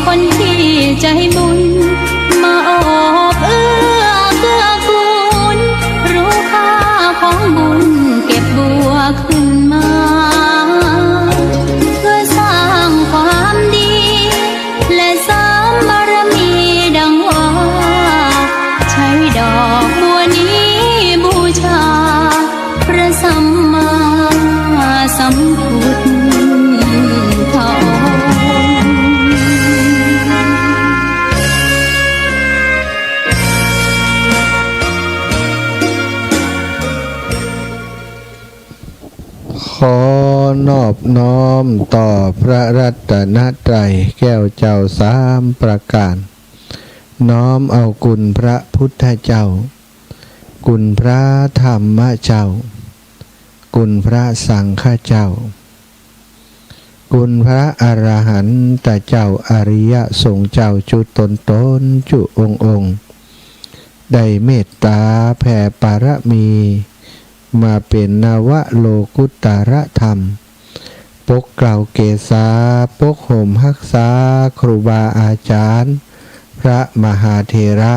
คนที่ใจบุญมาโอบเอื้อเกื้อกูลรู้ค่าของบุญเก็บบัวขึ้นมาเพื่อสร้างความดีและสร้างบารมีดังว่าใช้ดอกบัวนี้บูชาพระสัมมาสัมพุทธขอนอบน้อมต่อพระรัตนตรัยแก้วเจ้าสามประการน้อมเอาคุณพระพุทธเจ้าคุณพระธรรมเจ้าคุณพระสังฆเจ้าคุณพระอรหันตเจ้าอริยสงฆ์เจ้าจุตนจุองค์ได้เมตตาแผ่ปารมีมาเป็นนวโลกุตรธรรมปกเกล่าเกษาปกห่มรักษาครูบาอาจารย์พระมหาเถระ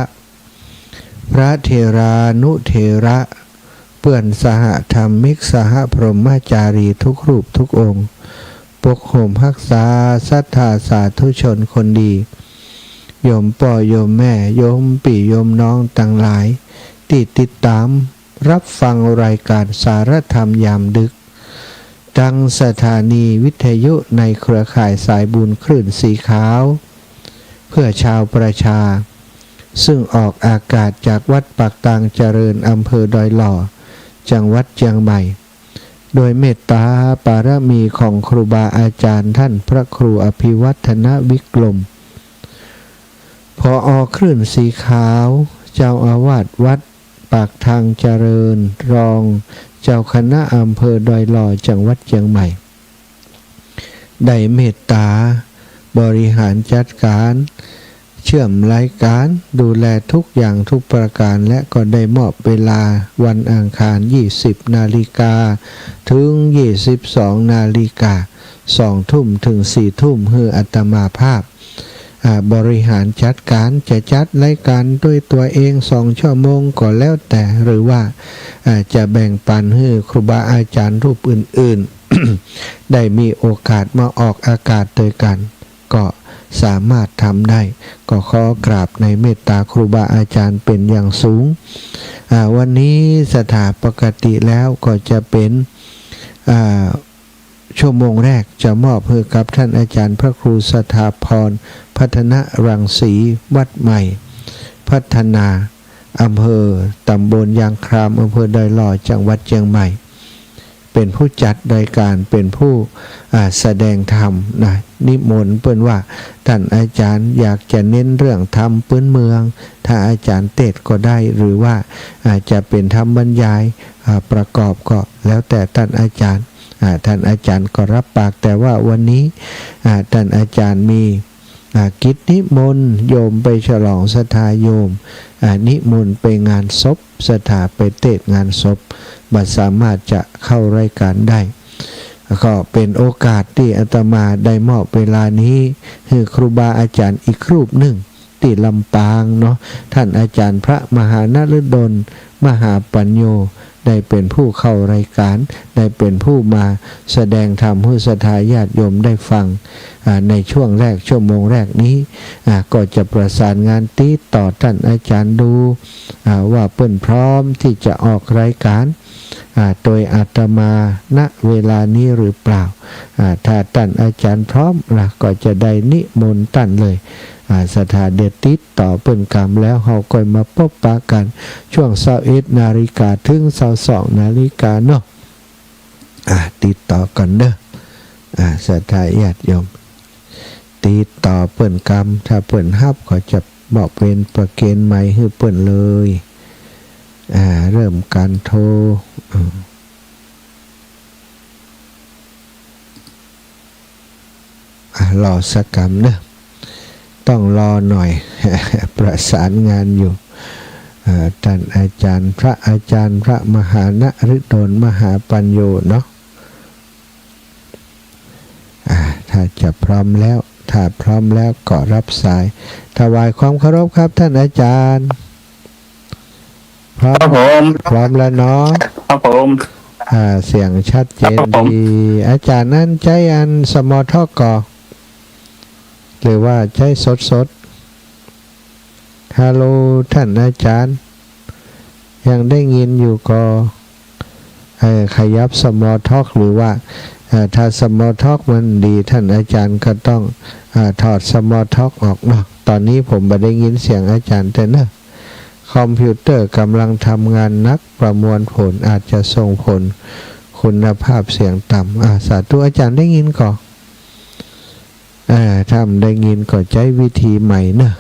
พระเถรานุเถระเปื่อนสหธรรมิกสหพรหมจารีทุกรูปทุกองค์ปกห่มรักษาศรัทธาสาธุชนคนดีโยมพ่อโยมแม่โยมปี่โยมน้องต่างหลายที่ติดตามรับฟังรายการสารธรรมยามดึกทั้งสถานีวิทยุในเครือข่ายสายบุญคลื่นสีขาวเพื่อชาวประชาซึ่งออกอากาศจากวัดปากตางเจริญอำเภอดอยหล่อจังหวัดเชียงใหม่โดยเมตตาปารมีของครูบาอาจารย์ท่านพระครูอภิวัฒนวิกรมผอ.คลื่นสีขาวเจ้าอาวาสวัดปากทางเจริญรองเจ้าคณะอำเภอดอยหล่อจังหวัดเชียงใหม่ได้เมตตาบริหารจัดการเชื่อมรายการดูแลทุกอย่างทุกประการและก็ได้มอบเวลาวันอังคาร 20 นาฬิกาถึง 22 นาฬิกา2 ทุ่มถึง 4 ทุ่มเพื่ออัตมาภาพบริหารจัดการจะจัดรายการด้วยตัวเอง2 ชั่วโมงก็แล้วแต่หรือว่าจะแบ่งปันให้ครูบาอาจารย์รูปอื่นๆ ได้มีโอกาสมาออกอากาศด้วยกันก็สามารถทำได้ก็ขอกราบในเมตตาครูบาอาจารย์เป็นอย่างสูงวันนี้สถาปกติแล้วก็จะเป็นชั่วโมงแรกจะมอบให้กับท่านอาจารย์พระครูสถาพรพัฒนรังสีวัดใหม่พัฒนาอำเภอตำบลยางครามอำเภอดอยหล่อจังหวัดเชียงใหม่เป็นผู้จัดรายการเป็นผู้แสดงธรรมนะนิมนต์เปิ้นว่าท่านอาจารย์อยากจะเน้นเรื่องธรรมพื้นเมืองถ้าอาจารย์เทศก็ได้หรือว่าจะเป็นธรรมบรรยายประกอบก็แล้วแต่ท่านอาจารย์ท่านอาจารย์ก็รับปากแต่ว่าวันนี้ท่านอาจารย์มีกิจนิมนต์โยมไปฉลองศรัทธาโยมนิมนต์ไปงานศพศรัทธาไปเทศงานศพบัดสามารถจะเข้ารายการได้ก็เป็นโอกาสที่อาตมาได้มอบเวลานี้ให้ครูบาอาจารย์อีกรูปหนึ่งที่ลำปางเนาะท่านอาจารย์พระมหานฤดลมหาปัญโยได้เป็นผู้เข้ารายการได้เป็นผู้มาแสดงธรรมให้ศรัทธาญาติโยมได้ฟังในช่วงแรกชั่วโมงแรกนี้ก็จะประสานงานติดต่อท่านอาจารย์ดูว่าเปิ้นพร้อมที่จะออกรายการโดยอาตมาณเวลานี้หรือเปล่าถ้าท่านอาจารย์พร้อมก็จะได้นิมนต์ท่านเลยสถาเดชติดต่อเปิ้นกรรมแล้วเฮาก็มาพบปะกันช่วง21 นาฬิกาถึง22 นาฬิกาเนาะติดต่อกันเด้อสถาญาติโยมติดต่อเปิ้นกรรมถ้าเปิ้นรับก็จะบอกเป็นประเกณฑ์ใหม่ให้เปิ้นเลยเริ่มการโทรรอสักกรรมเด้อต้องรอหน่อย ประสานงานอยู่ท่านอาจารย์พระอาจารย์พระมหานฤดลมหาปัญโยเนาะถ้าจะพร้อมแล้ว ถ้าพร้อมแล้วก็รับสายถวายความเคารพครับท่านอาจารย์พร้อ ครับ ม ผม พร้อมแล้วเนาะ ครับผม เสียงชัดเจน ครับผม ดีอาจารย์นั่นใช้อันสมอทอกก่อหรือว่าใช้สดฮัลโหลท่านอาจารย์ยังได้ยินอยู่ก็ขยับสมอทอกหรือว่าถ้าสมอทอกมันดีท่านอาจารย์ก็ต้องถอดสมอทอกออกเนาะตอนนี้ผมไม่ได้ยินเสียงอาจารย์แต่เนอะคอมพิวเตอร์กำลังทำงานนักประมวลผลอาจจะส่งผลคุณภาพเสียงต่ำสาธุอาจารย์ได้ยินก่อนถ้าได้ยินก็ใช้วิธีใหม่เนอะ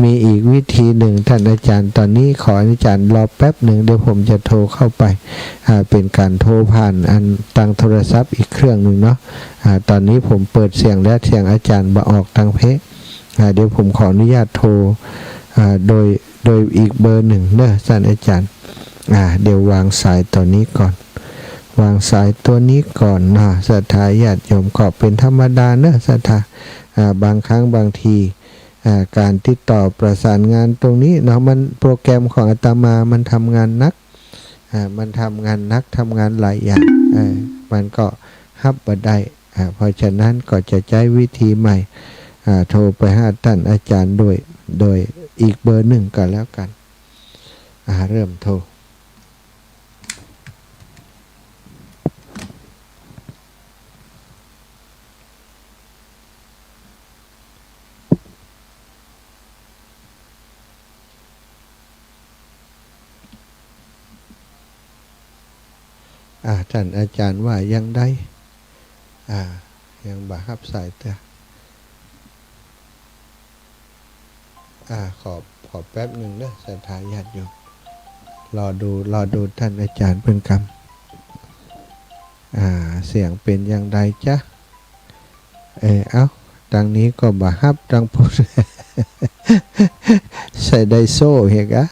มีอีกวิธีหนึ่งท่านอาจารย์ตอนนี้ขออาจารย์รอแป๊บหนึ่งเดี๋ยวผมจะโทรเข้าไปเป็นการโทรผ่านอันตังโทรศัพท์อีกเครื่องหนึ่งเนาะตอนนี้ผมเปิดเสียงและเสียงอาจารย์มาออกทางเพจเดี๋ยวผมขออนุญาตโทรโดยอีกเบอร์หนึ่งเนอะท่านอาจารย์เดี๋ยววางสายตอนนี้ก่อนวางสายตัวนี้ก่อนนะศรัทธาญาติโยมก็เป็นธรรมดาเนอะศรัทธาบางครั้งบางทีการติดต่อประสานงานตรงนี้เนาะมันโปรแกรมของอาตมามันทำงานนักมันทำงานนักทำงานหลายอย่างมันก็ฮับบ่ได้เพราะฉะนั้นก็จะใช้วิธีใหม่โทรไปหาท่านอาจารย์โดยอีกเบอร์หนึ่งก็แล้วกันเริ่มโทรท่านอาจารย์ว่ายังได้ยังบ่ฮับสายแต่ขอแป๊บหนึ่งเด้อศรัทธาญาติโยมรอดูท่านอาจารย์เป็นกรรมเสียงเป็นอย่างไรจ๊ะเอาดังนี้ก็บ่ฮับดังพูด ใส่ไดโซ่เหรอกะ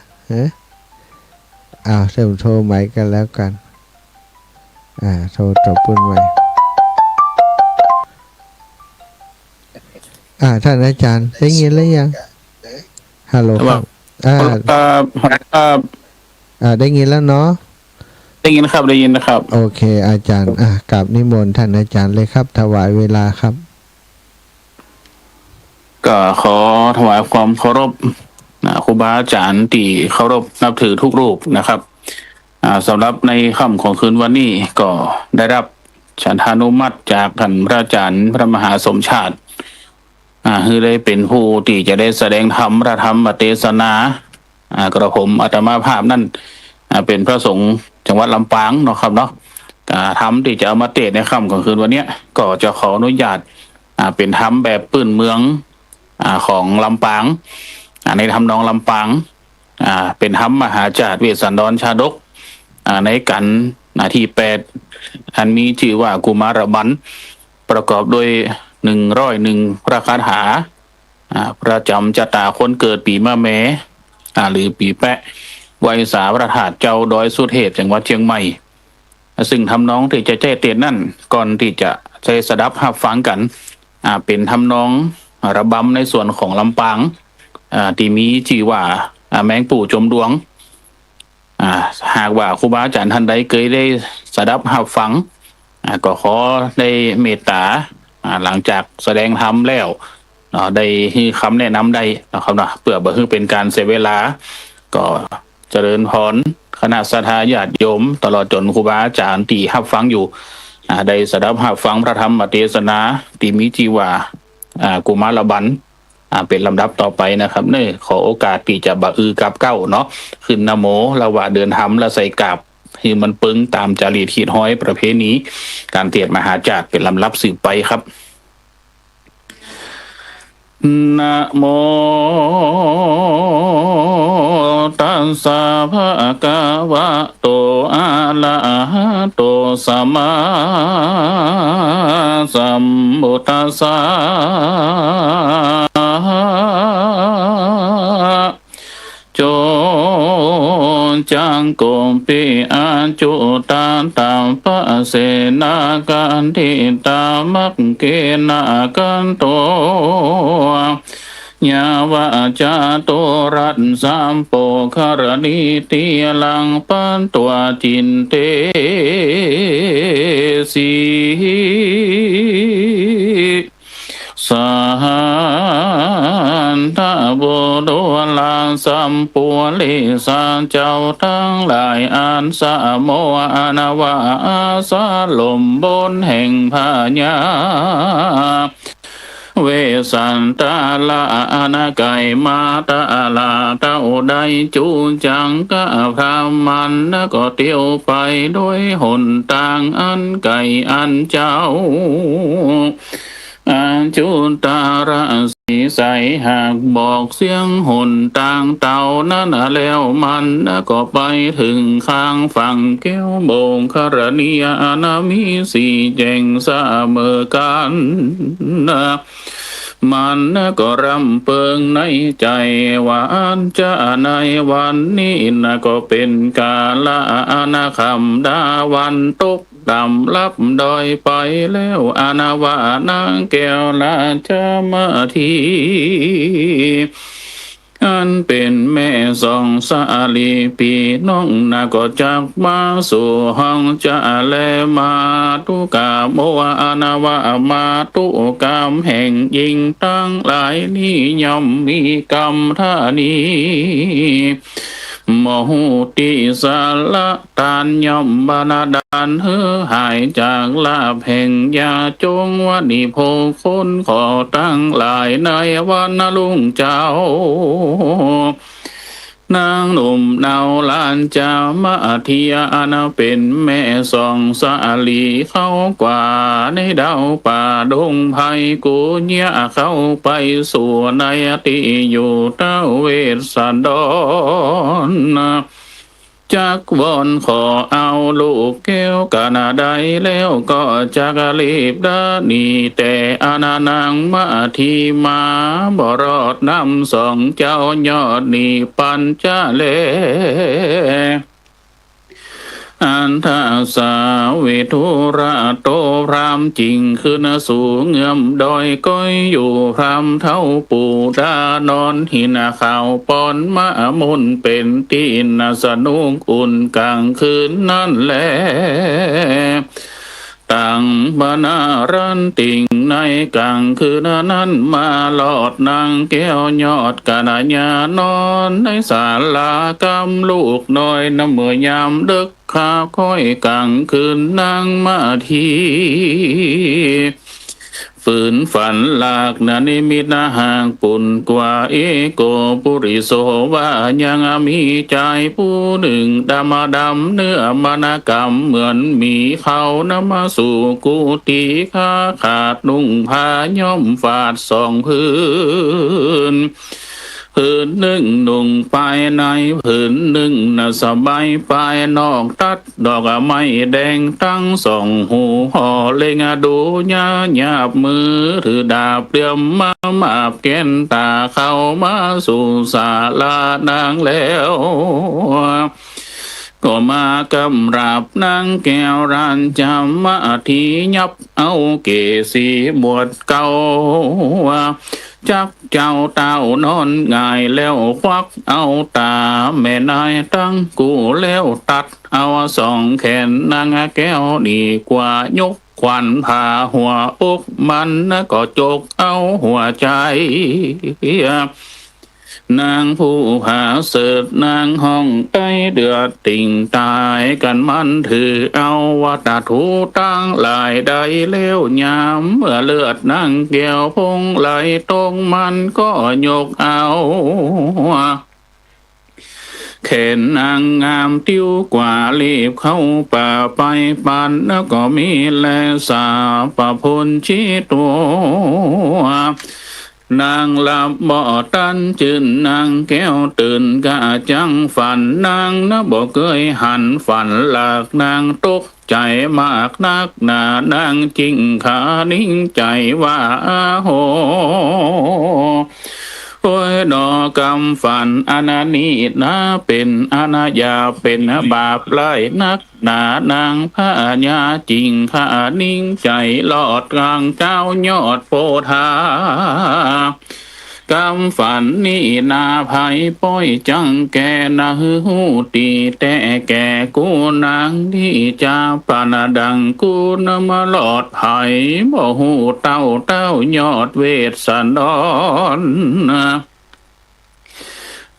เริ่มโทรใหม่กันแล้วกันโทรตบปุ่นใหม่ท่านอาจารย์ได้ยินแล้วยังฮัลโหลครับได้ยินแล้วเนาะได้ยินครับได้ยินนะครับ โอเคอาจารย์กราบนิมนต์ท่านอาจารย์เลยครับถวายเวลาครับก็ขอถวายความเคารพครูบาอาจารย์ที่เคารพนับถือทุกรูปนะครับสำหรับในค่ำของคืนวันนี้ก็ได้รับฉันทานุมัติจากท่านพระอาจารย์พระมหาสมชาติคือได้เป็นผู้ที่จะได้แสดงธรรมพระธรรมเทศนากระผมอาตมาภาพนั่นเป็นพระสงฆ์จังหวัดลำปางเนาะครับเนาะธรรมที่จะเอามาเทศในค่ำของคืนวันนี้ก็จะขออนุญาตเป็นธรรมแบบปื้นเมืองของลำปางในทำนองลำปางเป็นธรรมมหาจาตุเวสสันดรชาดกในกันที่8อันมีชื่อว่ากุมารบันประกอบโดย101พระคาถาประจำชะตาคนเกิดปีมะแม่หรือปีแปะวัยสาประธาตเจ้าดอยสุเทพจังหวัดเชียงใหม่ซึ่งทำนองที่จะแจ้เตียนนั่นก่อนที่จะใช้สดับหับฟังกันเป็นทำนองระบำในส่วนของลำปางที่มีชื่อว่าแมงปู่จมดวงหากว่าครูบาอาจารย์ท่านใดเคยได้สดับหับฟังก็ขอได้เมตตาหลังจากแสดงธรรมแล้วได้ให้คำแนะนำได้นะครับนะเพื่อบ่ให้เป็นการเสียเวลาก็เจริญพรคณะศรัทธาญาติโยมตลอดจนครูบาอาจารย์ที่รับฟังอยู่ได้สดับรับฟังพระธรรมเทศนาที่มีชื่อว่ากุมารบันเป็นลำดับต่อไปนะครับขอโอกาสที่จะบะอือกับเก้าเนาะขึ้นนะโมละว่าเดินธรรมละใส่กาบให้มันปึ้งตามจารีตขีดห้อยประเพณีการเทศมหาจารย์เป็นลำดับสืบไปครับนะโมตัสสะภะคะวะโตอะระหะโตสัมมาสัมพุทธัสสะจง จังโกปิอาจุตาตาปะเสนากันทิตามักเกนากันโตญาวาจาโตรัตสามโปคารณิติลังปันตัวจินเตสีสานทาโบโดลาสัมปัวเลสานเจ้าทั้งหลายอันสะโมอนาวาสาลมบนแห่งพญาเวสันตาลานาไกมาตาลาเต้าใดจูจังกะพรามันก็เตียวไปด้วยหนทางอันไก่อันเจ้าอาจุตาราสีใสหากบอกเสียงหนทางเต่านั้นแล้วมันก็ไปถึงข้างฝั่งแก้วโบงคารเนียนามีสีแจงเสมอกันมันก็รำเปิงในใจว่าอันจะในวันนี้ก็เป็นกาละนาคำดาวันตกดำลับดอยไปแล้วอนาวานางแก้วลาจะมาทีอันเป็นแม่สองสาลีปีน้องก็จากมาสู่ห้องจะแลมาตุกาโมอนาวามาตุกามแห่งยิงตั้งหลายนี้ย่อมมีกรรมท่านี้มหุติสาละตานย่อมบานาดานเฮือหายจากลาภแห่งยาจงวันิโพคนขอตั้งหลายในวันลุงเจ้านางหนุ่มเนาลานจามาเทียนาเป็นแม่สองสาลีเข้ากว่าในดาวป่าดงไผ่กูเนียเข้าไปสู่ในติอยู่เต้าเวสสันดรจักวอนขอเอาลูกแก้วกานาได้แล้วก็จักรีบดานีแต่อนานางมาทีมาบ่รอดนำสองเจ้ายอดนีปัญจเลอันทาสาเวทุระโตพรามจริงคือนสู่เงื่อมดอยก้อยอยู่พรามเท่าปูดานอนหินข่าวปอนมะมุนเป็นตีนสนุกอุ่นกลางคืนนั่นแหละต่างบานารันติ่งในกลางคืนนั้นมาหลอดนางแก้วยอดกานาญานอนในศาลากำลูกน้อยน้ำเมื่อยามดึกข้าค่อยกลางคืนนางมาทีฝืนฝันหลากนานิมิตห่างปุ่นกว่าเอโกปุริโสว่ายังมีใจผู้หนึ่งดำดำเนื้อมนกรรมเหมือนมีเขานำมาสู่กุฏิข้าขาดนุ่งผ้าย่อมฝาดสองพื้นผืนหนึ่งนุ่งปลายในผืนหนึ่งสบายปลายนอกตัดดอกไม้แดงตั้งสองหูห่อเล็งดูญาหยาบมือถือดาบเตรียมมาบแก้นตาเข้ามาสู่ศาลานางแล้วก็มากำราบนางแก้วรันจำมาทียับเอาเกสีบวชเก่าจักเจ้าเต้านอนง่ายแล้วควักเอาตาแม่นายตั้งกูแล้วตัดเอาสองแขนนางแก้วดีกว่ายกควันผ่าหัวอกมันก็จกเอาหัวใจนางผู้หาเสดนางห้องใต้เดือดติ่งตายกันมันถือเอาวัตถุตั้งหลายใดเลี้ยวยามเมื่อเลือดนางแก้วพงไหลตรงมันก็ยกเอาเข็นนางงามติ้วกว่ารีบเข้าป่าไปปันแล้วก็มีแลสาปะพลชี้ตัวนางหลับบ่ตันจืนนางแก้วตื่นกะจังฝันนางบ่เคยหันฝันหลากนางตกใจมากนักหนานางจริงขานิ่งใจว่าโห โอ้ยดอกำฝันอนานีนะเป็นอนาญาเป็นบาปไล่นักหนานางพระญาจริงข้านิ่งใจลอดกลางเจ้ายอดโพธากำฝันนี่นาภัยป้อยจังแกนาหูตีแต่แก่กูนางที่จาปานาดังกูนมาหลอดภัยบ่หูเต้ายอดเวทสันดอน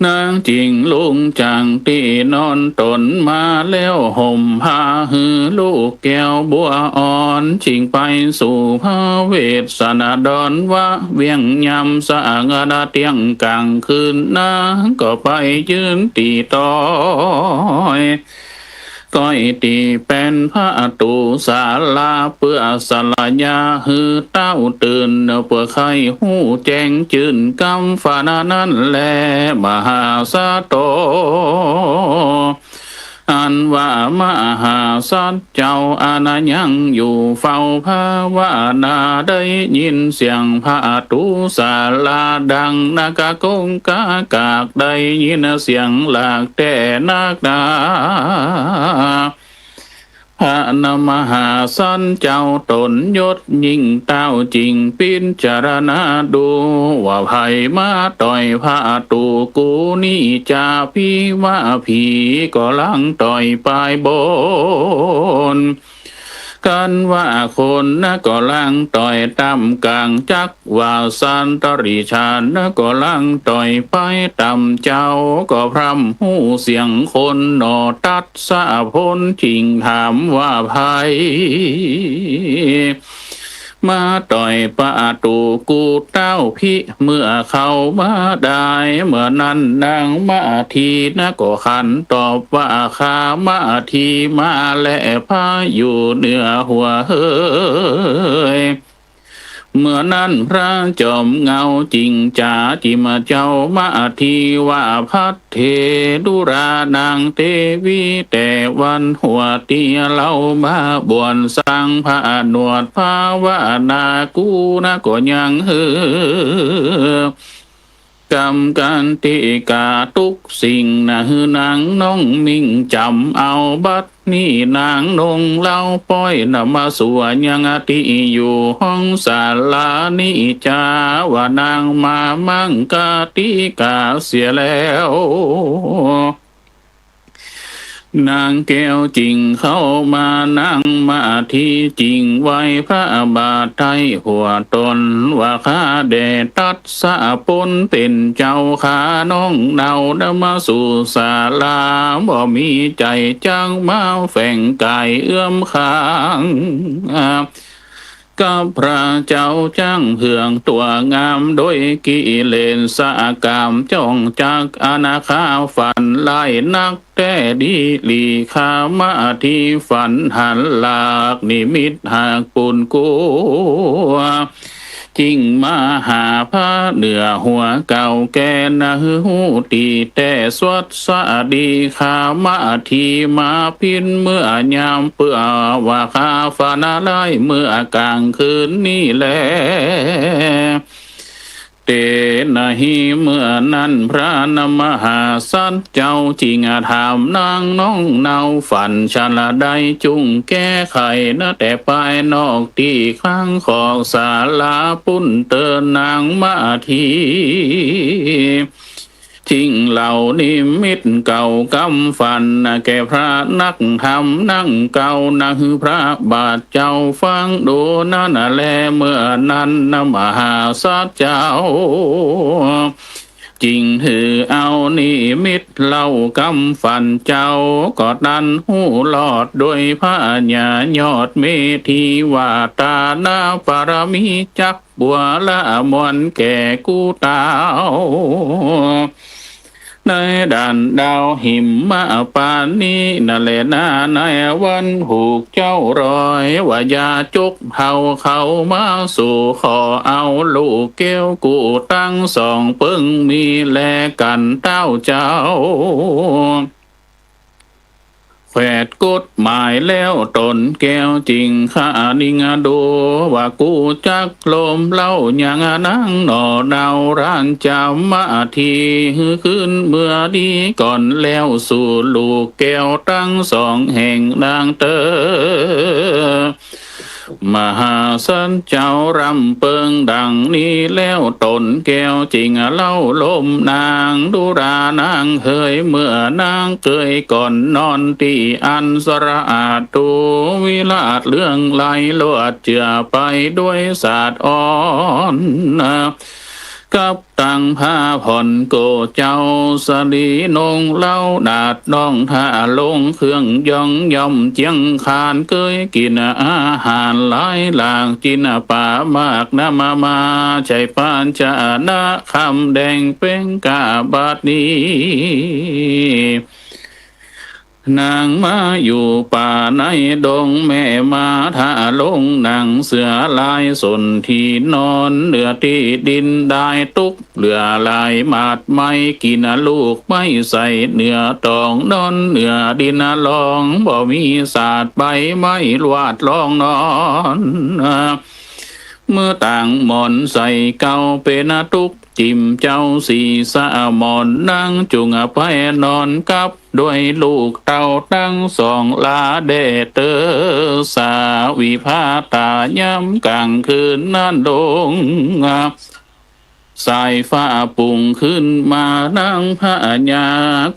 นางจริงลุงจังตีนอนตนมาแล้วห่มผ้าหือลูกแก้วบัวอ่อนชิงไปสู่พระเวทสนาดอนว่าเวียงยำสะงาดาเตียงกลางคืนนางก็ไปยืนตีต้อยก้อยตีเป็นพระตูศาลาเพื่อสลายาหือเต้าตื่นเพื่อใครหูแจ้งจืนกำฝานานั้นแลมหาสาโตอันว่ามหาสัตว์เจ้าอาณายังอยู่เฝ้าภาวนาได้ยินเสียงพระตูศาลาดังนากากงกากากได้ยินเสียงหลากแต่นักดาพระนมหาสันเจ้าตนยศยิ่งเต้าจริงปินจารณาดูว่าไผมาต่อยพระตูกูนี่จาพี่ว่าผีก็ลังต่อยปลายบนกันว่าคนนะก็ลังต่อยตำกลางจักว่าสันตริชานนะก็ลังต่อยไปตำเจ้าก็พรำหูเสียงคนหนอตัดสะพลชิงถามว่าภัยมาต่อยปะตูกูเต้าพี่เมื่อเขามาได้เมื่อนั้นนางมาทีนะก็ขันตอบว่าข้ามาทีมาและพาอยู่เหนือหัวเฮ้ยเมื่อนั้นพระจอมเงาจริงจ่าจิมาเจ้ามาทีว่าพัดเทดุรานางเทวีแต่วันหัวเตียเล่ามาบวนสร้างพระหนวดภาวนากูนะก็ยังเฮือกรรมการติกาทุกสิ่งนะฮือนางน้องมิ่งจำเอาบัดนี่นางนงเล่าป้อยนำมาสวดยังติอยู่ห้องศาลานิจาว่านางมามั่งกาติกาเสียแล้วนางแก้วจริงเข้ามานั่งมาที่จริงไว้พระบาทไทยหัวตนว่าข้าแด่ตัดสะปนเป็นเจ้าขาน้องเนาดมาสู่ศาลาบ่มีใจจังมาแฝงกายเอื้อมข้างกับพระเจ้าจ้างเหืองตัวงามโดยกิเลนสากามจ้องจากอนาคาฝันไล่นักแต่ดีลีขามาที่ฝันหันหลากนิมิตหากปุนกูจริงมาหาพระเหนือหัวเก่าแก่นะหูตีแต่สวัสดีขามาทีมาพินเมื่อยามเปื่อว่าข้าฟานาไลเมื่อกลางคืนนี่แลเตนะหิเมื่อนั้นพระนมหาสัตว์เจ้าจริงถามนางน้องเนาฝันชาลาได้จุงแก้ไขนะแต่ภายนอกที่ข้างของศาลาปุ่นเตือนนางมาทีจริงเหล่านิมิตเก่ากำฝันแก่พระนักธรรมนั่งเก่านะคือพระบาทเจ้าฟังดูนั่นแลเมื่อนั้นนะมหาสัตว์เจ้าจริงหือเอานิมิตเล่ากำฝันเจ้าก็ดันหูหลอดด้วยพระญายอดเมธีว่าตาหน้าปารมีจักบัวละมวนแก่กูเต้าในด่านดาวหิมมาปานนี้นั่นแหละนะในวันผูกเจ้ารอยว่าอย่าจุกเขามาสู่ขอเอาลูกแก้วกูตั้งสองปึ้งมีแลกันเต้าเจ้า แขวดกฎหมายแล้วตนแก้วจริงข้านิงดูว่ากูจักลมเล่าอย่างนั่งหน่อดาวร้านจำมาทีขึ้นเมื่อดีก่อนแล้วสู่ลูกแก้วตั้งสองแห่งนางเตอมหาสันเจ้ารำเปิงดังนี้แล้วตนแก้วจริงเล่าลมนางดุรานางเฮยเมื่อนางเกยก่อนนอนที่อันสระอาดตูวิลาศเรื่องไหลลวดเจือไปด้วยศาสตร์อ่อนกับตังผ้าผ่อนโกเจ้าสลีนงเล่าดาดน้องท่าลงเครื่องย่องย่อมเจียงคานเกยกินอาหารหลายหลากจินป่ามากน้ำมาใจปานจะนะคำแดงเป็นกาบาดนี้นางมาอยู่ป่าในดงแม่มาท่าลงนางเสือลายสนที่นอนเหลือที่ดินได้ตุกเหลือลายมาดไม่กินลูกไม่ใส่เนื้อตองนอนเหนือดินลองบ่มีศาสตร์ใบไม่ลวาดลองนอนเมื่อต่างหมอนใส่เก่าเป็นตุกจิมเจ้าสีสะหมอนนั่งจุงไปนอนกับด้วยลูกเต่าตั้งสองลาเดเตอสาวิภาตาย้ำกลางคืนนั่นดงสายฟ้าปุ่งขึ้นมานั่งพระญา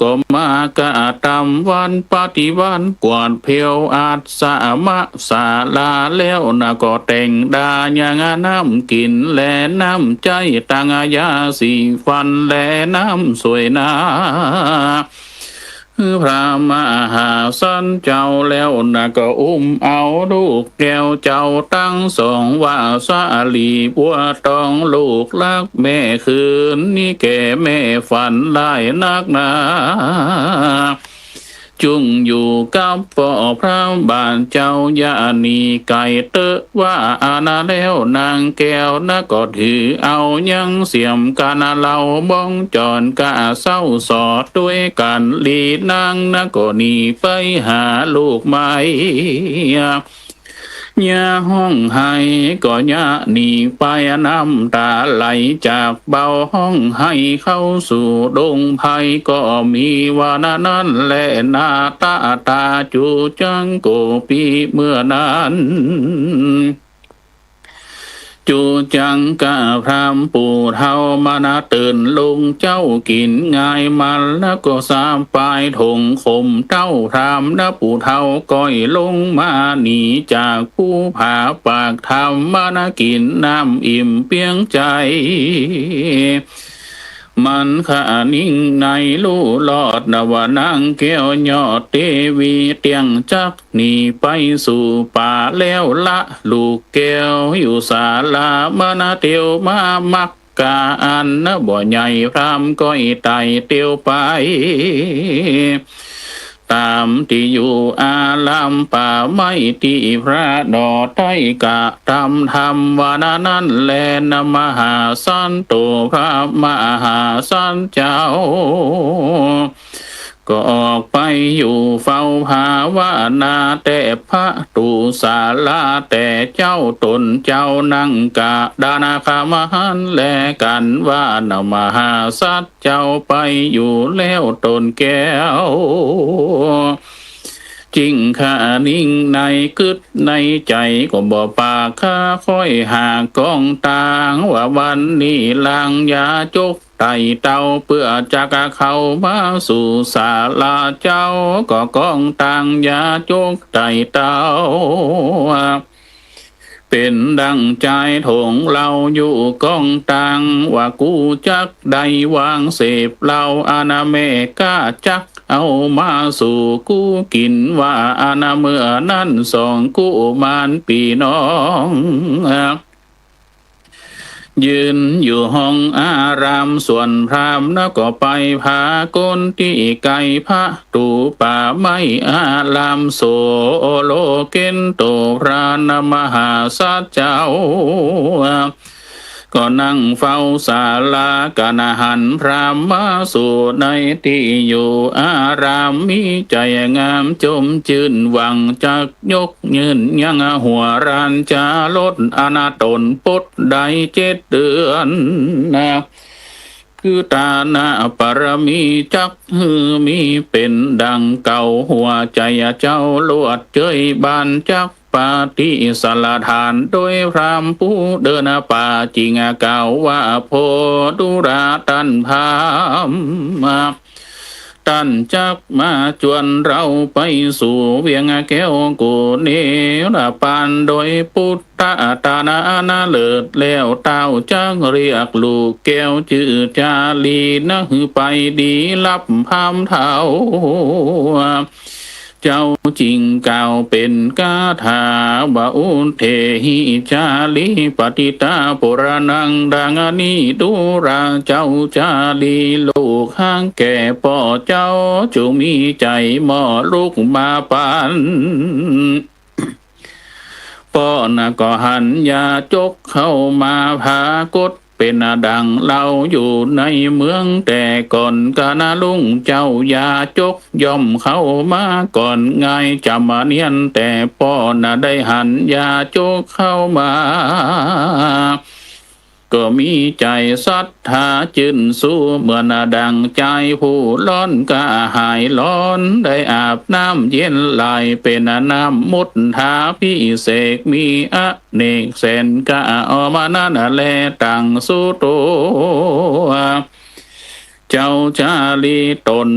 ก็มากะตำวันปฏิวันกวาดเพียวอาจสามะสาลาแล้วนะก็แต่งดาอย่างน้ำกินแลน้ำใจตังยาสีฟันแลน้ำสวยนาพระมหาสันเจ้าแล้วนะก็อุ้มเอาลูกแก้วเจ้าตั้งสองว่าสาลีบัวตองลูกรักแม่คืนนี่แก่แม่ฝันได้นักหนาจุงอยู่กับป่อพระบานเจ้ายานีไก่เตอะว่าอาณาแล้วนางแก้วนะก็ถือเอายังเสียมกันเล่าบ้องจอนกะเศร้าสอดด้วยกันลีนางนะก็หนีไปหาลูกไม้ยาห้องไห้ก็ยาหนีไปน้ำตาไหลจากเบาห้องให้เข้าสู่ดงไผ่ก็มีวานานั้นและนาตาตาจูจังโกปีเมื่อนั้นจูจังกะพรามปู่เท่ามานาตื่นลุงเจ้ากินง่ายมันแล้วก็สามปลายถงคมเจ้าพรามนะปู่เท่าก้อยลงมาหนีจากผู้ผาปากทำมานากินน้ำอิ่มเปียงใจมันขานิ่งในลู่ลอดนวานางแก้วยอดเทวีเตียงจักหนีไปสู่ป่าแล้วละลูกแก้วอยู่ศาลามานาเตียวมามักกาอันนะบ่ใหญ่พรามก้อยไตเตียวไปตามที่อยู่อาลามป่าไม่ที่พระดอไต้กะทำธรรมวานานั้นแลนมหาสันโตพระมหาสันเจ้าก็ออกไปอยู่เฝ้าภาวนาแต่พระตูศาลาแต่เจ้าตนเจ้านั่งกะดานาคามหันแลกันว่านมหาสัตเจ้าไปอยู่แล้วตนแก้วจริงข้านิ่งในกึดในใจก็บ่ปากข้าค่อยหากองต่างว่าวันนี้ลางยาจกไต่เต้าเพื่อจะกะเข้ามาสู่ศาลาเจ้าก็กองต่างยาจกไต่เต้าเป็นดังใจถงเราอยู่กองตังว่ากูจักได้วางเสพเราอาณาเมกาจักเอามาสู่กูกินว่าอาณาเมื่อนั้นสองกูมานปีน้องยืนอยู่ห้องอารามส่วนพรามนะก็ไปพากนที่ไก่พระตูป่าไม้อารามโสโลเกนโตพระนมหาสัจเจ้า ก็นั่งเฝ้าศาลากนหันพรามมาสู่ในที่อยู่อารามมีใจงามจมจื่นหวังจักยกยืนยังหัวรานจะลดอนาตนปดได้7 เดือนนะคือตาหน้าปรมีจักฮือมีเป็นดังเก่าหัวใจเจ้าลวดเจยบานจักปาติสลทานโดยพรามผู้เดินป่าจิงเก่าว่าโพดุราตันพามมาตันจักมาจวนเราไปสู่เวียงแก้วกูเนรปานโดยพุทธตานาเลิศแล้วเต้าจักเรียกลูกแก้วชื่อจาลีนะฮือไปดีรับพามเท้าเจ้าจริงกล่าวเป็นกาถาบาอุเทหิจาลีปฏิตาปุรานังดังนี้ดุราเจ้าจาลีลูกห้างแก่พ่อเจ้าจงมีใจหมอลูกมาปานป้อนก็หันยาจกเข้ามาพากดเป็นดังเราอยู่ในเมืองแต่ก่อนกานาลุงเจ้ายาจกย่อมเข้ามาก่อนไงจำมาเนียนแต่ป้อนได้หันยาจกเข้ามาก็มีใจศรัทธาจื่นสู้เมื่อนาดังใจผู้ร้อนกะหายร้อนได้อาบน้ำเย็นไหลเป็นน้ำมุดทาพิเศษมีอเนกแสนกะออมานั่นแลตังสู้ตัวเจ้าจาลีตน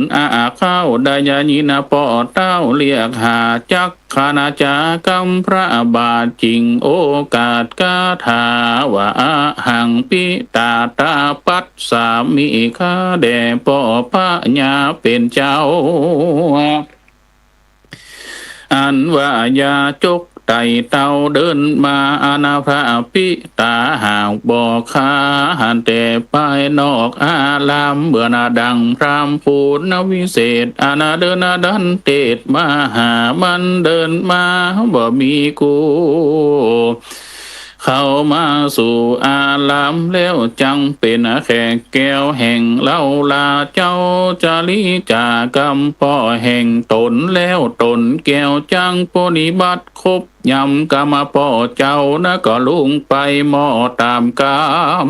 เข้าได้ยานินาปอเต้าเรียกหาจักคณาจากรรมพระบาทจริงโอกาสกาถาว่าหังปิตาตาปัสสามิคาแด่ปอพระญาเป็นเจ้าอันว่ายาจกไต่เต่าเดินมาอนาพระปิตาหากบอกขาหันแต่ภายนอกอาลามเบื่อนาดังพรามพูนวิเศษอาณาเดินดันเตดมาหามันเดินมาบ่มีกูเข้ามาสู่อาลามแล้วจังเป็นแขกแก้วแห่งเล่าลาเจ้าจาริจากรรมพ่อแห่งตนแล้วตนแก้วจังปฏิบัติครบยำกรรมพ่อเจ้านะก็ลุงไปหม้อตามกรรม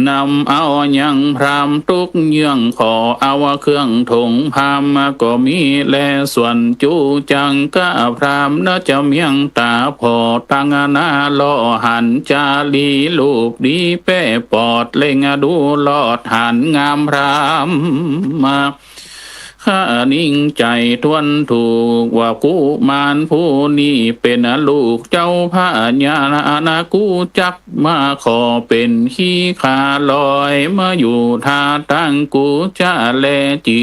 นำเอายังพรามทุกเยื่องขอเอาเครื่องถงพามก็มีแลส่วนจูจังกะพรามนะจะเมียงตาพอตังนาล่อหันจาลีลูกดีแป้ปอดเล่งดูลอดหันงามพรามมาข้านิ่งใจทวนถูกว่ากูมารผู้นี้เป็นลูกเจ้าพระญาณากูจักมาขอเป็นขี้ขาลอยมาอยู่ท่าตั้งกูจะแลจี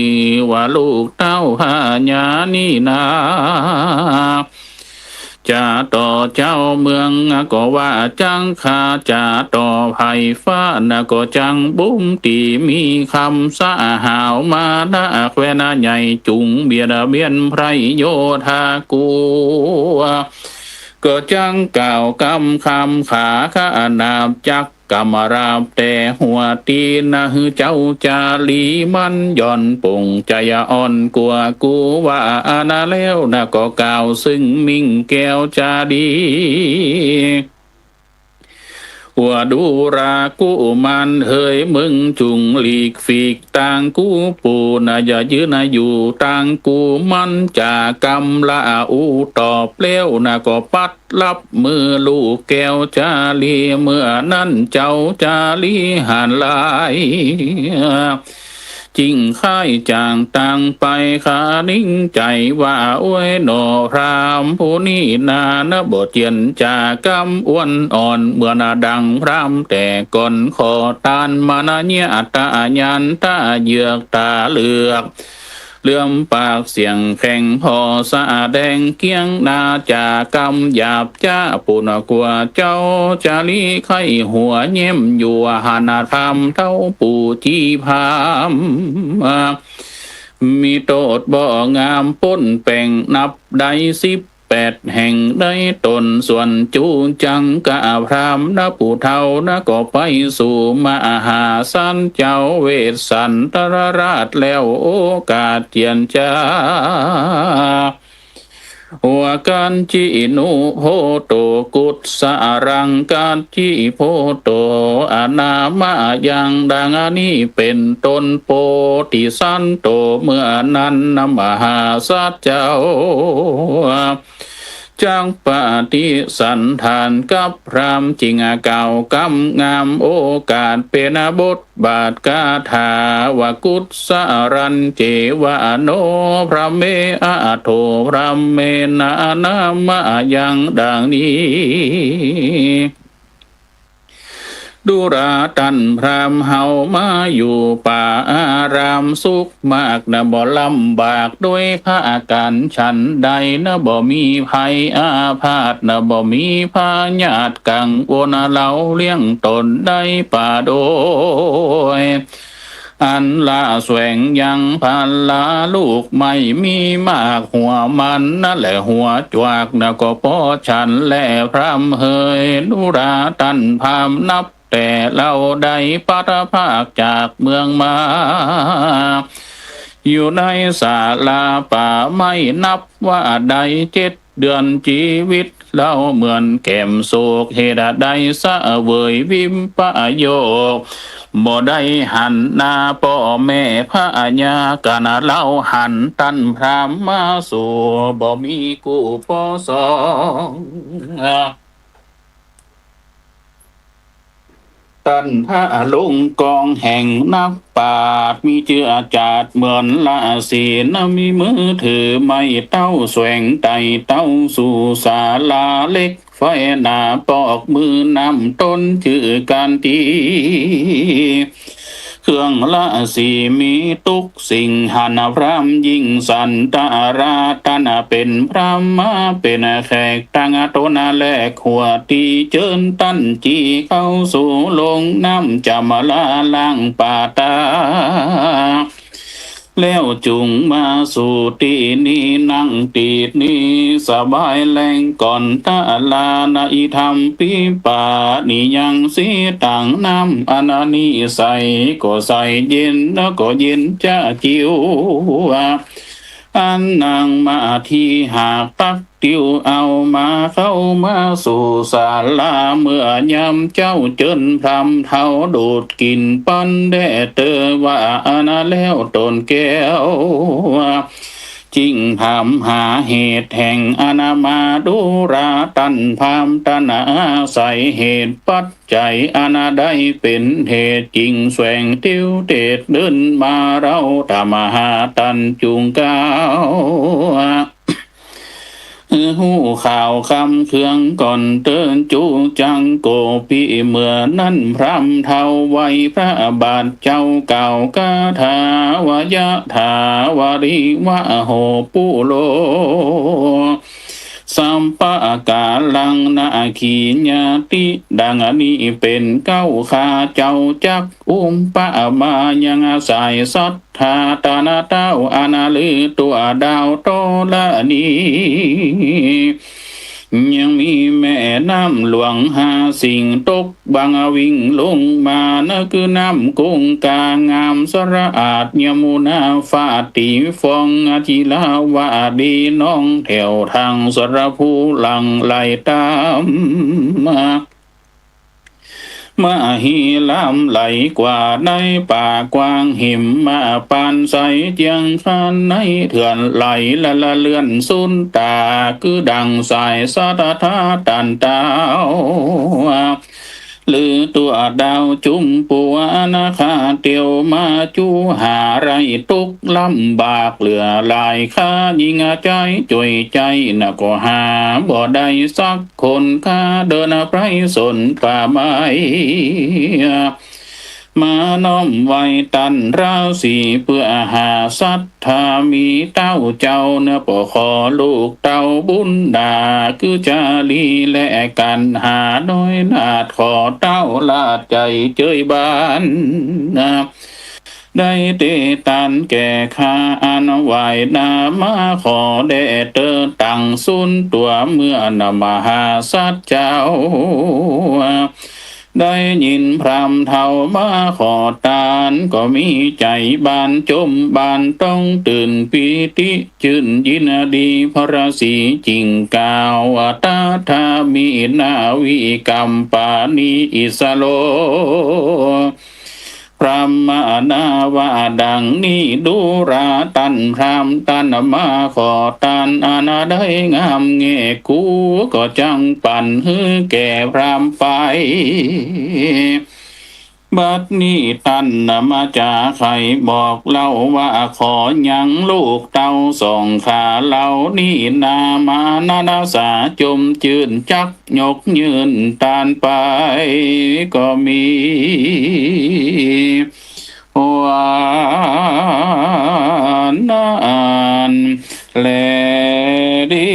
ว่าลูกเต้าพระญานี่นาจะต่อเจ้าเมืองก็ว่าจังข้าจะต่อไผ่ฟ้าก็จังบุ้มตีมีคำสะหาวมานะแควนใหญ่จุงเบียดเบียนไพรโยธากูก็จังกล่าวคำขาข้านาบจักกรรมราบแต่หัวตีนะฮือเจ้าจาลีมันย่อนปุ่งใจอ่อนกลัวกูว่านาแล้วนะก็กล่าวซึ่งมิ่งแก้วจาดีว่าดูรากูมันเฮยมึงจุงหลีกฝีกต่างกูปูนะอย่ายืนอยู่ต่างกูมันจากรรมละอูตอบเลี้ยวนะก็ปัดรับมือลูกแก้วจาลีเมื่อนั้นเจ้าจาลีหันลายจริงค่ายจางต่างไปขานิ่งใจว่าโอ้ยหนอพรามผู้นี้นานะบทเจียนจากรรมอ้วนอ่อนเมื่อนาดังพรามแต่ก่อนขอตานมานะเนี่ยตายันตาเยือกตาเหลือกเลื่อมปากเสียงแข็งพอสะแดงเกียงนาจากรรมหยาบจ้าปุนกว่าเจ้าจาลีไข่หัวเยี่ยมอยู่หานาธรรมเท่าปูจีพามมีโตดบ่งามป้นแป่งนับได้10 8 แห่งได้ตนส่วนจูจังกะพรามนะผู้เฒ่านะก็ไปสู่มหาสันเจ้าเวสสันตรราชแล้วโอกาสเจียนจาหัวกันจินุโหโตกุศสรังกันจิโพโตอนามะยังดังนี้เป็นต้นโพธิสันโตเมื่อนั้นนมหาสัจเจ้าจังปฏิสันทานกับพรามจริงเก่ากำงามโอกาสเป็นบทบาทกาถาวกุศสรันเจวะโนพระเมอาโทพระเมนานามะยังดังนี้ดุราตันพรามเฮามาอยู่ป่าอารามสุขมากนะบ่ลำบากด้วยพระอาการฉันใดนะบ่มีภัยอาพาธนะบ่มีพาญาติกังวลเราเลี้ยงตนได้ป่าโดยอันละแสวงยังพันลาลูกไม่มีมากหัวมันนั่นแหละหัวจวกนะก็พอฉันและพรำเฮยดุราตันพามนับแต่เราได้ปัตภาคจากเมืองมาอยู่ในศาลาป่าไม่นับว่าใด7 เดือนชีวิตเราเหมือนแก้มโศกเหตุใดสะเวยวิมปะโยกบ่ได้หันหน้าพ่อแม่พระญากันเล่าหันตันพรามมาสู่บ่มีกูปอสองตันพระลุงกองแห่งนักปราชญ์มีเจือจาดเหมือนละศีลมีมือถือไม่เต้าแสวงไต่เต้าสู่ศาลาเล็กไฟหน้าปอกมือนำต้นชื่อการตีเครื่องละสีมีทุกสิ่งหันพรามยิ่งสันตาราตันเป็นพระมาเป็นแขกตั้งตนแลกหัวตีเจิญตั้นจีเข้าสู่ลงน้ำจำลาล่างป่าตาแล้วจุงมาสู่ตีนี้นั่งตีนี้สบายแรงก่อนตาลาในธรรมปีป่านี่ยังสีต่างน้ำอนานิใสก็ใส่เย็นแล้วก็เย็นจะจิวอันนางมาที่หากตักติวเอามาเข้ามาสู่ศาลาเมื่อยำเจ้าเจินพรำเท่าดูดกินปันแด่เตอว่าอนาแล้วตนแก้วจิงถามหาเหตุแห่งอนามาดุราตันพามตนาใส่เหตุปัจจัยอนาได้เป็นเหตุจริงแสวงติวเตดเดินมาเราธรรมหาตันจุงก้าวหูข่าวคำเครื่องก่อนเตือนจูจังโกปีเมื่อนั้นพรำเทาไว้พระบาทเจ้าเก่ากาถาวายะถาวาริวะโหปุโลสัมปะกาลังนาขีญาติดังนี้เป็นเก้าขาเจ้าจักปะมายังอาศัยสัทธาตานาเต้าอนาลือตัวดาวโตละนี้ยังมีแม่น้ำหลวงหาสิ่งตกบางวิ่งลงมานะคือน้ำกุ้งกางามสระอาดยมุนาฟาติฟองอาทิลาวาดีน้องแถวทางสระภูหลังไหลตามมาฮีลำไหลกว่าในป่ากว้างหิมมาปานใสเจียงคันในเถื่อนไหลละเลื่อนสุนตาคือดังสายสะทาตันเต้าหรือตัวดาวจุมปัวนาคาเตียวมาจูหาไรตุกลำบากเหลือลายข้ายิงใจจ่วยใจนะก็หาบ่ได้สักคนข้าเดินไพรสนป่าไม้มาน้อมไว้ตันราศีเพื่อหาศรัทธามีเต้าเจ้าเนื้อปอขอลูกเต้าบุญดาคือจาลีและกันหาน้อยนาดขอเต้าลาดใจเจยบาน ได้เตตันแก่ข้าอันไหวนามาขอแด่เตอตั้งสุนตัวเมื่อนมหาสัจเจ้าได้ยินพรำเท่ามาขอตานก็มีใจบานจมบานต้องตื่นปีติชื่นยินดีพระศรีจริงกล่าวตาทามีนาวิกัมปานิอิสโลพระมานาว่าดังนี้ดูราตันพรามตันมาขอตันอาณาได้งามเงกูก็จังปั่นฮือแก่พรามไปบัดนี้ตันมาจากใครบอกเล่าว่าขอยังลูกเต้าส่องขาเล่านี่นามานาสาจมจืนจักยกยืนตานไปก็มีวานานแลดี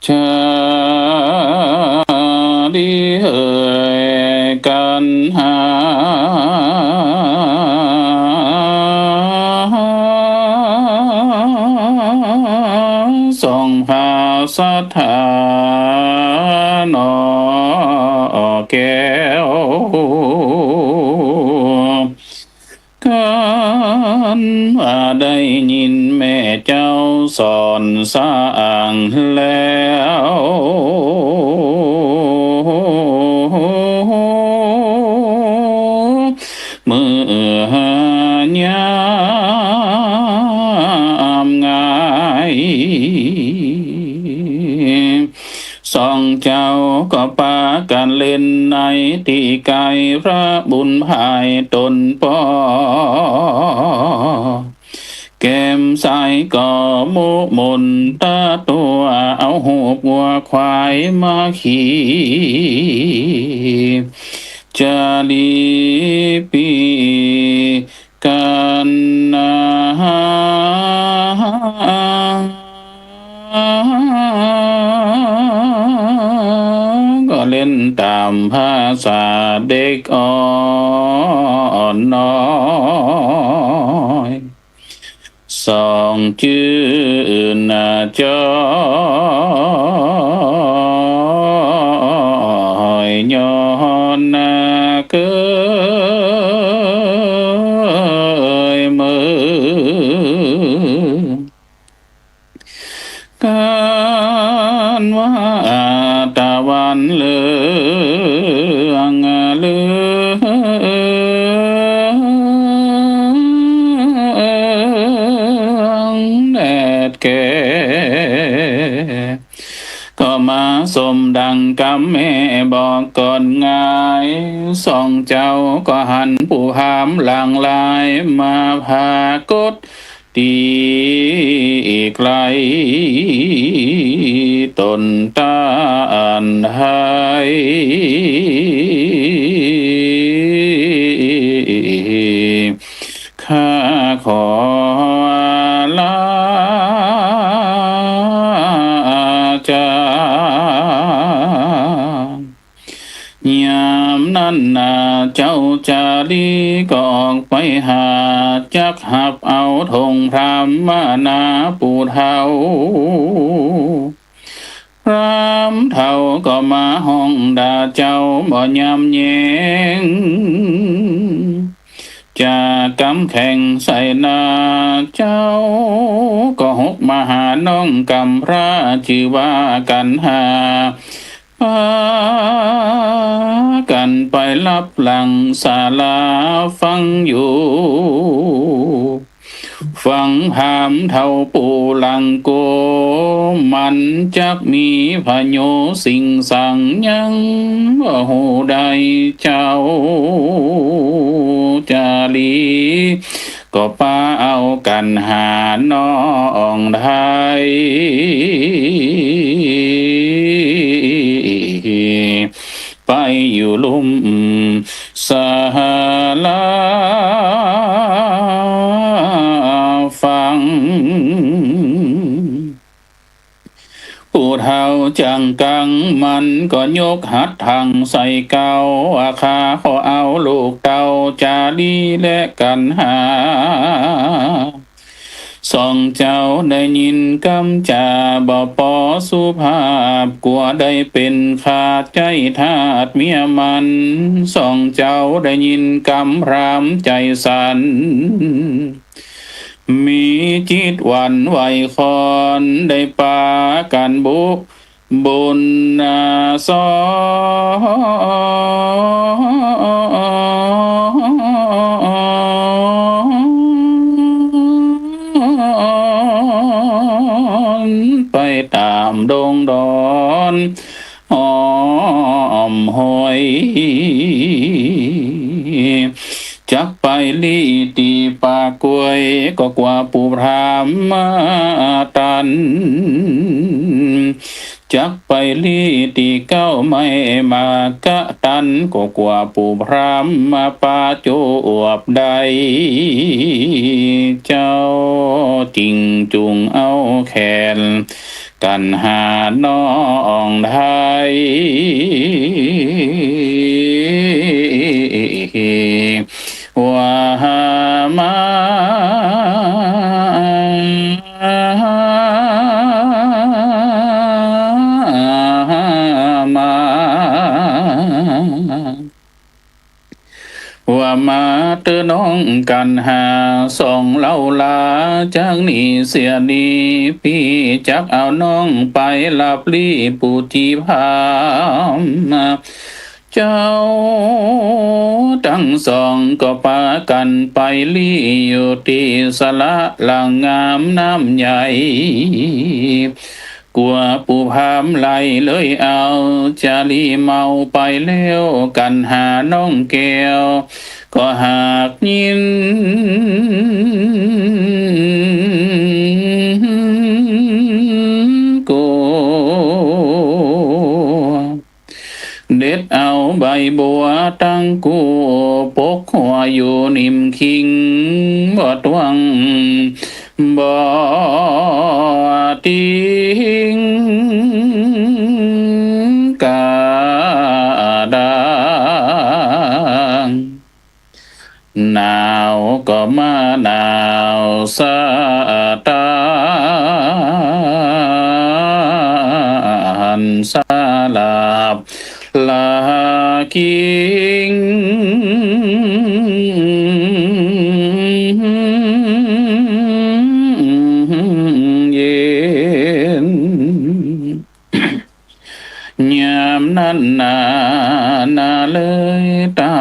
ชาดีเอ่ยกันหาส่องพาสัทธานอแก้วกันว่าได้ยินแม่เจ้าสอนสร้างแล้วเมื่อยามงายสองเจ้าก็ปากันเล่นในที่ไกลพระบุญภายตนปอแก้มใสก็มุมนตาตัวเอาหูบวัวควายมาขี่จะลีปีกันนาก็เล่นตามภาษาเด็กอ่อนน้อยสองชื่อนาจอยย้อนนาเกยมือการว่าตะวันเหลืองเหลืองแดดแก่ก็มาสมดังกำแม่บอกก่อนง่ายสองเจ้าก็หันผู้หามหลังลายมาพากดตีไกลตนตานให้ข้าขอลาจายามนั้นนาเจ้าจารีก็ออกไปหาจักหับเอาธงพรามมานาปูเทาพรามเท่าก็มาห้องด่าเจ้าบ่ยำแยงจากกำแข่งใส่นาเจ้าก็หกมาหาน้องกำพระชื่อว่ากันหาพากันไปรับหลังศาลาฟังอยู่ฟังหามเท่าปูลังโกมันจักมีพโยสิ่งสั่งยังว่าหูใดเจ้าจาลี ก็ป้าเอากันหาน้องไทยไปอยู่ลุ่มสาลาฟังผู้เฒ่าจังกังมันก็ยกหัดทางใส่เก่าอาคาขอเอาลูกเต่าจาลีและกันหาสองเจ้าได้ยินกำจาบ่ปอสุภาพกลัวได้เป็นขาดใจทาสเมียมันสองเจ้าได้ยินกำรามใจสันมีจิตหวันไหวคอนได้ปากันบุญนาสอนไปตามดงดอนอ้อมหอยจักไปลีตีปากกวยก็กว่าปูพรามมาตันจักไปลีตีเก้าไม่มากะตันก็กว่าปูพรามมาปาโจวบใดเจ้าจริงจุงเอาแขนกันหาน้องไทยว่ามาว่ามาเตอน้องกันหาสองเล่าลาจากนี้เสียดีพี่จักเอาน้องไปลับลี่ปูจีพามเจ้าทั้งสองก็ปากันไปลี่อยู่ที่สละหลังงามน้ำใหญ่กลัวปูพามไหลเลยเอาจาลีเมาไปแล้วกันหาน้องแก้วก็หากยินกูเด็ดเอาใบบัวตั้งกูปกหัวอยู่นิ่มคิงบ่ตวงบ่ทิ้งกาดังหนาวก็มาหนาวสาตานสาลาบลาคิงเย็นยามนั้นนาเลยเต้า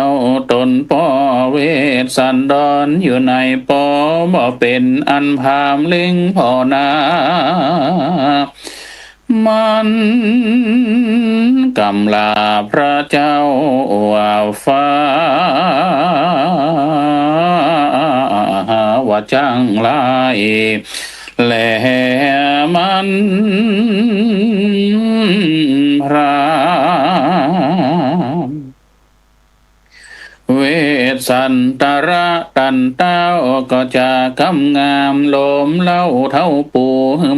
ตนป่อเวทสันดอนอยู่ในปอบ่เป็นอันพามเล็งพ่อนามันกำลาพระเจ้าว่าฟ้าว่าจังไรแลมันพรามเวทสันตระตันเต้าก็จะกำงามลมเล่าเท่าปู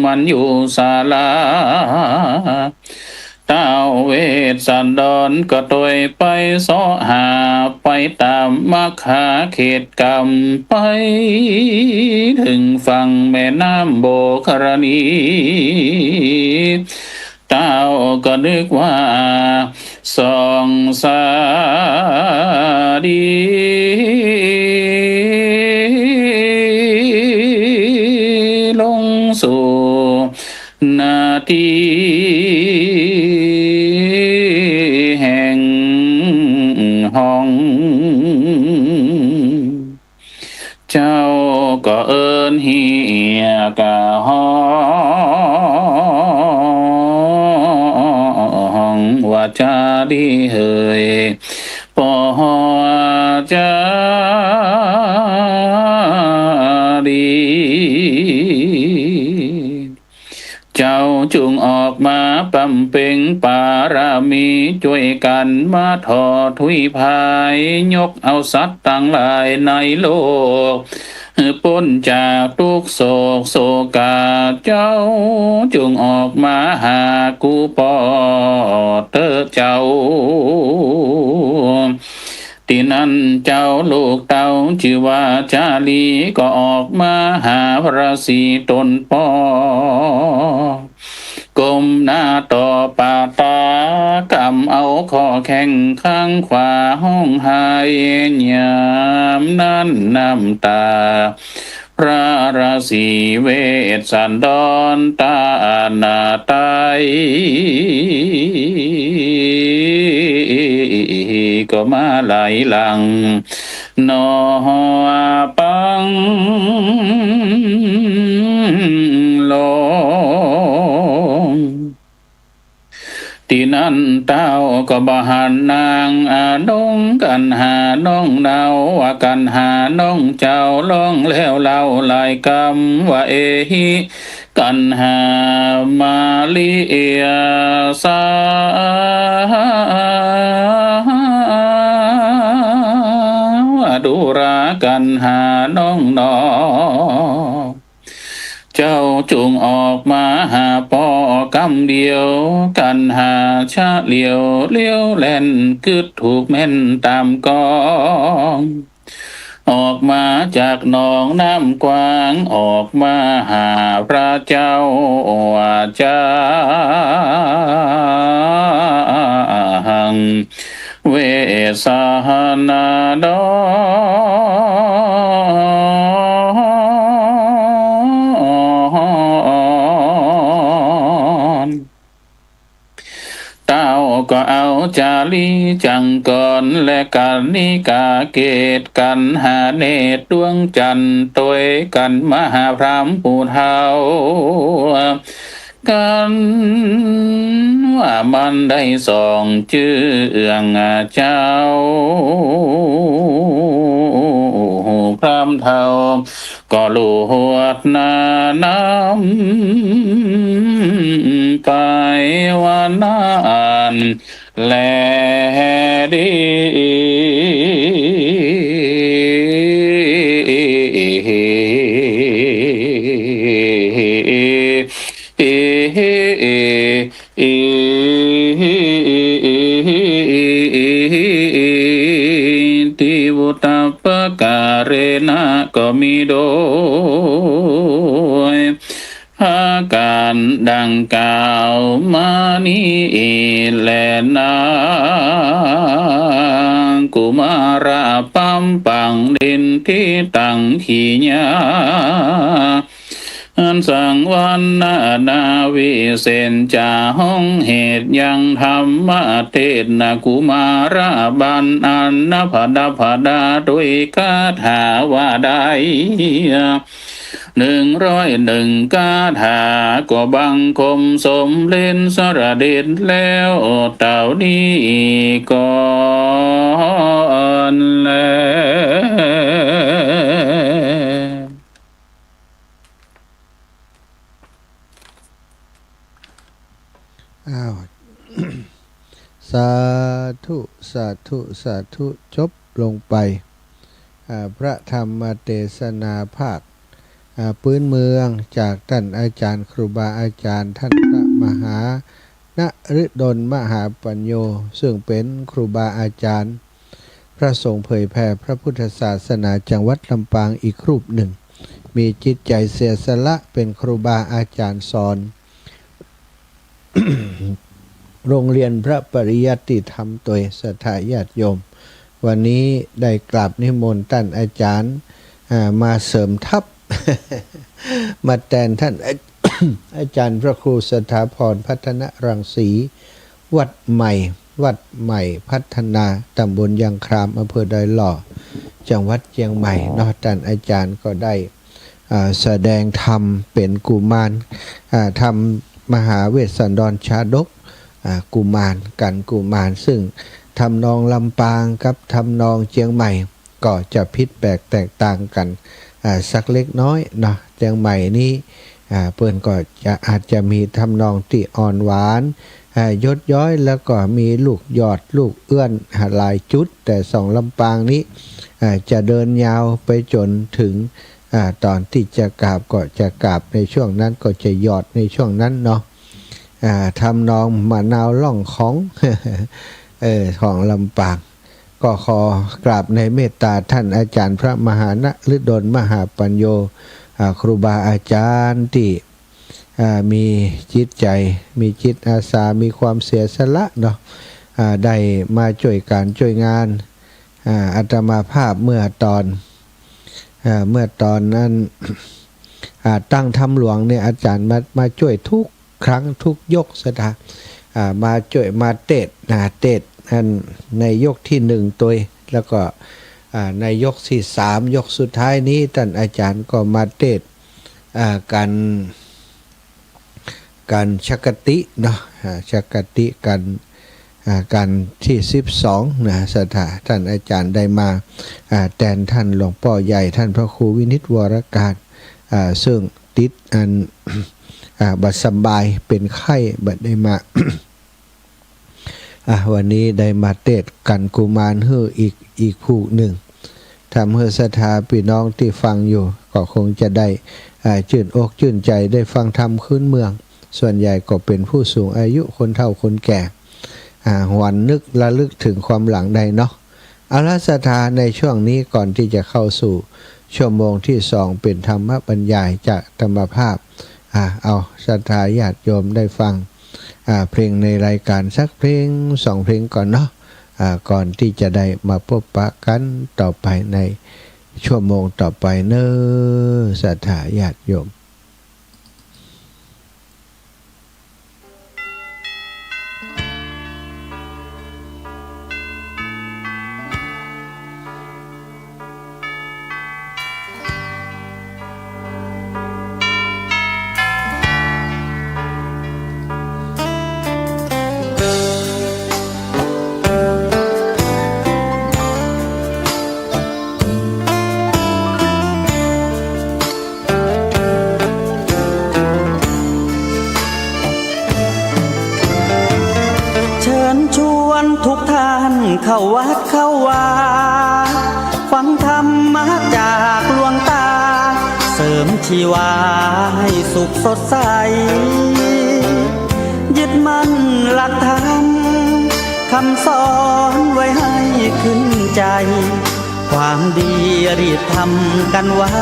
มันอยู่ศาลาเต้าเวทสันดอนก็ตวยไปสอหาไปตามมัคคาเขตกรรมไปถึงฝั่งแม่น้ำโบกรณีเต้าก็นึกว่าสองสาดีลงสู่นาทีแห่งห้องเจ้าก็เอิ้นเฮียกะห้องว่าจาดีเฮยปอจา ปำเพ็งปารามีช่วยกันมาทอทุยภายยกเอาสัตว์ต่างหลายในโลกพ้นจากทุกโศกโศกาเจ้าจงออกมาหากูปอเตอเจ้าที่นั้นเจ้าลูกเต้าชื่อว่าจาลีก็ออกมาหาพระสีตนปอกลมหน้าต่อปาตากำเอาคอแข้งข้างขวาห้องหายยามนั้นน้ำตาพระราศีเวสสันดรตานาไตก็มาไหลหลังนอปังลงที่นั้นเต้าก็บหันนางดงกันหาน้องเนาว่ากันหาน้องเจ้าร้องแล้วเล่าลายกรรมว่าเอหิกันหามาลีเอียสาดูรากันหาน้องนอเจ้าจงออกมาหาปอกำเดียวกันหาชะเหลียวเลี้ยวแล่นกึดถูกแม่นตามกองออกมาจากหนองน้ำกว้างออกมาหาพระเจ้าว่าจาหังเวสานาดเต้าก็เอาจาลีจังก่อนและกันนิกาเกตกันหาเนตรดวงจันทร์ตวยกันมหาพรามปูเทากันว่ามันได้สองชื่อเอื้องเจ้าพรามเทาก็ลูหวดนาน้ำไปวันนั้นแลดีทิวุตปการเรนะก็มีโดยอาการดังกล่าวมานี้แลนากุมาราปัมปังดินที่ตั้งขีญาอันสังวันนาวิเศษจาห้องเหตุยังธรรมเทศนากุมาราบันอันนพดาพดาด้วยคาถาว่าได้101 คาถาก็บังคมสมเล่นสระเด็ดแล้วเต่านี้ก่อนแล้วอ้าว สาธุสาธุสาธุจบลงไปพระธรรมเทศนาภาคพื้นเมืองจากท่านอาจารย์ครูบาอาจารย์ท่านพระมหานฤดลมหาปัญโยซึ่งเป็นครูบาอาจารย์พระสงฆ์เผยแผ่พระพุทธศาสนาจังหวัดลำปางอีกรูปหนึ่งมีจิตใจเสียสละเป็นครูบาอาจารย์สอน โรงเรียนพระปริยัติธรรมโดยศรัทธาญาติโยมวันนี้ได้กราบนิมนต์ท่านอาจารย์มาเสริมทัพ มาแทนท่าน อาจารย์พระครูสถาพรพัฒนรังสีวัดใหม่พัฒนาตำบลยางครามอำเภอดอยหล่อจังหวัดเชียงใหม่เนาะท่านอาจารย์ก็ได้แสดงธรรมเป็นกุมารทำมหาเวสสันดรชาดกกุมารกันกุมารซึ่งทำนองลำปางกับทำนองเชียงใหม่ก็จะพิษแปลกแตกต่างกันสักเล็กน้อยเนาะเชียงใหม่นี้ เปิ้นก็จะอาจจะมีทำนองที่อ่อนหวานยดย้อยแล้วก็มีลูกหยอดลูกเอื้อนหลายจุดแต่สองลำปางนี้จะเดินยาวไปจนถึงตอนที่จะกราบก็จะกราบในช่วงนั้นก็จะหยอดในช่วงนั้นเนาะทำนองมะนาวล่องของ ของลำปางก็ขอกราบในเมตตาท่านอาจารย์พระมหานฤดลมหาปัญโยครูบาอาจารย์ที่มีจิตใจมีจิตอาสามีความเสียสละเนาะได้มาช่วยการช่วยงานอาตมาภาพเมื่อตอนนั้นตั้งธรรมหลวงเนี่ยอาจารย์มาช่วยทุกครั้งทุกยกสถามาช่วยมาเตะในยกที่หนึ่งตัวแล้วก็ในยกที่สามยกสุดท้ายนี้ท่านอาจารย์ก็มาเตะการชักติเนาะชักติการที่12นะสถาท่านอาจารย์ได้มาแทนท่านหลวงพ่อใหญ่ท่านพระครูวินิจวรการซึ่งติดบัดสบายเป็นไข้บัดได้มา วันนี้ได้มาเตะกันกุมารเฮืออีกผู้หนึ่งทำให้ศรัทธาพี่น้องที่ฟังอยู่ก็คงจะได้ชื่นอกชื่นใจได้ฟังธรรมขึ้นเมืองส่วนใหญ่ก็เป็นผู้สูงอายุคนเฒ่าคนแก่หวนนึกระลึกถึงความหลังใดเนาะเอาละศรัทธาในช่วงนี้ก่อนที่จะเข้าสู่ชั่วโมงที่2เป็นธรรมบรรยายจากธรรมภาพเอาศรัทธาญาติโยมได้ฟังเพลงในรายการสักเพลง2เพลงก่อนเนาะก่อนที่จะได้มาพบปะกันต่อไปในชั่วโมงต่อไปเนอศรัทธาญาติโยม ทุกท่านเข้าวัดเข้าวาฟังธรรมะจากหลวงตาเสริมชีวาให้สุขสดใสยึดมั่นหลักธรรมคำสอนไว้ให้ขึ้นใจความดีรีบทำกันไว้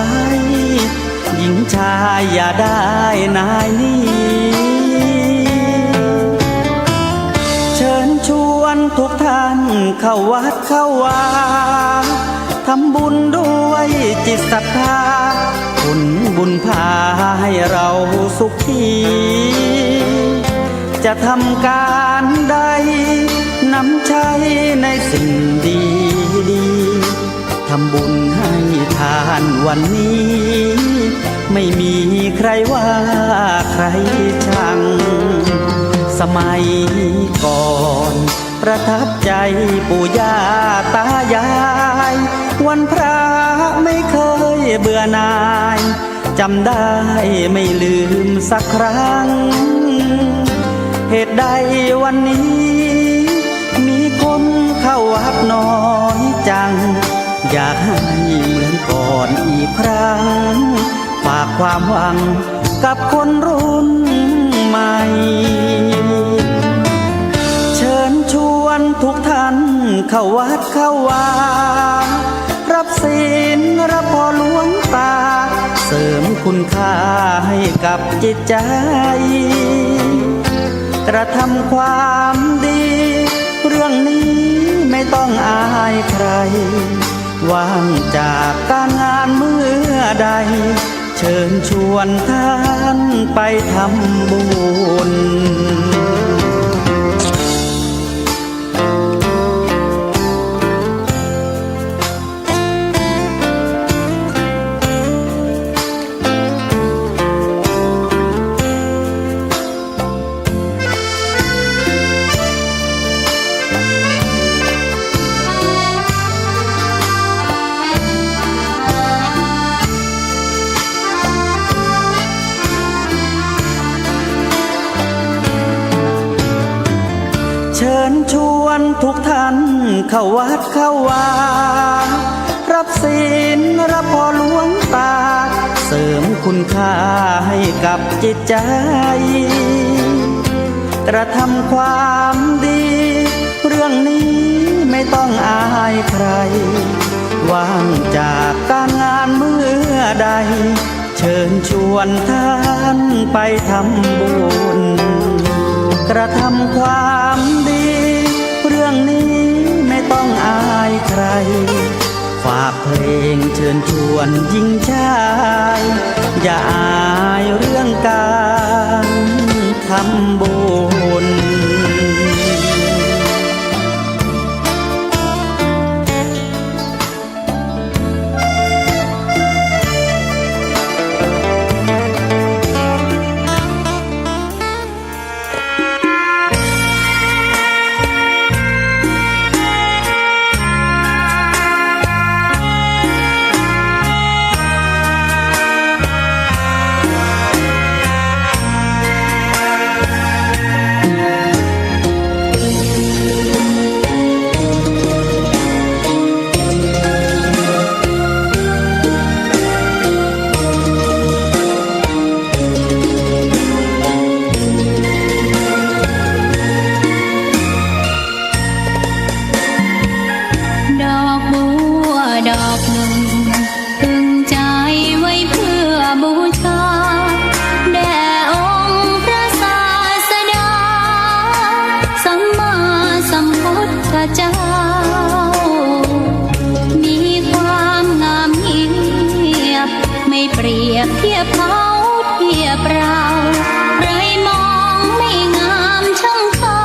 หญิงชายอย่าได้นายนี้เชิญชวนทุกท่านเข้าวัดเข้าวาทำบุญด้วยจิตศรัทธาบุญพาให้เราสุขีจะทำการใดนำใช้ในสิ่งดีทำบุญให้ทานวันนี้ไม่มีใครว่าใครชังสมัยก่อนประทับใจปู่ย่าตายายวันพระไม่เคยเบื่อหน่ายจำได้ไม่ลืมสักครั้งเหตุใดวันนี้มีคนเข้าวัดน้อยจังอยากให้เหมือนก่อนอีกครั้งฝากความหวังกับคนรุ่นใหม่เชิญชวนทุกท่านเข้าวัดเข้าวารับศีลรับพรหลวงตาเสริมคุณค่าให้กับจิตใจกระทำความดีเรื่องนี้ไม่ต้องอายใครว่างจากการงานเมื่อใดเชิญชวนท่านไปทำบุญ ทุกท่านเข้าวัดเข้าวารับศีลรับพรหลวงตาเสริมคุณค่าให้กับจิตใจกระทำความดีเรื่องนี้ไม่ต้องอายใครว่างจากการงานเมื่อใดเชิญชวนท่านไปทำบุญกระทำความดีเรื่องนี้ไม่ต้องอายใครฝากเพลงเชิญชวนยิ่งชายอย่าอายเรื่องการทำบุญดอกบัวดอกหนึ่งพึงใจไว้เพื่อบูชาแด่องค์พระศาสดาสัมมาสัมพุทธเจ้ามีความงามเงียบไม่เปรียบเทียบเขาเทียบเราใครมองไม่งามช่างเขา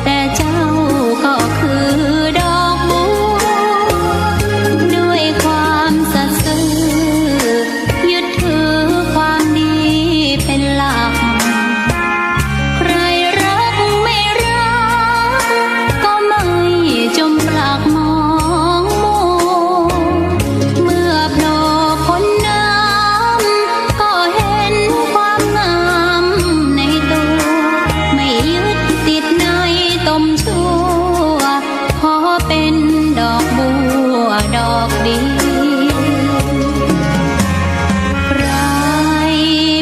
แต่เจ้าก็คือดอกบัวด้วยความสัตย์ซื่อยึดถือความดีเป็นหลักใครรักไม่รักก็ไม่จมปลักมองมัวเมื่อโผล่พ้นน้ำก็เห็นความงามในตัวไม่ยึดติดในตมชั่วขอเป็นดอกบัวดอกเดียวใคร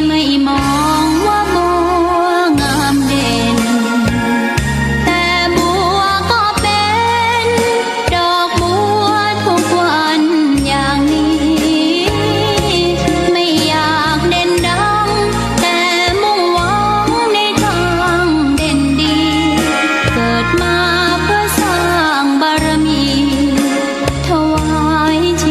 ไม่มองว่าบัวงามเด่นแต่บัวก็เป็นดอกบัวทุกวันอย่างนี้ไม่อยากเด่นดังแต่มุ่งหวังในทางเด่นดีเกิดมาเพื่อสร้างบารมีถวายชี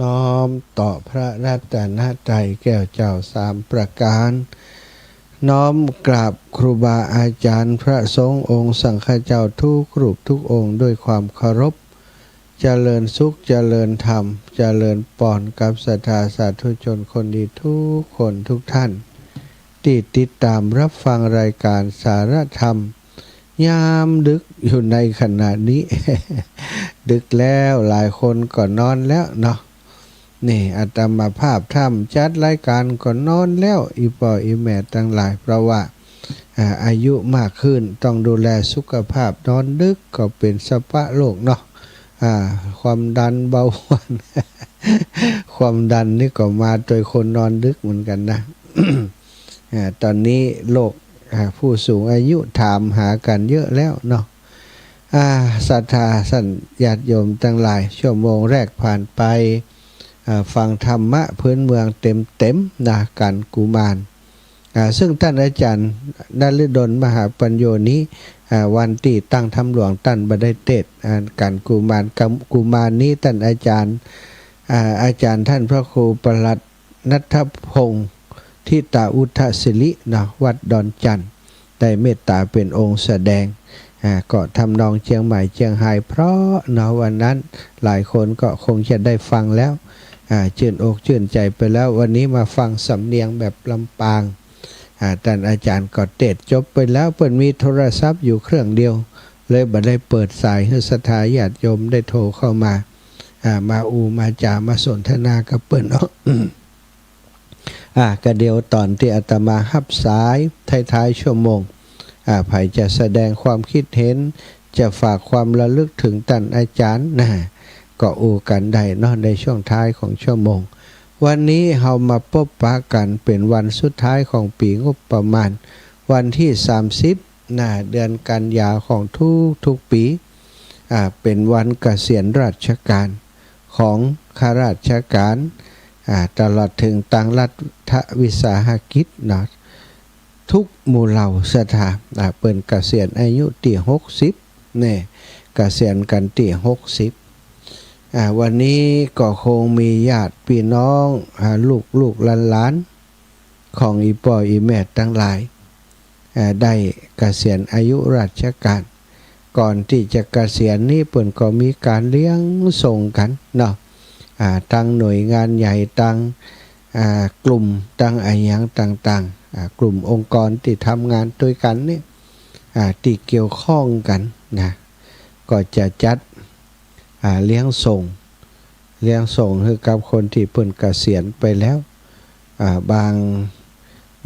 น้อมต่อพระรัตนตรัยแก้วเจ้าสามประการน้อมกราบครูบาอาจารย์พระสงฆ์องค์สังฆเจ้าทุกรูปทุกองค์ด้วยความเคารพเจริญสุขเจริญธรรมเจริญปอนกับศรัทธาสาธุชนคนดีทุกคนทุกท่านที่ติดตามรับฟังรายการสารธรรมยามดึกอยู่ในขณะนี้ ดึกแล้วหลายคนก็นอนแล้วเนาะนี่อาตมาภาพทำจัดรายการก็นอนแล้วอีปออีแม่ทั้งหลายเพราะว่าอายุมากขึ้นต้องดูแลสุขภาพนอนดึกก็เป็นสภาพโลกเนาะความดันเบาหวาน ความดันนี่ก็มาโดยคนนอนดึกเหมือนกันนะ ตอนนี้โลกผู้สูงอายุถามหากันเยอะแล้วเนาะศรัทธาสัญญาติโยมทั้งหลายชั่วโมงแรกผ่านไปฟังธรรมะพื้นเมืองเต็มนะการกุมารซึ่งท่านอาจารย์นฤดลมหาปัญโยนี้วันที่ตั้งธรรมหลวงท่านบได้เทศการกุมารนี้ท่านอาจารย์ท่านพระครูประหลัดณัฐพงศ์ทิตาอุทศิรินะวัดดอนจันทร์ได้เมตตาเป็นองค์แสดงก็ทำนองเชียงใหม่เชียงไฮ้เพราะเนาะวันนั้นหลายคนก็คงจะได้ฟังแล้วชื่นอกชื่นใจไปแล้ววันนี้มาฟังสำเนียงแบบลำปางท่านอาจารย์ก็เทศจบไปแล้วเปิดมีโทรศัพท์อยู่เครื่องเดียวเลยบ่ได้เปิดสายให้ศรัทธาญาติโยมได้โทรเข้ามามาจามาสนทนากับเปิ้นเนาะ ก็เดียวตอนที่อาตมาฮับสายท้ายชั่วโมงไผจะแสดงความคิดเห็นจะฝากความระลึกถึงท่านอาจารย์นะก็กันได้เนาะในช่วงท้ายของชั่วโมงวันนี้เรามาพบปะกันเป็นวันสุดท้ายของปีงบประมาณวันที่30เดือนกันยาของทุกปีเป็นวันเกษียณราชการของข้าราชการตลอดถึงต่างรัฐวิสาหกิจเนาะทุกหมู่เหล่าสถาเปิ่นเกษียณอายุที่60เนี่ยเกษียณกันที่60วันนี้ก็คงมีญาติพี่น้องลูกหลานของอีป่ออีแม่ทั้งหลายได้เกษียณอายุราชการก่อนที่จะเกษียณนี้เปิ่นก็มีการเลี้ยงส่งกันเนาะตั้งหน่วยงานใหญ่ตั้งกลุ่มตั้งอย่างต่างๆกลุ่มองค์กรที่ทำงานด้วยกันนี่ที่เกี่ยวข้องกันนะก็จะจัดเลี้ยงส่งให้กับคนที่เพิ่นเกษียณไปแล้วบ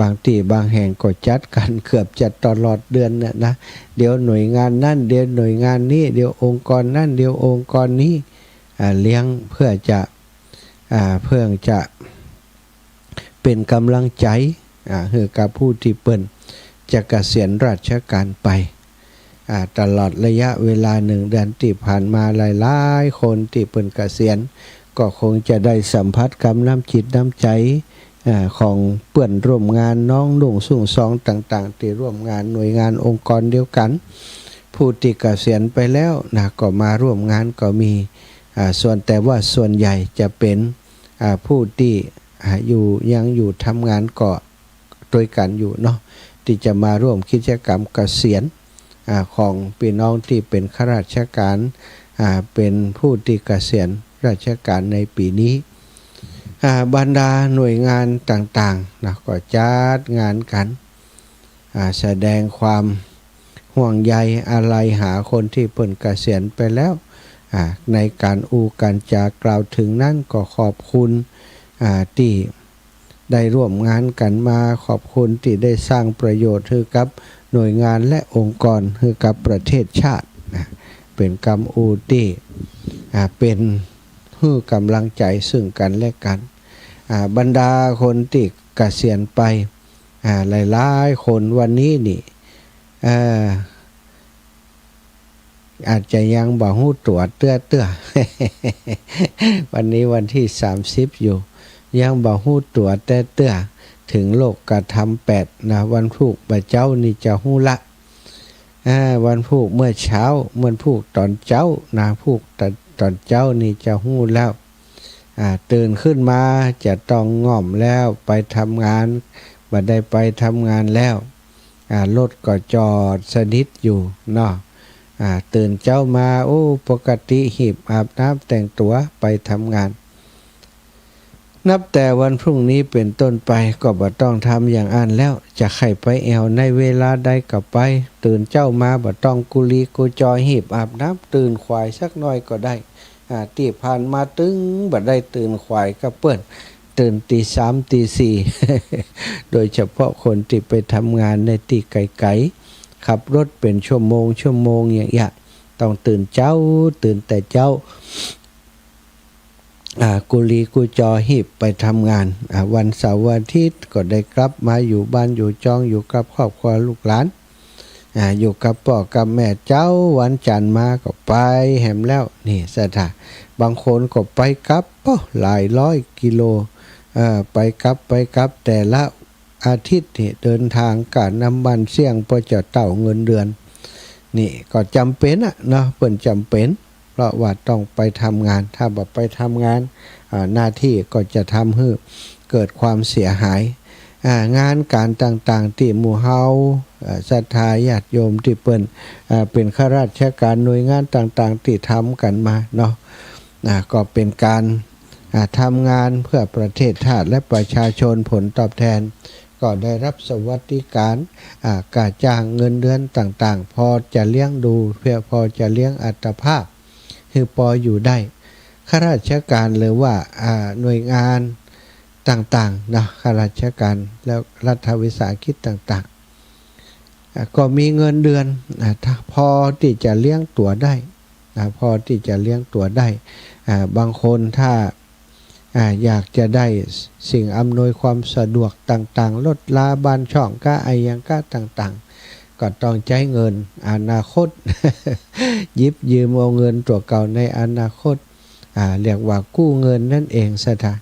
างที่บางแห่งก็จัดกันเกือบจะตลอดเดือนนะเดี๋ยวหน่วยงานนั่นเดี๋ยวหน่วยงานนี้เดี๋ยวองค์กรนั่นเดี๋ยวองค์กรนี้เลี้ยงเพื่อจะเป็นกำลังใจให้กับผู้ที่เปิ้นจะเกษียณราชการไปตลอดระยะเวลา1 เดือนที่ผ่านมาหลายๆคนที่เปิ้นเกษียณก็คงจะได้สัมผัสกับน้ำจิตน้ำใจของเพื่อนร่วมงานน้องนุ่งสุ่งซองต่างๆที่ร่วมงานหน่วยงานองค์กรเดียวกันผู้ที่เกษียณไปแล้วก็มาร่วมงานก็มีแต่ว่าส่วนใหญ่จะเป็นผู้ที่ยังอยู่ทำงานเกาะโดยกันอยู่เนาะที่จะมาร่วมกิจกรรมเกษียณของพี่น้องที่เป็นข้าราชการเป็นผู้ที่เกษียณราชการในปีนี้บรรดาหน่วยงานต่างๆนะก็จัดงานกันแสดงความห่วงใยอะไรหาคนที่เพิ่นเกษียณไปแล้วในการการจากล่าวถึงนั่นก็ขอบคุณที่ได้ร่วมงานกันมาขอบคุณที่ได้สร้างประโยชน์ให้กับหน่วยงานและองค์กรให้กับประเทศชาติเป็นกำที่เป็นให้กำลังใจซึ่งกันและกันบรรดาคนที่เกษียณไปหลายๆคนวันนี้นี่อาจจะยังบ่ฮู้ตัวเตื้อ วันนี้วันที่30อยู่ยังบ่ฮู้ตัวเตื้อถึงโลกกฐรรม8นะวันพุธบ่เจ้านี่จะฮู้ละวันพุธเมื่อเช้าเมื่อพุธตอนเช้านะพุธตอนเช้านี่จะฮู้แล้ว ตื่นขึ้นมาจะต้องง่อมแล้วไปทำงานบัดได้ไปทำงานแล้วรถก็จอดสนิทอยู่เนาะตื่นเจ้ามาโอ้ปกติหีบอาบน้ำแต่งตัวไปทำงานนับแต่วันพรุ่งนี้เป็นต้นไปก็บ่ต้องทำอย่างอันแล้วจะไข่ไปแอวในเวลาใดก็ไปตื่นเจ้ามาบ่ต้องกุลีกุจอยหีบอาบน้ำตื่นควายสักหน่อยก็ได้ตีผ่านมาตึงบ่ได้ตื่นควายก็เปิ้นตื่นตี 3 ตี 4 โดยเฉพาะคนที่ไปทำงานในที่ไกลๆขับรถเป็นชั่วโมงอย่างเงี้ยต้องตื่นแต่เจ้ากุลีกุจอหีบไปทำงานวันเสาร์วันอาทิตย์ก็ได้กลับมาอยู่บ้านอยู่จองอยู่กับครอบครัวลูกหลานอยู่กับพ่อกับแม่เจ้าวันจันทร์มาก็ไปแหมแล้วนี่สถานบางคนก็ไปกลับหลายร้อยกิโลไปกลับแต่ละอาทิตย์นี่เดินทางการนำบันเสี่ยงเพื่อจะเต่าเงินเดือนนี่ก็จำเป็นเนาะเปิ้นจำเป็นเพราะว่าต้องไปทำงานถ้าบ่ไปทำงานหน้าที่ก็จะทำให้เกิดความเสียหายงานการต่างๆที่หมู่เฮาศรัทธาญาติโยมที่เปิ้นเป็นข้าราชการหน่วยงานต่างๆที่ทำกันมาเนาะก็เป็นการทำงานเพื่อประเทศชาติและประชาชนผลตอบแทนก็ได้รับสวัสดิการค่าจ้างเงินเดือนต่างๆพอจะเลี้ยงดูเพื่อพอจะเลี้ยงอัตภาพคือพออยู่ได้ข้าราชการหรือว่าหน่วยงานต่างๆนะข้าราชการแล้วรัฐวิสาหกิจต่างๆก็มีเงินเดือนพอที่จะเลี้ยงตัวได้พอที่จะเลี้ยงตัวได้บางคนถ้าอยากจะได้สิ่งอำนวยความสะดวกต่างๆลดลาบ้านช่องก้ายังก้าต่างๆก็ต้องใช้เงินอนาคต ยิบยืมเอาเงินตัวเก่าในอนาคตเรียกว่ากู้เงินนั่นเองสถา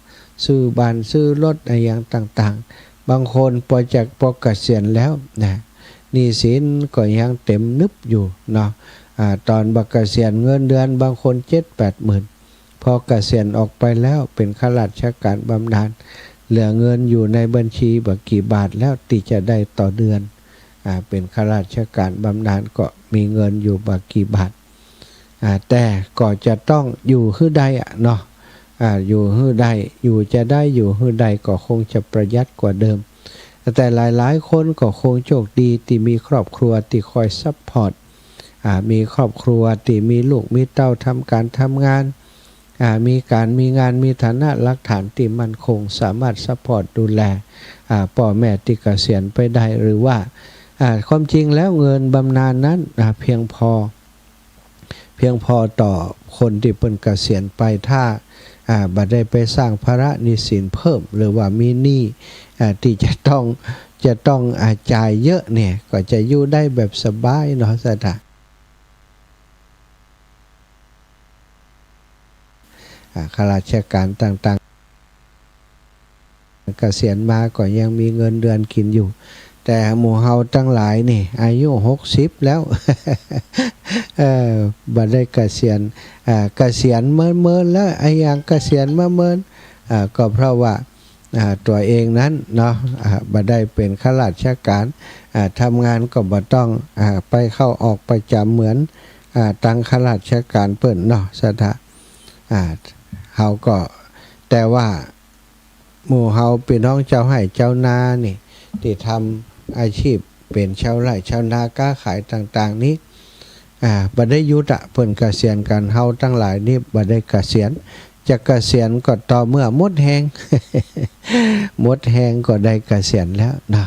ซื้อบ้านซื้อรถอะไรอย่างต่างๆบางคนพอเกษียณแล้วนะหนี้สินก็ยังเต็มนึบอยู่เนาะตอนเกษียณเงินเดือนบางคน 7-8 หมื่นพอเกษียณออกไปแล้วเป็นข้าราชการบำนาญเหลือเงินอยู่ในบัญชีบักกี่บาทแล้วที่จะได้ต่อเดือนเป็นข้าราชการบำนาญก็มีเงินอยู่บักกี่บาทแต่ก็จะต้องอยู่ฮื้อใดเนาะอยู่ฮื้อใดอยู่จะได้อยู่ฮื้อใดก็คงจะประหยัดกว่าเดิมแต่หลายๆคนก็คงโชคดีที่มีครอบครัวที่คอยซัพพอร์ตมีครอบครัวที่มีลูกมีเต้าทำการทำงานมีงานมีฐานะหลักฐานที่มั่นคงสามารถซัพพอร์ตดูแลพ่อแม่ที่เกษียณไปได้หรือว่าความจริงแล้วเงินบำนาญนั้นเพียงพอต่อคนที่เป็นเกษียณไปถ้าบัดได้ไปสร้างภาระหนี้สินเพิ่มหรือว่ามีหนี้ที่จะต้องจ่ายเยอะเนี่ยก็จะอยู่ได้แบบสบายเนาะสถาข้าราชการต่างๆเกษียณมาก็ยังมีเงินเดือนกินอยู่แต่หมู่เฮาทั้งหลายนี่อายุ60แล้ว บัดได้เกษียณเมินแล้วไอ้ยังเกษียณมาเมินก็เพราะว่าตัวเองนั้นเนาะบัดได้เป็นข้าราชการทำงานก็บ่ต้องไปเข้าออกประจำเหมือนตั้งข้าราชการเปิ้นเนาะสถาเฮาก็แต่ว่าหมู่เฮาพี่น้องเจ้าให้เจ้านานี่ที่ทำอาชีพเป็นชาวไร่ชาวนาค้าขายต่างๆนี้บ่ได้ยุติเพิ่นเกษียณกันเฮาทั้งหลายนี่บ่ได้เกษียณจะเกษียณก็ต่อเมื่อหมดแฮง หมดแฮงก็ได้เกษียณแล้วนะ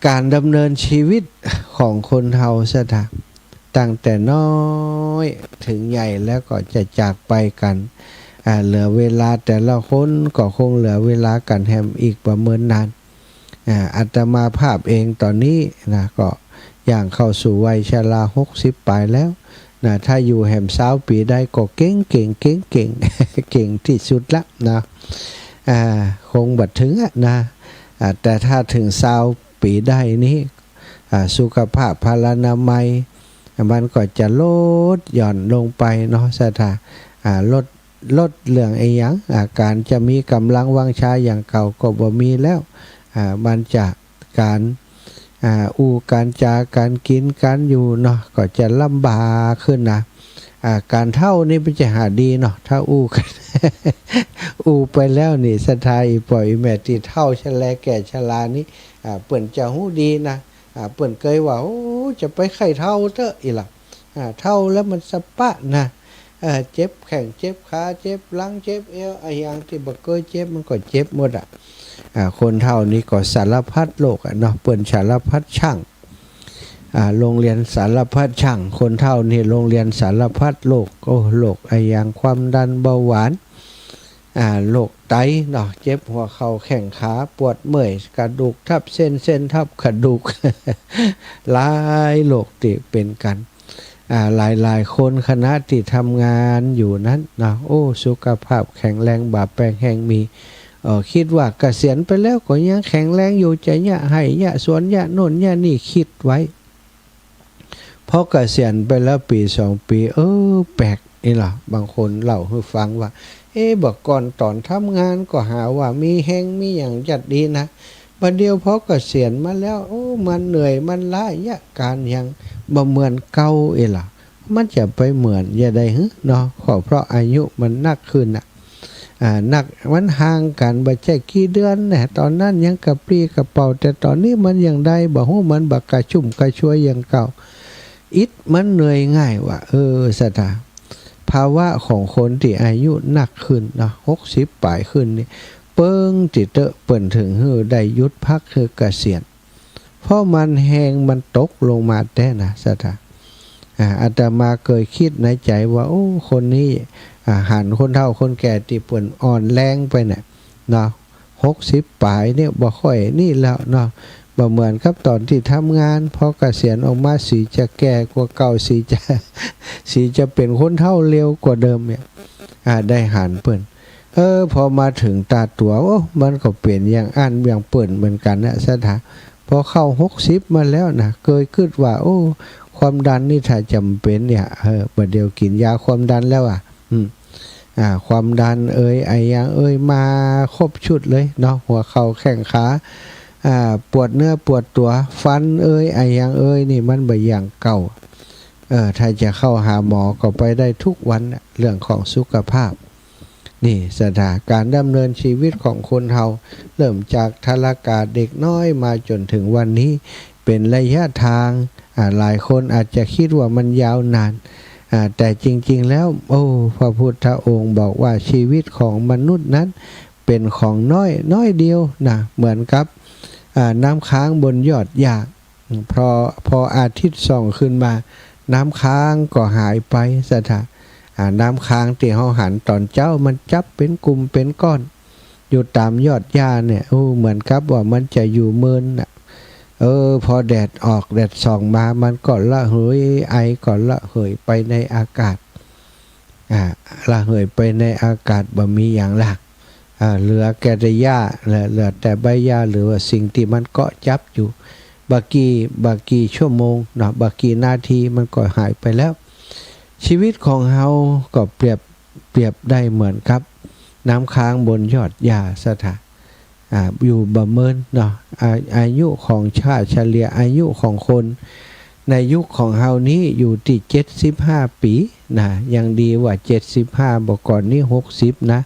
การดำเนินชีวิตของคนเฮาซะตั้งแต่น้อยถึงใหญ่แล้วก็จะจากไปกันเหลือเวลาแต่ละคนก็คงเหลือเวลากันแฮมอีกประเมินนานอาตมาภาพเองตอนนี้นะก็อย่างเข้าสู่วัยชรา60ปลายแล้วนะถ้าอยู่แฮม20ปีได้ก็เก่งเก่งที่สุดละนะคงบัดถึงนะแต่ถ้าถึง20ปีได้นี้สุขภาพพลานามัยมันก็จะลดหย่อนลงไปเนาะสถาลด ลดเรื่องไอ้หยังการจะมีกำลังวังชาอย่างเก่าก็บ่มีแล้วมันจะการการจาการกินการอยู่เนาะก็จะลำบากขึ้นนะการเท่านี่เป็นจะหาดีเนาะถ้ากัน ไปแล้วนี่สถายปล่อยแม่ที่เท่าชะแลแก่ชรานี่เปิ่นจะหู้ดีนะเปิ่นเคยว่าโอ้จะไปไข่เท่าเถอะอีหล่ะเท่าแล้วมันสะปะนะเจ็บแข้งเจ็บขาเจ็บหลังเจ็บเอวไอ้อย่างที่บ่เคยเจ็บมันก็เจ็บหมดคนเท่านี้ก็สารพัดโรคเนาะเปิ่นสารพัดช่างโรงเรียนสารพัดช่างคนเท่านี่โรงเรียนสารพัดโรคโรคไอ้อย่างความดันเบาหวานโรคไตเนาะเจ็บหัวเข่าแข้งขาปวดเมื่อยกระดูกทับเส้นทับกระดูก หลายโรคที่เป็นกันหลายคนคณะที่ทำงานอยู่นั้นนะสุขภาพแข็งแรงบาแปลงแห่งมีคิดว่าเกษียณไปแล้วก็ยังแข็งแรงอยู่จะยะให้ยะสวนยะโน่นยะนี่คิดไว้พอเกษียณไปแล้วปี2 ปีแปลกนี่ล่ะบางคนเล่าให้ฟังว่าบอกก่อนตอนทำงานก็หาว่ามีแห้งมีอย่างจัดดีนะประเดี๋ยวพอเกษียณมาแล้วมันเหนื่อยมันล้ายะการยังบ่เหมือนเก่าล่ะมันจะไปเหมือนอย่าได้เนาะเพราะอายุมันนักขึ้นนักมันห่างกันบ่ใช่กี่เดือนนะตอนนั้นยังกระปรี้กระเป๋าแต่ตอนนี้มันยังได้บ่ฮู้มันบักกระชุ่มกระชวยอย่างเก่ามันเหนื่อยง่ายว่าสถาภาวะของคนที่อายุนักขึ้นนะ60 ปลายขึ้นนี่เปิ้งจิเตเปิ่นถึงได้ยุดพักเกษียณเพราะมันแหงมันตกลงมาแต่นะสถาอาตมาเคยคิดในใจว่าคนนี้หันคนเฒ่าคนแก่ที่เปิ่นอ่อนแรงไปเนี่ยเนาะ60 ปลายเนี่ยบ่ค่อยนี่แล้วเนาะบ่เหมือนครับตอนที่ทำงานพอเกษียณออกมาสีจะแก่กว่าเก่าสีจะเป็นคนเฒ่าเร็วกว่าเดิมเนี่ยได้หันเปิ่นพอมาถึงตาตัวมันก็เปลี่ยนอย่างอย่างเปิ่นเหมือนกันนะสถาพอเข้า60มาแล้วนะเคยคิดว่าความดันนี่ถ้าจำเป็นเนี่ยประเดี๋ยวกินยาความดันแล้วความดันไอ้อย่างมาครบชุดเลยเนาะหัวเข่าแข้งขาปวดเนื้อปวดตัวฟันไอ้อย่างนี่มันบ่อย่างเก่าถ้าจะเข้าหาหมอก็ไปได้ทุกวันเรื่องของสุขภาพนี่สถานการดำเนินชีวิตของคนเฮาเริ่มจากทารกาเด็กน้อยมาจนถึงวันนี้เป็นระยะทางหลายคนอาจจะคิดว่ามันยาวนานแต่จริงๆแล้วพระพุทธองค์บอกว่าชีวิตของมนุษย์นั้นเป็นของน้อยเดียวนะเหมือนกับน้ำค้างบนยอดหญ้าพออาทิตย์ส่องขึ้นมาน้ำค้างก็หายไปสถานน้ำค้างที่เฮาหันตอนเจ้ามันจับเป็นกลุ่มเป็นก้อนอยู่ตามยอดหญ้าเนี่ยเหมือนกับว่ามันจะอยู่เมินพอแดดออกแดดส่องมามันก็ละเหยไอก็ละเหยไปในอากาศละเหยไปในอากาศบ่มีอย่างหลักเหลือแก่หญ้าเหลือแต่ใบหญ้าหรือว่าสิ่งที่มันเกาะจับอยู่บางกี่ชั่วโมงเนาะบางกี่นาทีมันก็หายไปแล้วชีวิตของเฮาก็เปรียบได้เหมือนครับน้ำค้างบนยอดหญ้าสถานอยู่บ่เมินเนาะอายุของชาติเฉลี่ยอายุของคนในยุคของเฮานี้อยู่ที่75 ปีนะยังดีว่า75บอกก่อนนี้60นะ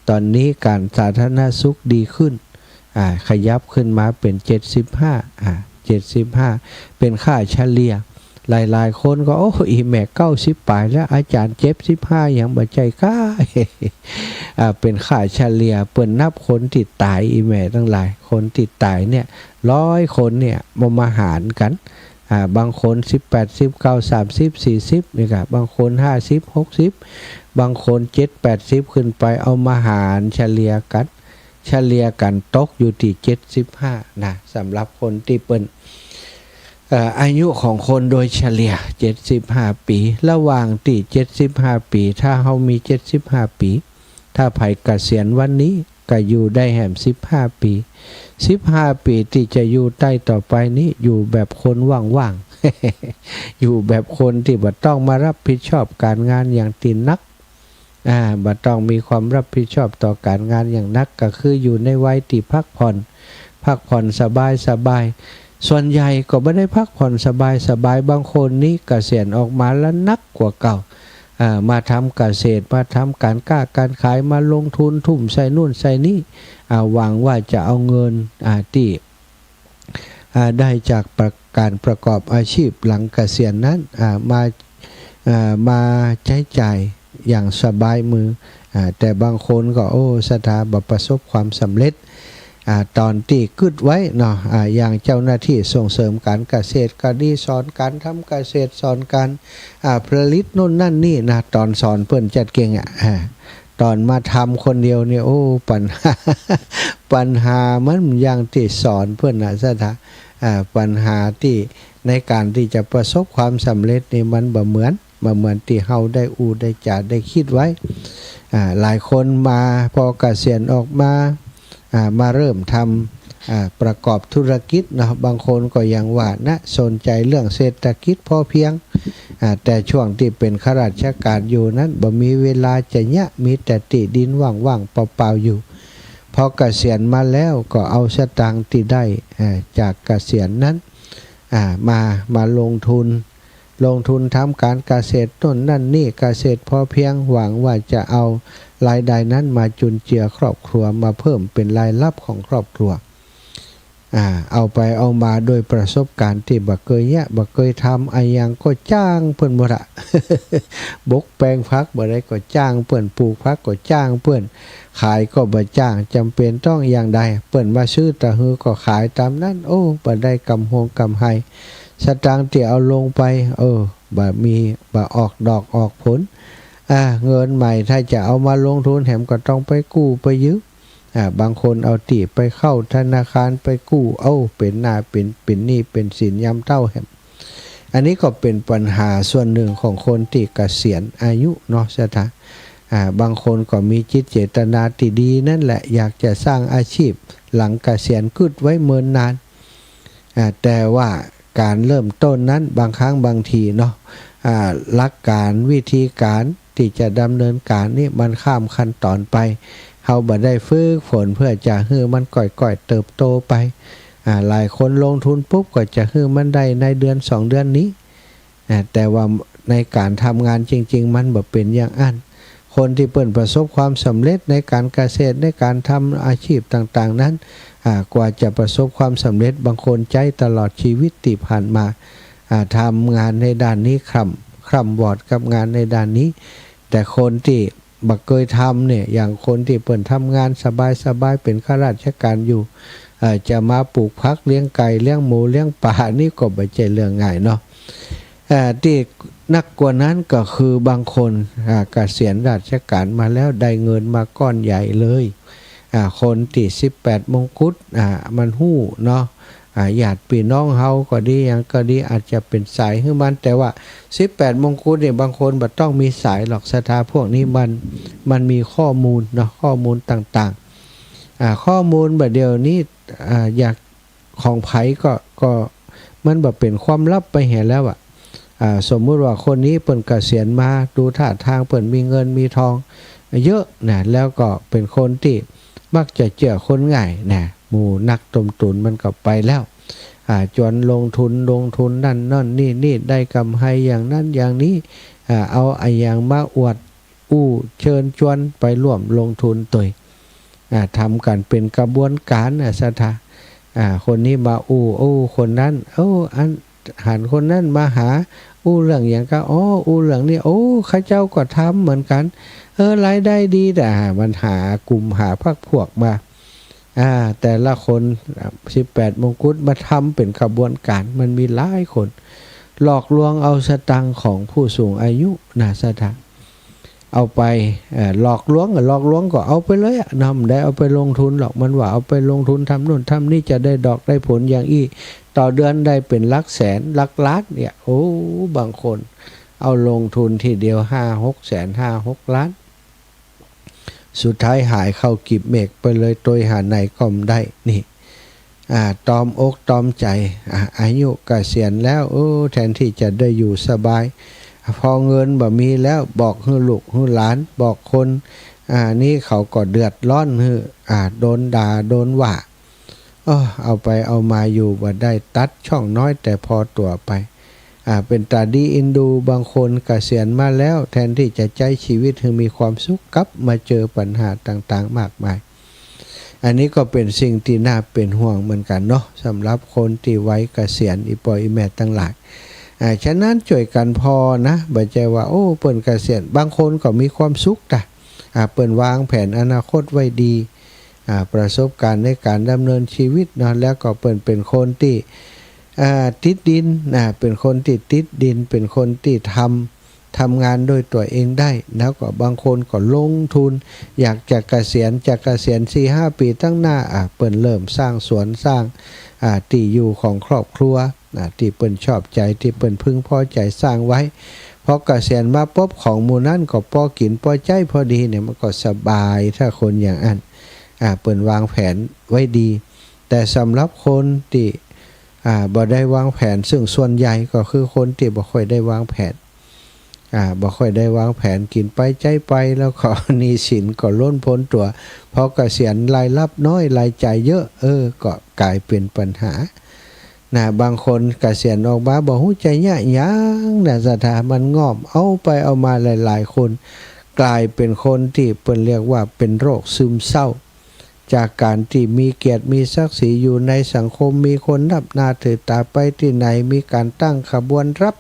ตอนนี้การสาธารณสุขดีขึ้นขยับขึ้นมาเป็น75เป็นค่าเฉลี่ยหลายคนก็อีแม่90 ปลายแล้วอาจารย์75อย่างบ่ใจกล้า เป็นค่าเฉลี่ยเปิ้นนับคนที่ตายอีแม่ทั้งหลายคนที่ตายเนี่ย100 คนเนี่ยมาหารกันบางคน18 19 30 40นี่ครับบางคน50 60บางคน7 80ขึ้นไปเอามาหารเฉลี่ยกันตกอยู่ที่75นะสำหรับคนที่เปิ้นอายุของคนโดยเฉลี่ย75 ปีระหว่างที่75 ปีถ้าเฮามี75 ปีถ้าไผเกษียณวันนี้ก็อยู่ได้แหม15 ปี15 ปีที่จะอยู่ใต้ต่อไปนี้อยู่แบบคนว่างๆ อยู่แบบคนที่บ่ต้องมารับผิดชอบการงานอย่างตีนัก บ่ต้องมีความรับผิดชอบต่อการงานอย่างนักก็คืออยู่ในวัยที่พักผ่อนสบายส่วนใหญ่ก็ไม่ได้พักผ่อนสบายบางคนนี่เกษียณออกมาแล้วนักกว่าเก่ามาทำเกษตรมาทำการขายมาลงทุนทุ่มใส่นู่นใส่นี่หวังว่าจะเอาเงินที่ได้จากการประกอบอาชีพหลังเกษียณนั้นมาใช้จ่ายอย่างสบายมือแต่บางคนก็สถาบันประสบความสำเร็จตอนที่กึดไว้เนาะอย่างเจ้าหน้าที่ส่งเสริมการเกษตรก็ดีสอนการทำเกษตรสอนการผลิตโน่นนั่นนี่นะตอนสอนเปิ้นจัดเก่งตอนมาทำคนเดียวเนี่ยปัญหามันอย่างที่สอนเพื่อนสถาปัญหาที่ในการที่จะประสบความสำเร็จนี่มันบ่เหมือนที่เฮาได้ได้จ่าได้คิดไว้หลายคนมาพอเกษียณออกมาเริ่มทำประกอบธุรกิจนะบางคนก็ยังว่านะสนใจเรื่องเศรษฐกิจพอเพียงแต่ช่วงที่เป็นข้าราชการอยู่นั้นบ่มีเวลาจะเนี่ยมีแต่ติดินว่างๆเปล่าๆอยู่พอเกษียณมาแล้วก็เอาสตางค์ที่ได้จากเกษียณนั้นมาลงทุนทำการเกษตรต้นนั่นนี่เกษตรพอเพียงหวังว่าจะเอารายได้นั้นมาจุนเจือครอบครัวมาเพิ่มเป็นรายรับของครอบครัวเอาไปเอามาโดยประสบการณ์ที่บ่เคยทำอย่างก็จ้างเพิ่นบ่ละ บกแปลงพักบ่ได้ก็จ้างเพิ่นปลูกพักก็จ้างเพิ่นขายก็บ่จ้างจำเป็นต้องอย่างใดเพิ่นมาซื้อตะฮือก็ขายตามนั้นบ่ได้กำไรสตางค์ที่เอาลงไปบ่ออกดอกออกผลเงินใหม่ถ้าจะเอามาลงทุนแถมก็ต้องไปกู้ไปยืมบางคนเอาติไปเข้าธนาคารไปกู้เป็นหน้าเป็นหนี้เป็นสินยามเท่าแถมอันนี้ก็เป็นปัญหาส่วนหนึ่งของคนที่เกษียณอายุเนาะบางคนก็มีจิตเจตนาที่ดีนั่นแหละอยากจะสร้างอาชีพหลังเกษียณกึดไว้เมินนานแต่ว่าการเริ่มต้นนั้นบางครั้งบางทีเนาะหลักการวิธีการที่จะดำเนินการนี่มันข้ามขั้นตอนไปเฮาบ่ได้ฝึกฝนเพื่อจะให้มันก่อยๆเติบโตไปหลายคนลงทุนปุ๊บก็จะให้มันได้ในเดือน2เดือนนี้แต่ว่าในการทำงานจริงๆมันบ่เป็นอย่างนั้นคนที่เปิ่นประสบความสำเร็จในการเกษตรในการทำอาชีพต่างๆนั้นกว่าจะประสบความสำเร็จบางคนใจตลอดชีวิตที่ผ่านมาทำงานในด้านนี้คร่ำวอดกับงานในด้านนี้แต่คนที่บ่เคยทำเนี่ยอย่างคนที่เปิ่นทำงานสบายเป็นข้าราชการอยู่จะมาปลูกผักเลี้ยงไก่เลี้ยงหมูเลี้ยงปลานี่ก็ไม่ใช่เรื่องง่ายเนาะที่นักกว่านั้นก็คือบางคนเกษียณราชการมาแล้วได้เงินมาก้อนใหญ่เลยคนที่18มงกุฎมันหู้เนาะญาติพี่น้องเฮาก็ดีอย่างก็ดีอาจจะเป็นสายให้มันแต่ว่า18มงกุฎเนี่ยบางคนบ่ต้องมีสายหรอกสถาพวกนี้มันมีข้อมูลเนาะข้อมูลต่างๆข้อมูลแบบเดียวนี้อยากของไผก็มันบ่เป็นความลับไปเห็นแล้วสมมุติว่าคนนี้เปิ้นเกษียณมาดูท่าทางเปิ้นมีเงินมีทองเยอะนะแล้วก็เป็นคนที่มักจะเจอคนง่ายนะหมู่นักต้มตุนมันก็ไปแล้วจนลงทุนนั่นนี่ได้กำไรอย่างนั้นอย่างนี้เอาอย่างมาอวดเชิญชวนไปร่วมลงทุนตัวทำกันเป็นกระบวนการคนนี้มาคนนั้นอันหันคนนั้นมาหาเรื่องอย่างก็เรื่องนี้ข้าเจ้าก็ทำเหมือนกันรายได้ดีแต่มันหากลุ่มหาพรรคพวกมาแต่ละคน18มงกุฎมาทำเป็นขบวนการมันมีหลายคนหลอกลวงเอาสตังค์ของผู้สูงอายุเอาไปหลอกลวงก็เอาไปเลยนำได้เอาไปลงทุนหรอกมันว่าเอาไปลงทุนทำนู่นทำนี่จะได้ดอกได้ผลอย่างต่อเดือนได้เป็นหลักแสนหลักล้านเนี่ยบางคนเอาลงทุนทีเดียว5-6 แสน5-6 ล้านสุดท้ายหายเข้ากิบเมฆไปเลยโดยหาไหนก็ไม่ได้นี่ตอมอกตอมใจอายุเกษียณแล้วแทนที่จะได้อยู่สบาย พอเงินบ่มีแล้วบอกให้ลูกให้หลานบอกคนนี่เขาก็เดือดร้อนฮือโดนด่าโดนว่าเอาไปเอามาอยู่บ่ได้ตัดช่องน้อยแต่พอตัวไปเป็นตาดีอินดูบางคนเกษียณมาแล้วแทนที่จะใช้ชีวิตให้มีความสุขกลับมาเจอปัญหาต่างๆมากมายอันนี้ก็เป็นสิ่งที่น่าเป็นห่วงเหมือนกันเนาะสำหรับคนที่ไว้เกษียณอีปอยอีแม่ทั้งหลายฉะนั้นช่วยกันพอนะบ่ใจว่าเปิ้นเกษียณบางคนก็มีความสุขเปิ้นวางแผนอนาคตไว้ดีประสบการณ์ในการดำเนินชีวิตเนาะแล้วก็เปิ้นเป็นคนที่ติดดินเป็นคนที่ติดดินเป็นคนที่ทำงานโดยตัวเองได้แล้วก็บางคนก็ลงทุนอยากจะเกษียณ4-5 ปีตั้งหน้าเปิ้นเริ่มสร้างสวนสร้างที่อยู่ของครอบครัวที่เปิ้นชอบใจที่เปิ้นพึงพอใจสร้างไว้พอเกษียณมาปุ๊บของหมู่นั้นก็พอกินพอใจพอดีเนี่ยมันก็สบายถ้าคนอย่างนั้นเปิ้นวางแผนไว้ดีแต่สำหรับคนที่บ่ได้วางแผนซึ่งส่วนใหญ่ก็คือคนที่บ่ค่อยได้วางแผนบ่ค่อยได้วางแผนกินไปใจไปแล้วก็หนี้สินก็ล้นพ้นตัวพอเกษียณรายรับน้อยรายจ่ายเยอะก็กลายเป็นปัญหาบางคนเกษียณออกมาบ่ฮู้ใจยะหยังสถามันงอมเอาไปเอามาหลายๆคนกลายเป็นคนที่เปิ้นเรียกว่าเป็นโรคซึมเศร้าจากการที่มีเกียรติมีศักดิ์ศรีอยู่ในสังคมมีคนนับหน้าถือตาไปที่ไหนมีการตั้งขบวนรับ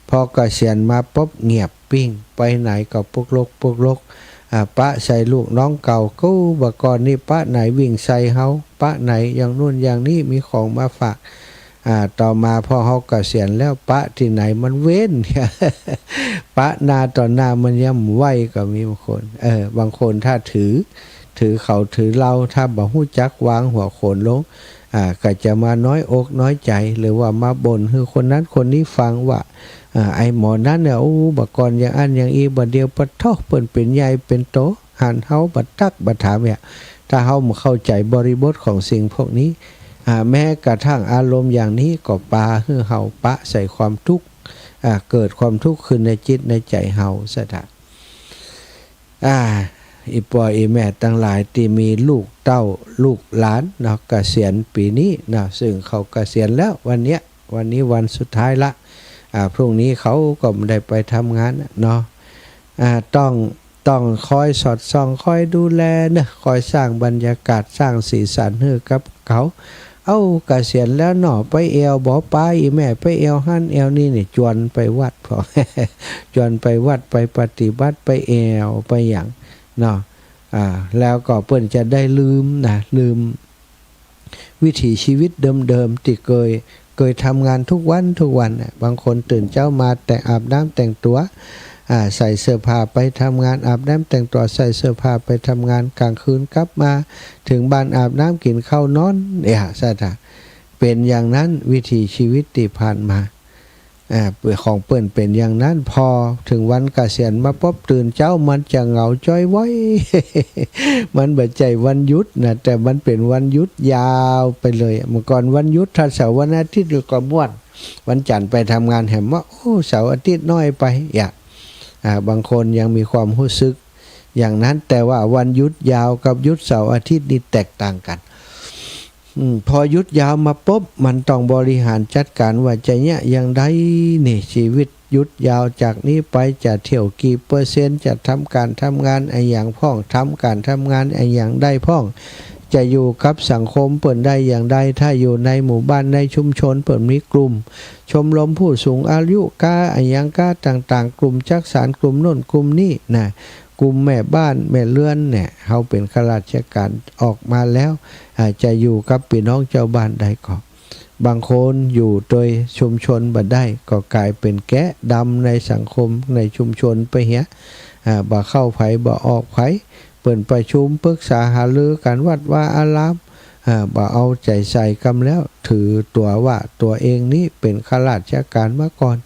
พอเกษียณมาปุ๊บเงียบปิ้งไปไหนก็ปุกลกปะใส่ลูกน้องเก่ากู้บ่ก่อนนี่ปะไหนวิ่งใส่เฮาปะไหนอย่างนู่นอย่างนี้มีของมาฝากต่อมาพอเฮาเกษียณแล้วปะที่ไหนมันเว้น ปะหน้าต่อหน้ามันย่ำไหวก็มีบางคนบางคนถ้าถือเขาถือเราถ้าบ่ฮู้จักวางหัวโขนลงก็จะมาน้อยอกน้อยใจหรือว่ามาบ่นให้คนนั้นคนนี้ฟังว่าไอ้หมอนั้นเนี่ยบักก่อนอย่างอันอย่างอีบัดเดียวปะทอกเปิ้นเป็นใหญ่เป็นโตหันเฮาบัดตักบัดถามเนี่ยถ้าเฮาบ่เข้าใจบริบทของสิ่งพวกนี้แม้กระทั่งอารมณ์อย่างนี้ก็ปาให้เฮาปะใส่ความทุกข์เกิดความทุกข์ขึ้นในจิตในใจเฮาซะนะอีปออีแม่ทั้งหลายที่มีลูกเต้าลูกหลานเนาะเกษียณปีนี้นะซึ่งเขาเกษียณแล้ววันนี้วันสุดท้ายละพรุ่งนี้เขาก็ไม่ได้ไปทำงานเนาะต้องคอยสอดส่องคอยดูแลนะคอยสร้างบรรยากาศสร้างสีสันให้กับเขาเกษียณแล้วเนาะไปเอวบ่ไปอีแม่ไปเอวหั่นเอวนี่นี่จวนไปวัดพอ จวนไปวัดไปปฏิบัติไปเอวไปอย่างเนาะแล้วก็เพิ่นจะได้ลืมวิถีชีวิตเดิมๆที่เคยทำงานทุกวันบางคนตื่นเช้ามาแต่อาบน้ำแต่งตัวใส่เสื้อผ้าไปทำงานอาบน้ำแต่งตัวใส่เสื้อผ้าไปทำงานกลางคืนกลับมาถึงบ้านอาบน้ำกินข้าวนอนซะเป็นอย่างนั้นวิถีชีวิตที่ผ่านมาของเปิ้นเป็นอย่างนั้นพอถึงวันเกษียณมาปุ๊บตื่นเช้ามันจะเหงาจ้อยว้อย มันบ่ใจวันหยุดนะแต่มันเป็นวันหยุดยาวไปเลยเมื่อก่อนวันหยุดถ้าเสาร์วันอาทิตย์ก็ม่วนวันจันทร์ไปทำงานแหมว่าเสาร์อาทิตย์น้อยไปบางคนยังมีความรู้สึกอย่างนั้นแต่ว่าวันหยุดยาวกับหยุดเสาร์อาทิตย์นี่แตกต่างกันพอหยุดยาวมาปุ๊บมันต้องบริหารจัดการว่าจะเนี่ยอย่างใดนี่ชีวิตหยุดยาวจากนี้ไปจะเที่ยวกี่เปอร์เซ็นต์จะทำการทำงานไอ้อย่างพ่องทำการทำงานไอ้อย่างได้พ่องจะอยู่กับสังคมเปิดได้อย่างใดถ้าอยู่ในหมู่บ้านในชุมชนเปิดมีกลุ่มชมรมผู้สูงอายุก้าไอ้อย่างก้าต่างๆกลุ่มจักสารกลุ่มโน่นกลุ่มนี้นะกลุ่มแม่บ้านแม่เรือนเนี่ยเขาเป็นข้าราชการออกมาแล้วจะอยู่กับพี่น้องเจ้าบ้านได้ก็บางคนอยู่โดยชุมชนบ่ได้ก็กลายเป็นแกะดำในสังคมในชุมชนไปเหี้ยบ่เข้าไผบ่ออกไผเปิ่นประชุมปรึกษาหารือกันวัดว่าอารามบ่เอาใจใส่กำแล้วถือตัวว่าตัวเองนี้เป็นข้าราชการมาก่อน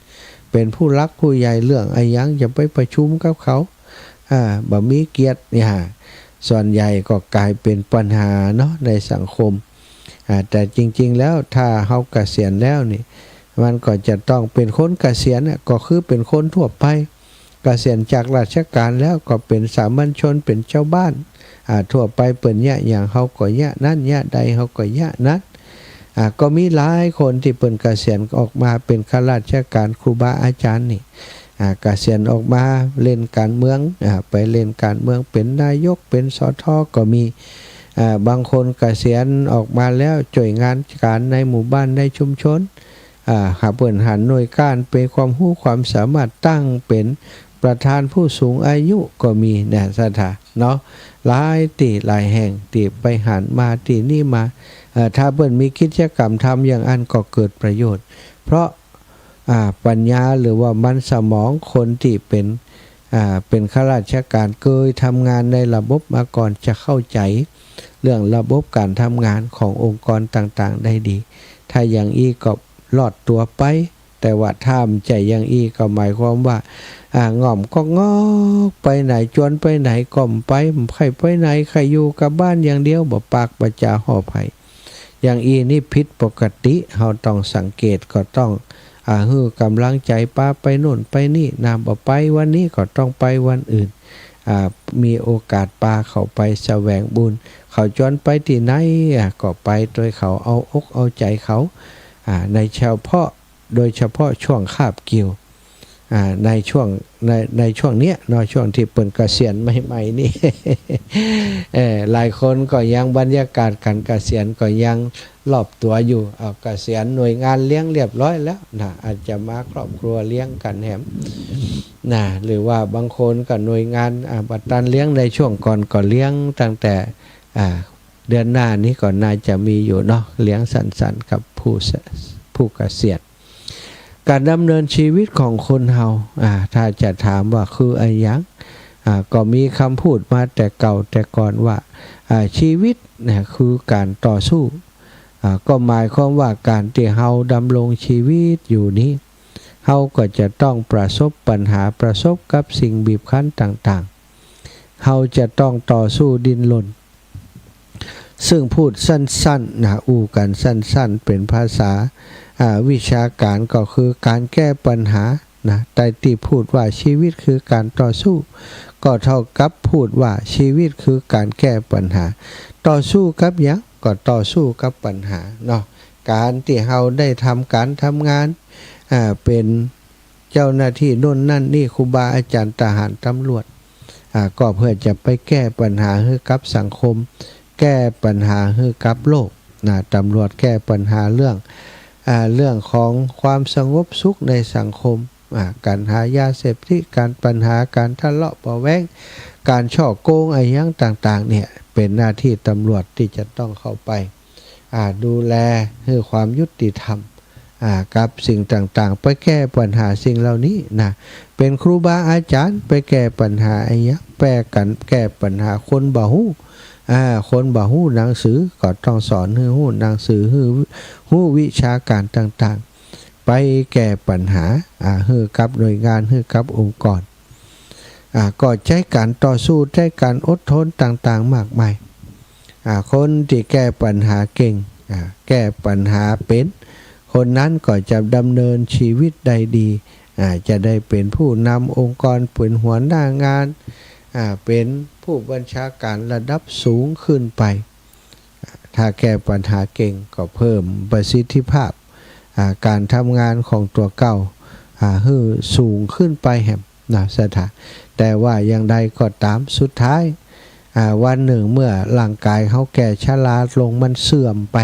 เป็นผู้รักผู้ใหญ่เรื่องไอ้ยังจะไปประชุมกับเขาบ่มีเกียรติส่วนใหญ่ก็กลายเป็นปัญหาเนาะในสังคมแต่จริงๆแล้วถ้าเฮาเกษียณแล้วนี่ มันก็จะต้องเป็นคนเกษียณก็คือเป็นคนทั่วไปเกษียณจากราชการแล้วก็เป็นสามัญชนเป็นเจ้าบ้านทั่วไปเปิ่นยะอย่างเขาก็ยะนั้นยะใดเขาก็ยะนั้นก็มีหลายคนที่เปิ่นเกษียณออกมาเป็นข้าราชการครูบาอาจารย์นี่เกษียณออกมาเล่นการเมืองไปเล่นการเมืองเป็นนายกเป็นสทก็มีบางคนเกษียณออกมาแล้วช่วยงานการในหมู่บ้านในชุมชนหาเปิ่นหันหน่วยการเป็นความรู้ความสามารถตั้งเป็นประธานผู้สูงอายุก็มีเนี่ยสถานเนาะหลายตีหลายแห่งตีไปหันมาตีนี่มาถ้าเปิ่นมีกิจกรรมทำอย่างอันก็เกิดประโยชน์เพราะปัญญาหรือว่ามันสมองคนที่เป็นข้าราชการเคยทำงานในระบบมาก่อนจะเข้าใจเรื่องระบบการทำงานขององค์กรต่างๆได้ดีถ้าอย่างอีก็รอดตัวไปแต่ว่าถ้ามใจอย่างอีก็หมายความว่าง่อมก็งอกไปไหนจวนไปไหนก่อมไปใครไปไหนใครอยู่กับบ้านอย่างเดียวบ่ปากประจาห่อไผ่อย่างอีนี่ผิดปกติเราต้องสังเกตก็ต้องฮือกำลังใจป้าไปโน่นไปนี่นามบ่ไปวันนี้ก็ต้องไปวันอื่นมีโอกาสปาเขาไปแสวงบุญเขาจนไปที่ไหนก็ไปโดยเขาเอาอกเอาใจเขาในโดยเฉพาะช่วงคาบเกี่ยวในช่วงเนี้ยเนาะช่วงที่เปิ่นเกษียณใหม่ๆนี่ หลายคนก็ยังบรรยากาศการเกษียณก็ยังรอบตัวอยู่เกษียณหน่วยงานเลี้ยงเรียบร้อยแล้วนะอาจจะมาครอบครัวเลี้ยงกันแหมนะหรือว่าบางคนก็หน่วยงานบัตรเลี้ยงในช่วงก่อนก็เลี้ยงตั้งแต่เดือนหน้านี้ก็น่าจะมีอยู่เนาะเลี้ยงสันๆกับผู้เกษียณการดำเนินชีวิตของคนเฮาถ้าจะถามว่าคืออะไรยังก็มีคำพูดมาแต่เก่าแต่ก่อนว่าชีวิตเนี่ยคือการต่อสู้ก็หมายความว่าการที่เฮาดำรงชีวิตอยู่นี้เฮาก็จะต้องประสบปัญหาประสบกับสิ่งบีบคั้นต่างๆเฮาจะต้องต่อสู้ดิ้นรนซึ่งพูดสั้นๆอู้กันสั้นๆเป็นภาษาวิชาการก็คือการแก้ปัญหาแต่ที่พูดว่าชีวิตคือการต่อสู้ก็เท่ากับพูดว่าชีวิตคือการแก้ปัญหาต่อสู้กับหยังก็ต่อสู้กับปัญหาเนาะการที่เราได้ทำการทำงานเป็นเจ้าหน้าที่โน่นนั่นนี่ครูบาอาจารย์ทหารตำรวจก็เพื่อจะไปแก้ปัญหาให้กับสังคมแก้ปัญหาให้กับโลกตำรวจแก้ปัญหาเรื่องของความสงบสุขในสังคมการหายาเสพติดการปัญหาการทะเลาะเบาะแว้งการฉ้อโกงอะไรอย่างต่างๆเนี่ยเป็นหน้าที่ตำรวจที่จะต้องเข้าไปดูแลให้ความยุติธรรมกับสิ่งต่างๆไปแก้ปัญหาสิ่งเหล่านี้นะเป็นครูบาอาจารย์ไปแก้ปัญหาอะไรอย่างแก้ปัญหาคนบ่ฮู้คนบ่ฮู้หนังสือก็ต้องสอนให้ฮู้หนังสือฮู้วิชาการต่างๆไปแก้ปัญหาให้กับหน่วยงานให้กับองค์กรก็ใช้การต่อสู้ใช้การอดทนต่างๆมากมายคนที่แก้ปัญหาเก่งแก้ปัญหาเป็นคนนั้นก็จะดำเนินชีวิตได้ดีจะได้เป็นผู้นำองค์กรเป็นหัวหน้างานเป็นผู้บัญชาการระดับสูงขึ้นไปถ้าแก้ปัญหาเก่งก็เพิ่มประสิทธิภาพการทำงานของตัวเก่าให้สูงขึ้นไปแหมสถานแต่ว่าอย่างใดก็ตามสุดท้ายวันหนึ่งเมื่อร่างกายเขาแก่ชราลงมันเสื่อมไป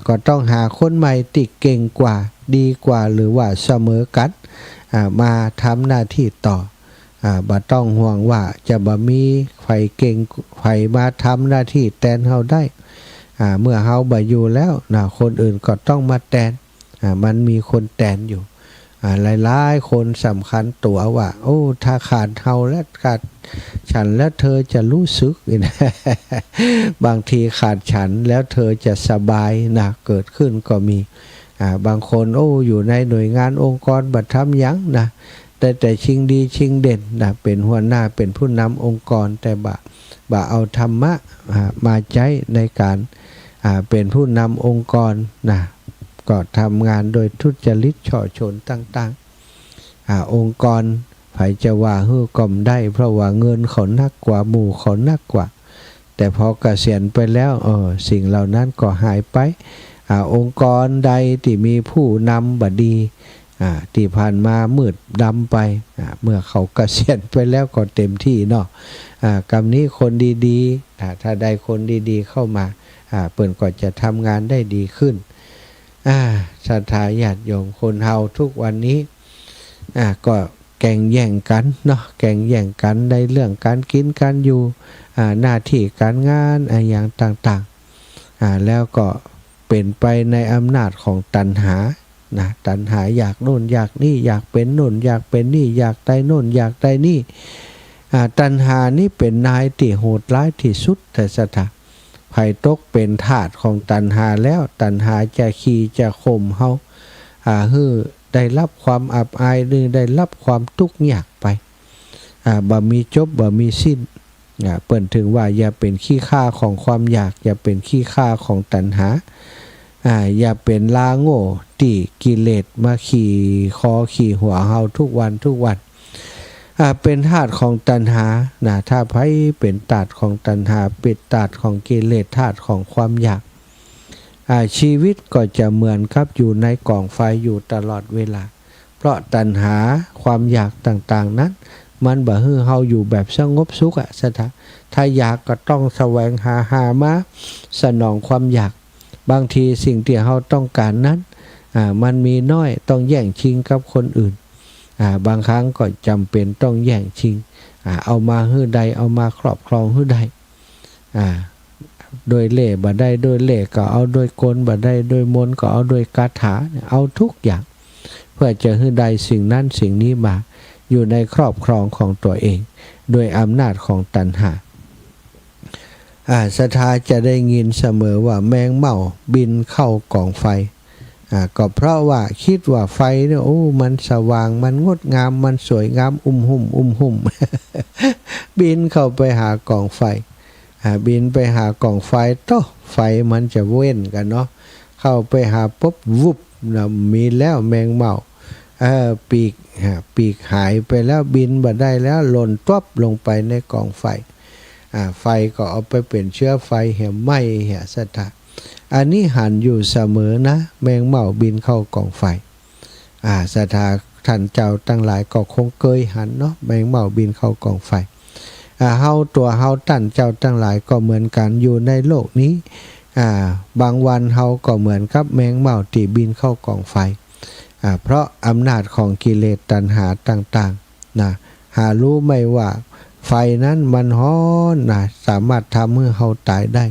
ก็ต้องหาคนใหม่ติเก่งกว่าดีกว่าหรือว่าเสมอกันมาทำหน้าที่ต่อบ่ต้องห่วงว่าจะบ่มีไฟเก่งไฟมาทำหน้าที่แทนเฮาได้เมื่อเฮาบ่อยู่แล้วคนอื่นก็ต้องมาแทนมันมีคนแทนอยู่หลายๆคนสำคัญตัวว่าโอ้ถ้าขาดเฮาและขาดฉันแล้วเธอจะรู้สึก บางทีขาดฉันแล้วเธอจะสบายเกิดขึ้นก็มีบางคนอยู่ในหน่วยงานองค์กรบัดทำหยังแต่ชิงดีชิงเด่นเป็นหัวหน้าเป็นผู้นำองค์กรแต่บ่เอาธรรมะมาใช้ในการเป็นผู้นำองค์กร ก็ทำงานโดยทุจริตฉ้อฉลต่างๆองค์กรไผจะว่าฮื้อก็มได้เพราะว่าเงินเขานักกว่าหมู่เขานักกว่าแต่พอเกษียณไปแล้วสิ่งเหล่านั้นก็หายไปองค์กรใดที่มีผู้นำบดีที่ผ่านมามืดดำไปเมื่อเขาเกษียณไปแล้วก็เต็มที่เนาะกำนี้คนดีๆถ้าได้คนดีๆเข้ามาเปิ่นก็จะทำงานได้ดีขึ้นศรัทธาญาติโยมคนเฮาทุกวันนี้ก็แข่งแย่งกันเนาะแข่งแย่งกันในเรื่องการกินการอยู่หน้าที่การงานอย่างต่างๆแล้วก็เป็นไปในอำนาจของตัณหาตัณหาอยากโน่นอยากนี่อยากเป็นโน่นอยากเป็นนี่อยากได้โน่นอยากได้นี่ตัณหานี่เป็นนายที่โหดร้ายที่สุดแต่สถาไผ่ตกเป็นทาสของตัณหาแล้วตัณหาจะขี่จะข่มเฮาฮื้อได้รับความอับอายหรือได้รับความทุกข์ยากไปบ่มีจบบ่มีสิ้นเปิ่นถึงว่าอย่าเป็นขี้ข้าของความอยากอย่าเป็นขี้ข้าของตัณหาอย่าเป็นลาโง่ที่กิเลสมาขี่คอขี่หัวเฮาทุกวันเป็นทาสของตัณหาถ้าไผเป็นทาสของตัณหาเป็นทาสของกิเลสทาสของความอยากชีวิตก็จะเหมือนกับอยู่ในกองไฟอยู่ตลอดเวลาเพราะตัณหาความอยากต่างๆนั้นมันบ่ฮื้อเฮาอยู่แบบสงบสุขถ้าอยากก็ต้องแสวงหามาสนองความอยากบางทีสิ่งที่เฮาต้องการนั้นมันมีน้อยต้องแย่งชิงกับคนอื่นบางครั้งก็จำเป็นต้องแย่งชิงเอามาฮื้อใดเอามาครอบครองฮื้อใดโดยเล่บ่ได้โดยเล่ก็เอาโดยกลบ่ได้โดยมนต์ก็เอาโดยคาถาเอาทุกอย่างเพื่อจะฮื้อใดสิ่งนั้นสิ่งนี้มาอยู่ในครอบครองของตัวเองโดยอำนาจของตัณหาศรัทธาจะได้ยินเสมอว่าแมงเม่าบินเข้ากองไฟก็เพราะว่าคิดว่าไฟเนี่ยมันสว่างมันงดงามมันสวยงามหุ่ม บินเข้าไปหากองไฟบินไปหากองไฟไฟมันจะเว้นกันเนาะเข้าไปหาปุ๊บวุบมีแล้วแมงเม่าปีกหายไปแล้วบินบ่ได้แล้วหล่นตบลงไปในกองไฟไฟก็เอาไปเป็นเชื้อไฟเหี่ยไหม้เหี่ยสถาอันนี้หันอยู่เสมอนะแมงเม่าบินเข้ากองไฟสถาท่านเจ้าตั้งหลายก็คงเคยหันเนาะแมงเม่าบินเข้ากองไฟเฮาตัวเฮาตั้นเจ้าตั้งหลายก็เหมือนกันอยู่ในโลกนี้บางวันเฮาก็เหมือนกับแมงเม่าที่บินเข้ากองไฟเพราะอำนาจของกิเลสตัณหาต่างๆหารู้ไหมว่าไฟนั้นมันร้อนสามารถทำให้เฮาตายได้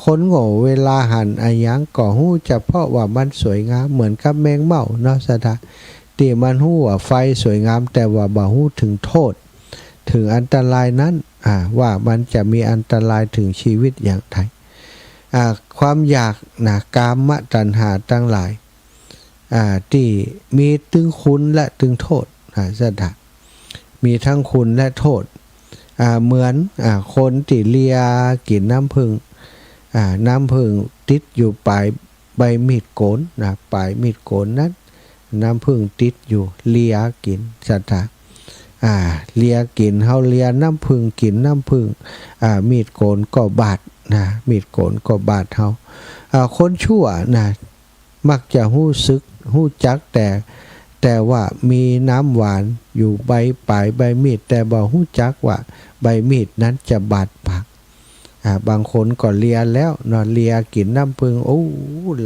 คนโง่เวลาหันอายังก็ฮู้เฉพาะว่ามันสวยงามเหมือนกับแมงเม่าเนาะสถาที่มันฮู้ว่าไฟสวยงามแต่ว่าบ่ฮู้ถึงโทษถึงอันตรายนั้นว่ามันจะมีอันตรายถึงชีวิตอย่างไรความอยากกามตัณหาทั้งหลายที่มีถึงคุณและถึงโทษสถามีทั้งคุณและโทษเหมือนคนที่เลียกินน้ำผึ้งติดอยู่ปลายใบมีดโกนปลายมีดโกนนั้นน้ำผึ้งติดอยู่เลียกินสถาเลียกินเฮาเลียน้ำผึ้งกินน้ำผึ้งมีดโกนก็บาดมีดโกนก็บาดเฮาคนชั่วมักจะฮู้สึกฮู้จักแต่ว่ามีน้ำหวานอยู่ใบปลายใบมีดแต่บ่ฮู้จักว่าใบมีดนั้นจะบาดปากบางคนก็เลียแล้วเลียกินน้ำผึ้ง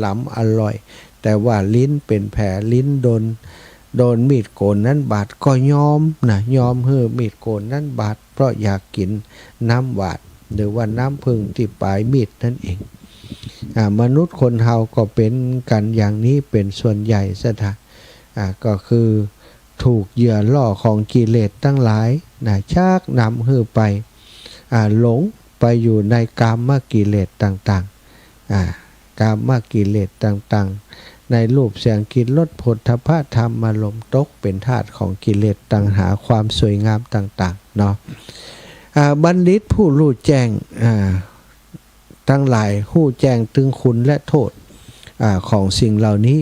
ล้ำอร่อยแต่ว่าลิ้นเป็นแผลลิ้นโดนมีดโกนนั้นบาดก็ยอมให้มีดโกนนั้นบาดเพราะอยากกินน้ำหวานหรือว่าน้ำผึ้งที่ปลายมีดนั่นเองมนุษย์คนเฮาก็เป็นกันอย่างนี้เป็นส่วนใหญ่ซะท่าก็คือถูกเหยื่อล่อของกิเลสตั้งหลายชักนำให้ไปหลงไปอยู่ในกามกิเลสต่างๆกามกิเลสต่างๆในรูปเสียงกลิ่นรสโผฏฐัพพะธรรมารมณ์ตกเป็นธาตุของกิเลสตัณหาความสวยงามต่างๆเนาะบัณฑิตผู้รู้แจ้งทั้งหลายรู้แจ้งถึงคุณและโทษ ของสิ่งเหล่านี้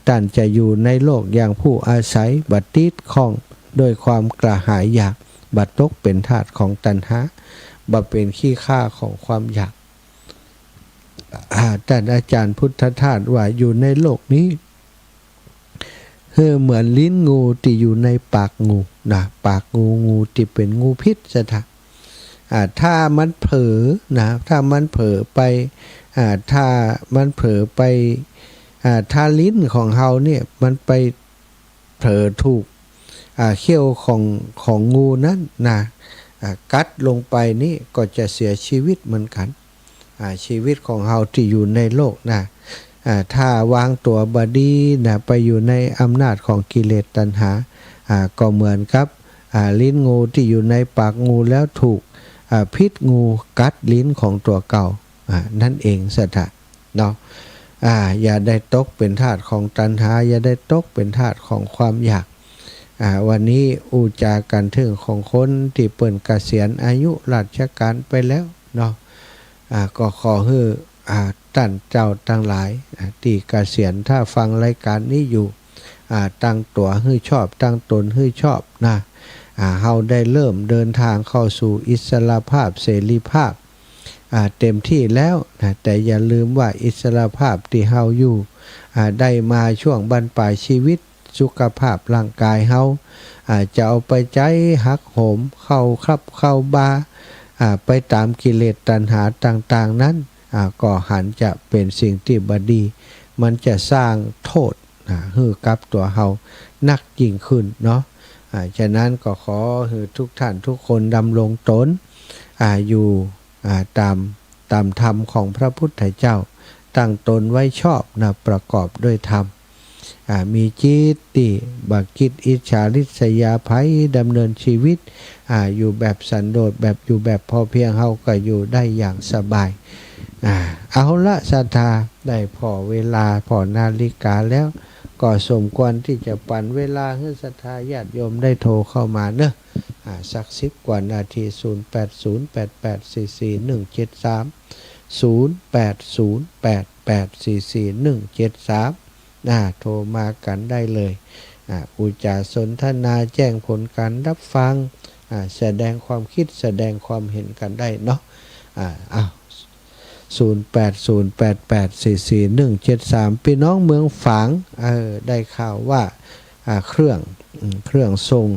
ท่านจะอยู่ในโลกอย่างผู้อาศัยบัดติดข้องโดยความกระหายอยากบัดตกเป็นทาสของตัณหาบัดเป็นขี้ข้าของความอยากท่านอาจารย์พุทธทาสว่าอยู่ในโลกนี้เหมือนลิ้นงูที่อยู่ในปากงูนะปากงูที่เป็นงูพิษจะทะถ้ามันเผลอนะถ้ามันเผลอไปถ้ามันเผลอไปถ้าลิ้นของเฮาเนี่ยมันไปเผลอถูกเขี้ยวของงูนั้นนะกัดลงไปนี่ก็จะเสียชีวิตเหมือนกันชีวิตของเฮาที่อยู่ในโลกนะถ้าวางตัวบดีนะไปอยู่ในอำนาจของกิเลสตัณหาก็เหมือนกับลิ้นงูที่อยู่ในปากงูแล้วถูกพิษงูกัดลิ้นของตัวเก่านั่นเองสัตว์เนาะอย่าได้ตกเป็นทาสของตัณหาอย่าได้ตกเป็นทาสของความอยากวันนี้อูจากันถึงของคนที่เปิ่นเกษียณอายุราชการไปแล้วเนาะก็ขอให้ท่านเจ้าทั้งหลายที่เกษียณถ้าฟังรายการนี้อยู่ตั้งตัวให้ชอบตั้งตนให้ชอบนะเฮาได้เริ่มเดินทางเข้าสู่อิสรภาพเสรีภาพเต็มที่แล้วนะแต่อย่าลืมว่าอิสรภาพที่เฮาอยู่ได้มาช่วงบรรปลายชีวิตสุขภาพร่างกายเฮาจะเอาไปใจหักโหมเข้าครับเข้าบาไปตามกิเลสตัณหาต่างๆนั้นก็หันจะเป็นสิ่งที่บดีมันจะสร้างโทษให้กับตัวเฮานักยิ่งขึ้นเนาะฉะนั้นก็ขอให้ทุกท่านทุกคนดำรงตนอยู่ตามธรรมของพระพุทธเจ้าตั้งตนไว้ชอบนะประกอบด้วยธรรมมีจิตติบักคิดอิจฉาริษยาภัยดำเนินชีวิตอยู่แบบสันโดษแบบอยู่แบบพอเพียงเฮาก็อยู่ได้อย่างสบายเอาละศรัทธาได้พอเวลาพอนาฬิกาแล้วก็สมควรที่จะปั่นเวลาให้ศรัทธาญาติโยมได้โทรเข้ามาเนอะสัก10 กว่านาที0808441730 โทรมากันได้เลยอุจาสนทนาแจ้งผลการรับฟังแสดงความคิดแสดงความเห็นกันได้เนาะ0808844173พี่น้องเมืองฝางได้ข่าวว่าเครื่องส่ง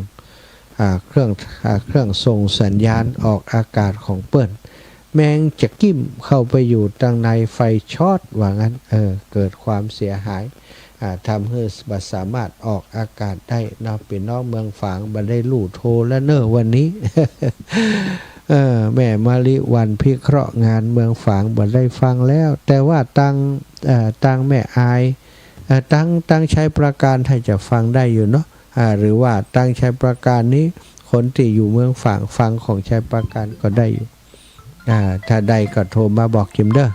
เครื่องส่งสัญญาณออกอากาศของเปิ้นแมงจะกิ้มเข้าไปอยู่ทางในไฟช็อตว่างั้นเกิดความเสียหายทำให้บัสามารถออกอากาศได้นะพี่น้องเมืองฝางบันได้ลู่โทรและเนอวันนี้ แม่มาลิวันพิเคราะห์งานเมืองฝางบันได้ฟังแล้วแต่ว่าตั้งแม่อายตั้งใช้ประการให้จะฟังได้อยู่เนาะหรือว่าตั้งใช้ประการนี้คนที่อยู่เมืองฝางฟังของใช้ประการก็ได้อยู่ถ้าได้ก็โทรมาบอกจิมเด้อ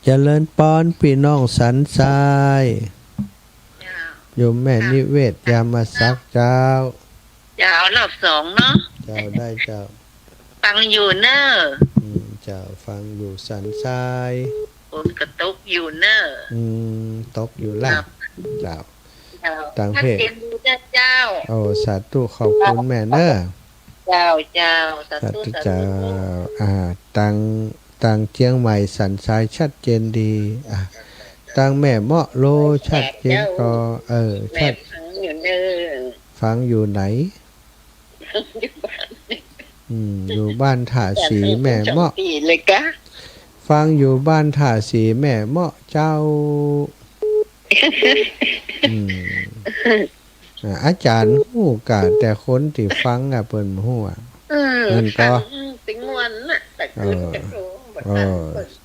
เจริญปอนพี่น้องสันทรายโยมแม่นิเวศยามาสักเจ้ารอบ2เนาะเจ้าได้เจ้าฟังอยู่เนอะเจ้าฟังอยู่สันทรายฝนกระตกอยู่เนอะตกอยู่ล่ะเจ้าต่างเพศเจ้าโอ้สาธุขอบคุณแม่เนอะเจ้าสาธุเจ้าต่างเชียงใหม่สันทรายชัดเจนดีต่างแม่เมาะโลชัดเจนก็ชัดฟังอยู่ไหนอยู่บ้านท่าสีแม่เมาะฟังอยู่บ้านท่าสีแม่เมาะเจ้าอาจารย์ฮู้กะแต่คนที่ฟังเปิ้นฮู้มันก็สิงวนน่ะแต่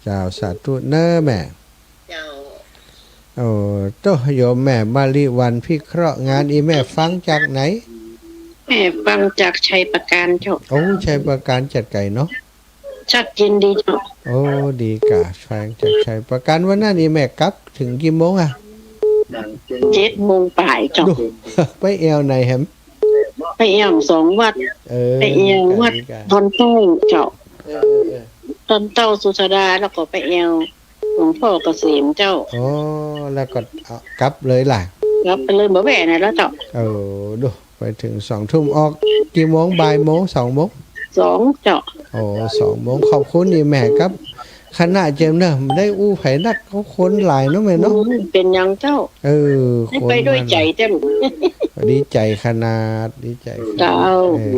เจ้าสาธุเน้อแม่เจ้าโตโยมแม่มาลิวันพิเคราะห์งานอีแม่ฟังจากไหนแม่ฟังจากชัยประการเจ้าชัยประการจัดไก่เนาะชัดเจนดีเจ้าดีกะฟังจากชัยประการวันนั้นอีแม่กลับถึงกี่โมง7:00 ป่ายเจ้าไปแอวไหนแฮมไปแอว2 วัดไปแอววัดทอนตู้เจ้า ตอนเต้าสุชาดาแล้วก็ไปแอวหลวงพ่อเกษมเจ้า โอ้แล้วก็เอากลับเลยล่ะ รับไปเลยบ่แว่นะแล้วเจ้า ดูไปถึง2 ทุ่มออกกี่โมงบ่ายโมง2 โมง 2เจ้า โอ้2 โมงขอบคุณนี่แม่ครับคณะเจมเนอะได้อู้ไผนักเขาคนหลายเนาะแม่เนาะ เป็นหยังเจ้า ค ให้ น ไปด้วยใจเจ้า ดีใจขนาดดีใจขนาด เจ้า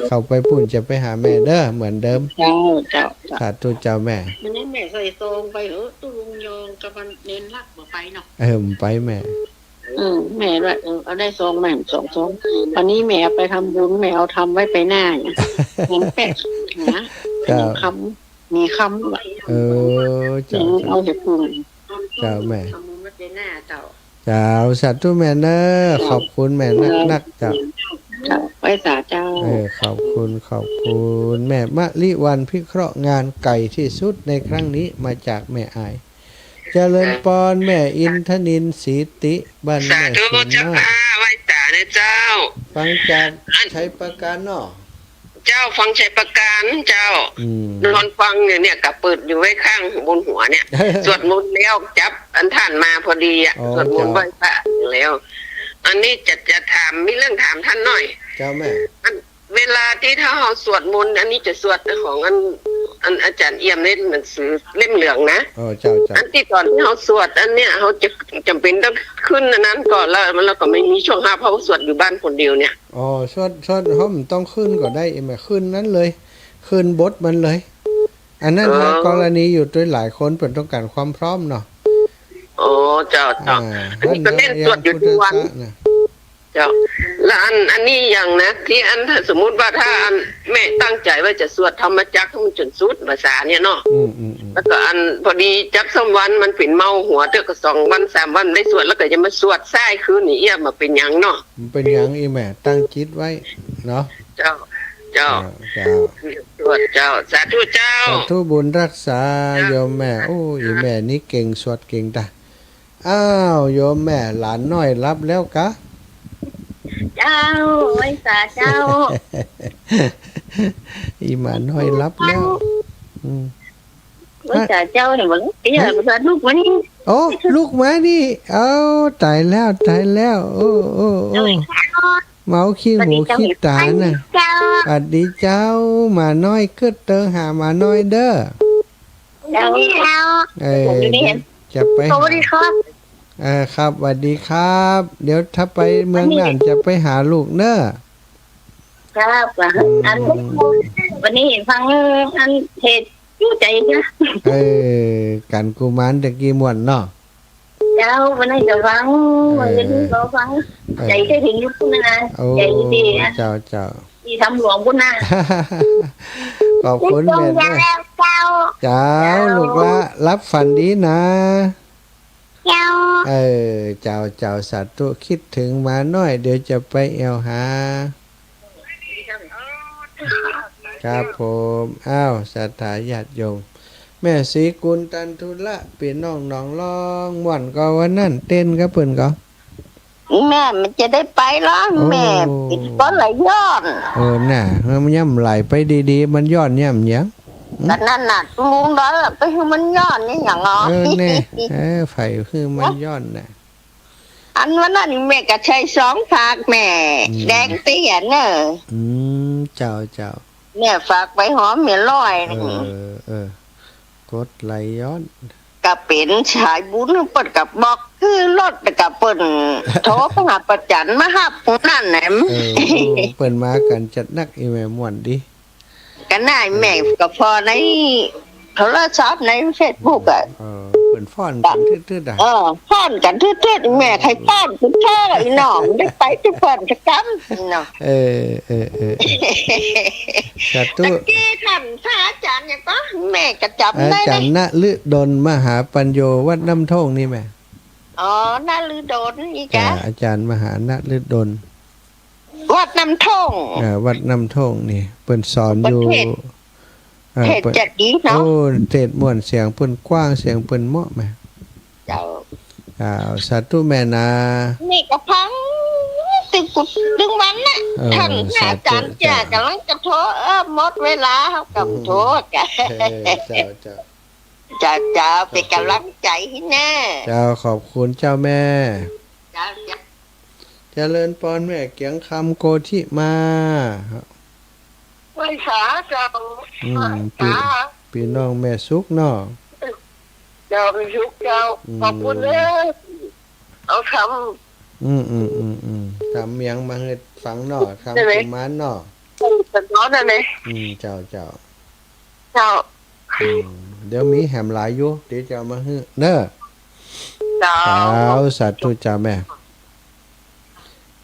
เข้าไปปุ่นจะไปหาแม่เด้อเหมือนเดิม เจ้าเจ้า สาธุเจ้าแม่ มันนี่แม่ใส่ซองไปเหอะตู้ลุงยองกับมันเน้นรักบ่ไปเนาะ ไปแม่ แม่ด้วยเอาได้ซองแม่2 ซองวันนี้แม่เอาไปทำบุญแม่เอาทำไว้ไปหน้าเนี่ยเงินแปะนะคำมีคำแบบ เจ้า เอาเห็ดพึ่ง เจ้าแม่ ทำบุญไว้ไปหน้าเจ้า เจ้าสาธุแม่เนอะขอบคุณแม่นักเจ้า เจ้าไว้สาเจ้า ขอบคุณแม่มะลิวันพิเคราะห์งานไก่ที่สุดในครั้งนี้มาจากแม่อายเจริญปอนแม่อินทนินศรีติบ้านแม่สุนนา ไหว้สาเนี่ยเจ้า ฟังจากใช้ประการเนาะ เจ้าฟังชัยประการเจ้า นอนฟังเนี่ยกับเปิดอยู่ไว้ข้างบนหัวเนี่ย สวดมนต์แล้วจับอันท่านมาพอดีอ่ะสวดมนต์ไหว้พระแล้ว อันนี้จะถามมีเรื่องถามท่านหน่อย เจ้าแม่ เวลาที่ถ้าเราสวดมนต์อันนี้จะสวดของอันอาจารย์เอี่ยมเล่นหนังสือเล่มเหลืองนะ เจ้า อันที่ตอนที่เขาสวดอันเนี้ยเขาจะจำเป็นต้องขึ้นอันนั้นก่อนแล้วเราก็ไม่มีช่วงห้าเพราะสวดอยู่บ้านคนเดียวเนี่ย สวดห้อมต้องขึ้นก็ได้แม่ขึ้นนั้นเลยขึ้นบทมันเลย อันนั้นถ้ากรณีอยู่ด้วยหลายคนเป็นต้องการความพร้อมเนาะ โอ้เจ้าอันนี้ก็เล่นสวดอยู่ทุกวันเจ้าแล้วอันนี้อย่างนะที่ถ้าสมมุติว่าถ้าแม่ตั้งใจว่าจะสวดธรรมจักรให้มันจนสุดภาษาเนี่ยเนาะแล้วก็พอดีจับสมวันมันเป็นเมาหัวเตก็2 วัน 3 วันได้สวดแล้วก็จะมาสวดซ้ายคืนนี่มาเป็นหยังเนาะเป็นหยังแม่ตั้งจิตไว้เนาะเจ้าสวดเจ้าสาธุเจ้าสาธุบุญรักษาโยมแม่โอ้ยแม่นี่เก่งสวดเก่งตาอ้าวโยมแม่หลานน้อยรับแล้วกะเจ้าไว้สาเจ้า อีหมาน้อยรับแล้วไว้สาเจ้าเนี่ยมันเดี๋ยวมันลูกวันนี้โอ้ลูกมานี่เอาตายแล้วโอ้เมาขี้หมูขี้ตาน่ะสวัสดีเจ้าหมาน้อยกึดเตอหาหมาน้อยเด้อเจ้าจะไปสวัสดีครับครับสวัสดีครับเดี๋ยวถ้าไปเมืองน่านจะไปหาลูกเนอะครับวันนี้ฟังอันเหตุยู่ใจนะกันกุมารตะกี้ม่วนเนาะเจ้าวันนี้จะฟังวันนี้เราฟังใจแค่ถึงยุคนั้นนะใจดีเจ้าที่ทำหลวงพุ่นนะขอบคุณแม่ด้วยเจ้าลูกละรับฝันดีนะเจ้าสาธุคิดถึงมาหน่อยเดี๋ยวจะไปแอวหาครับผมอ้าวศรัทธาญาติโยมแม่ศรีกุลตันทุละปีน้องร้องม่วนก็วันนั้นเต้นกับเพิ่นก็แม่มันจะได้ไปร้องแม่ปิดก้อนไหลย้อนน่ะมันย่ำไหลไปดีๆมันย้อนย่ำยังแต่นั่นน่ะลุงđó là cáiมันย้อนนี่อย่างน้อยเนี่ยไฟคือมันย้อนน่ะอันวันนั้นแม่ก็ใช้2 ฝากแม่แดงเตี้ยเนอะเจ้าแม่ฝากไปหอมแม่ลอยกดไหลย้อนก็เป็นชายบุญเปิดกับบอกคือรถกับเปิ่นโทรหาประจันมาหับนั่นแหละเปิ่นมากันจัดนักอีแม่ม่วนดิกันได้แม่ก็พอในโทรศัพท์ใน Facebook อ่ะเปิ่นฟ้อนกันทื่อๆฟ้อนกันทื่อๆแม่ใครฟ้อนคือพ่อไอ้น้องได้ไปทุกวันจะกำเนาะสาธุที่ท่านพระอาจารย์เนี่ยก็แม่ก็จำได้อาจารย์ณฤดลมหาปัญโยวัดน้ำท่งนี่แม่ณฤดลนี่กะอาจารย์มหาณฤดลวัดน้ำท่งวัดน้ำท่งนี่เปิ้นสอนอยู่เทศจัดดีเนาะเทศม่วนเสียงเปิ้นกว้างเสียงเปิ้นเหมาะแม่เจ้าสาธุแม่นานี่ก็พังติ ตึกกุดดึงมันน่ะ ท่านอาจารย์จ่ากำลังจะโทรหมดเวลาเขากับโทรกัน เจ้าเจ้า จะเป็นกำลังใจให้แน่ เจ้าขอบคุณเจ้าแม่ จะ เจริญปอนแม่เกียงคำโกธิมา ไว้สาเจ้า พี่น้องแม่สุกเนาะ เจ้าไปชุกเจ้าขอบคุณเลยเอาท ทำเมียงมาให้ฟังเนาะคำกุมารเนาะ ำเป็นน้องนั่นเลย เจ้าเจ้า เจ้า เดี๋ยวมีแหมหลายอยู่เดี๋ยวจะเอามาให้เน้อ เจ้า สาธุจ้าแม่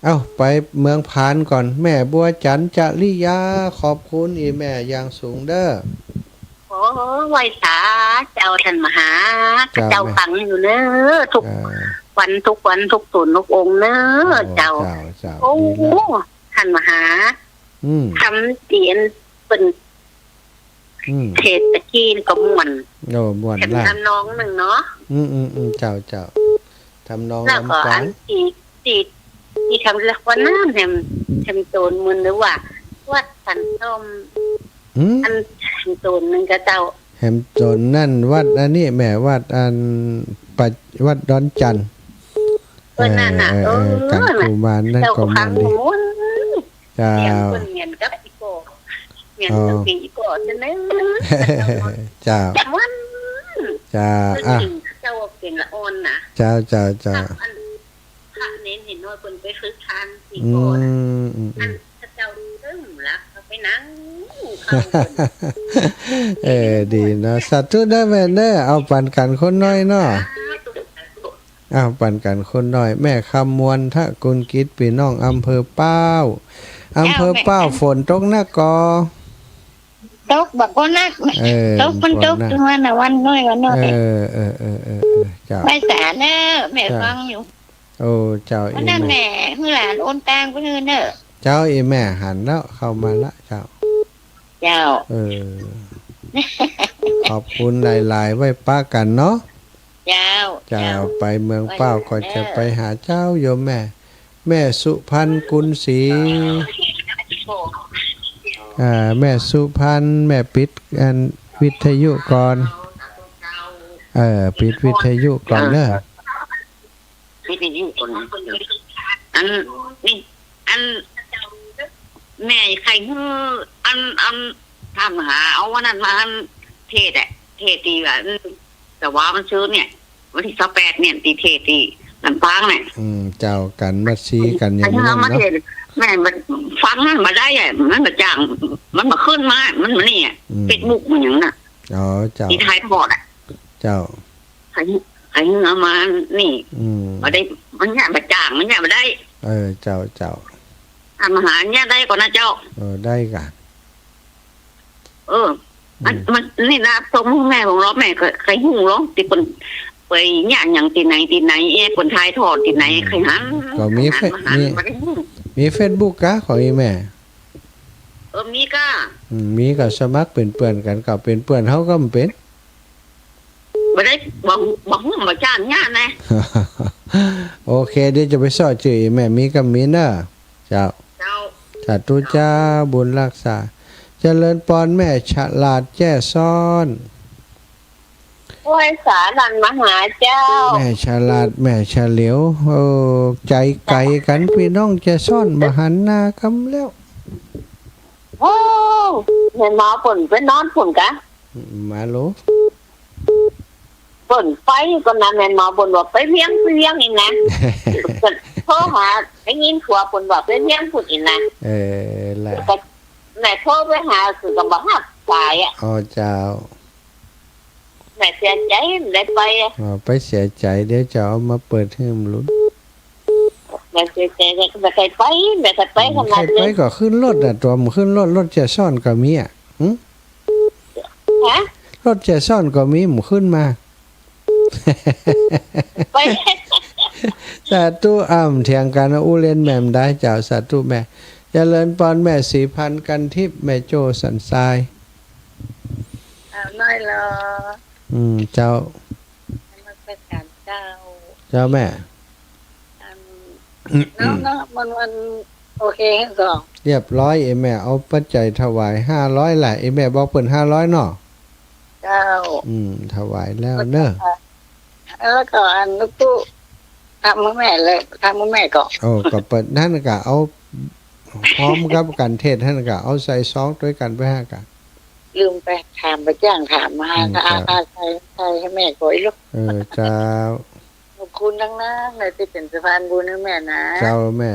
เอ้าไปเมืองพานก่อนแม่บัวจันจริยาขอบคุณอีแม่อย่างสูงเด้อ โอ้ไว้สาเจ้าท่านมหา เจ้า เจ้าฟังอยู่เนอะทุกวันทุกวันทุกตุนทุกองค์เนอะเจ้า เจ้า โอ้ ดีแล้ว ท่านมหา ทำเตียนเป็นเทศตะกี้ก็ม่วน โอ้ม่วน เห็น ล่ะ ทำน้องหนึ่งเนาะ เจ้าเจ้าทำน้อง แล้วก็ ลำก อั วาน นที่ทำละวันน้ำแฮมโตนมือหรือว่าวัดสันต้มอันแฮมโตนนึงก็เจ้า แหมจนนั่นวัดอันนี้แม่วัดอันปัจวัดดอนจันทร์ นั่นน่ะกันกุมารนั่น เจ้า ก็ ฟั มั ง นดี มุน เจ้า เมียนคนเมียนกับอีโก้เมียนกับอีโก้จะเน้น เจ้า มัน เจ้าอ่ะ เจ้าเป็นละอ่อนนะ เจ้าเจ้าเจ้า พระเน้นเห็นว่าคนไปฝึกทานอี อื โก้ ม อันเจ้าตึ้มละเขาไปนั่งเข้าบน ดีเนาะสัตว์ทุกได้แม่เด้อเอาปันกันคนน้อยเนาะเอาปันกันคนน้อย แม่คำมวลทะกุลกิจพี่น้องอำเภอเป้าอำเภอเป้าฝนตกหน้ากอ ตกบักก็นักตกมันตกทุกวันนะวันน้อยวันน้อยเจ้า ไม่สาเนอะแม่ฟังอยู่ โอ้เจ้า วัน อี นั้น แม่ แม่เมื่อหลานโอนตังไปเนอะ เจ้าอีแม่หันแล้วเข้ามาละเจ้า เจ้า ขอบคุณหลายๆไว้ป้ากันเนาะ เจ้า เจ้าไปเมืองเป้าก็จะไปหาเจ้าโยมแม่สุพรรณกุลศรีแม่สุพรรณแม่ปิดอันวิทยุก่อนปิดวิทยุก่อนเนอะ วิทยุก่อนอันนี่อันแม่ใครอันทำหาเอาวันนั้นมาเทศดีว่าแต่ว่ามันซื้อเนี่ยวันที่28เนี่ยตีเทศดีลำปางเนี่ย เจ้ากันมาซีกันอย่างนั้นเนาะ แม่มันฟังมันมาได้ไงมันมาจ้างมันมาขึ้นมามันมานี่เฟซบุ๊กมันอย่างน่ะ อ๋อเจ้า ที่ไทยพอดอ่ะ เจ้า ใครเอามานี่มาได้มันเนี่ยมาจ้างมันเนี่ยมาได้ เจ้าทำอาหารเนี่ยได้ก่อนนะเจ้า ได้กะ มันนี่นะตรงแม่ของเราแม่ใครหุ่งร้องติคนไปเนี่ยอย่างที่ไหนคนไทยทอดที่ไหนใครหัน ก็มีเฟซบุ๊กกะของอีแม่ มีก็ มีก็สมัครเป็นเพื่อนกันกับเป็นเพื่อนเฮาก็เป็น ไม่ได้บอกมาจ้างงานนะ โอเคเดี๋ยวจะไปสอนชื่ออีแม่มีกับมีเนอะเจ้าสาธุเจ้าบุญรักษาเจริญปอนแม่ฉลาดแจ้ซ่อน โอ้ยสารันมหาเจ้า แม่ฉลาดแม่เฉลียวใจไก่กันพี่น้องจะซ่อนมาหันหน้ากำแล้ว โอ้เห็นหมอฝนไปนอนฝนกะ มาโล ฝนไปก็นั่นเห็นหมอฝนบอกไปเลี้ยงอีกนะโทรหาไอ้ยินขัวฝนบอกไปเลี้ยงฝนอีกนะแหละ ไหนโทรไปหาคือกับบอกหักตายอ่ะ อ๋อเจ้า ไหนเสียใจได้ไปอ่ะ ไปเสียใจเดี๋ยวจะเอามาเปิดให้มันลุ้น ไหนเสียใจแต่ใครไปขนาด ไป นี้ ก็ขึ้นรถอ่ะตัวมันขึ้นรถจะซ่อนก็มีอ่ะ ฮะ รถจะซ่อนก็มีหมูขึ้นมา ไป สาธุเถียงกันอูเล่นแม่มได้เจ้าสาธุแม่เจริญปอนแม่สีพันกันทิพย์แม่โจสันทรายน้อยเหรอเจ้า มันเป็นการเจ้า เจ้าแม่ เนาะมันโอเคทั้งสอง เรียบร้อยไอ้แม่เอาปัจจัยถวาย500แหละไอ้แม่บอกเปิ่น500เนาะ เจ้า ถวายแล้วเนอะ แล้วก็อันลูกตู้ทำมือแม่เลยทำมือแม่ก็ โอ้ก็เปิดนั่นก็เอาพร้อมกับกันเทศท่านก็เอาใส่ซองด้วยกันไปห้ากัน ลืมไปถามไปจ้างถามมา อืม ถ้าใครให้แม่ก่อยลูก เจ้า ขอบคุณทั้งนั้นเลยที่เป็นสะพานบุญให้แม่นะ เจ้าแม่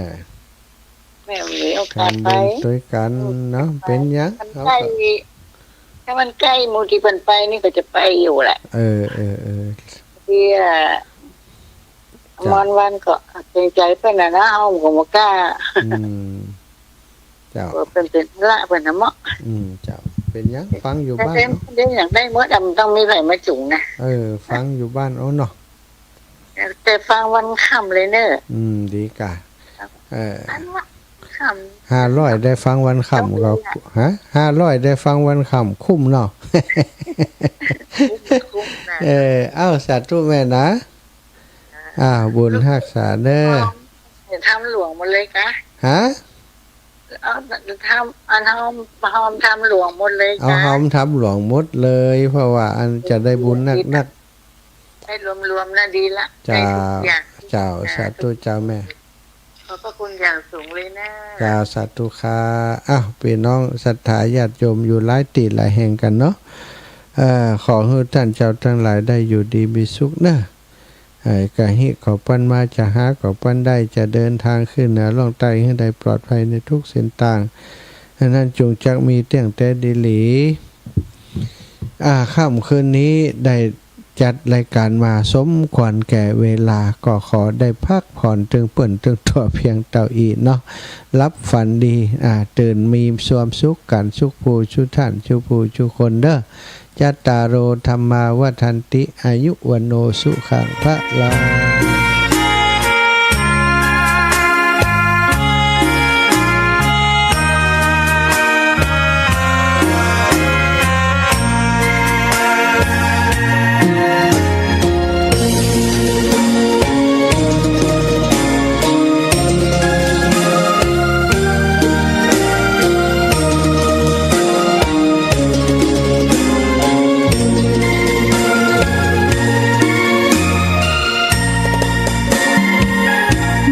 แม่มีโอกาส ทำ ไป บุญด้วยกันเนาะเป็นยัง มัน เอา ใกล้ ก็ ถ้ามันใกล้หมูที่เพิ่นไปนี่ก็จะไปอยู่แหละ เออ ที่มอนวันก็เกรงใจเพิ่นน่ะนะเอาก็บ่กล้า เจ้า เป็นละเพิ่นน่ะเหมาะ เจ้าเป็นยังฟังอยู่ ถ้า บ้าน เต็ม เนาะ ได้อย่างได้หมดมันต้องมีไผมาจุงนะ ฟังอยู่บ้านเอาเนาะ แต่ฟังวันค่ำเลยเนอะ ดีกะอันว่าค่ำ 500ได้ฟังวันค่ำก็ฮะ500ได้ฟังวันค่ำคุ้มเนาะ คุ้มนะ เอ้าสาธุแม่นะบุญรักษาเด้อ ทำหลวงหมดเลยกะ ฮะ เอาทำอันหอมทำหลวงหมดเลย เอา กะ หอมทำหลวงหมดเลย เพราะว่าอันจะได้บุญนัก ให้รวมๆน่ะดีละ เจ้า ได้ทุกอย่าง เจ้าสาธุเจ้าแม่ ขอบพระคุณอย่างสูงเลยนะ เจ้าสาธุค่ะพี่น้องศรัทธาญาติโยมอยู่หลายตีหลายแห่งกันเนาะขอให้ท่านเจ้าทั้งหลายได้อยู่ดีมีสุขเนอะกะหิขอปั้นมาจะหาขอปั้นได้จะเดินทางขึ้นเหนือล่องใต้ให้ได้ปลอดภัยในทุกเส้นทางนั้นจงจักมีเตี้ยงแต่ดีหลีค่ำคืนนี้ได้จัดรายการมาสมควรแก่เวลาก็ขอได้พักผ่อนตึงเปิ่นตึงตัวเพียงเต่าอีเนาะรับฝันดีตื่นมีความสุขกันสุขผู้ชุท่านชุผู้ชุคนเด้อจัตตารโอธรรมาวัฏันติอายุวันโนสุขังพระลา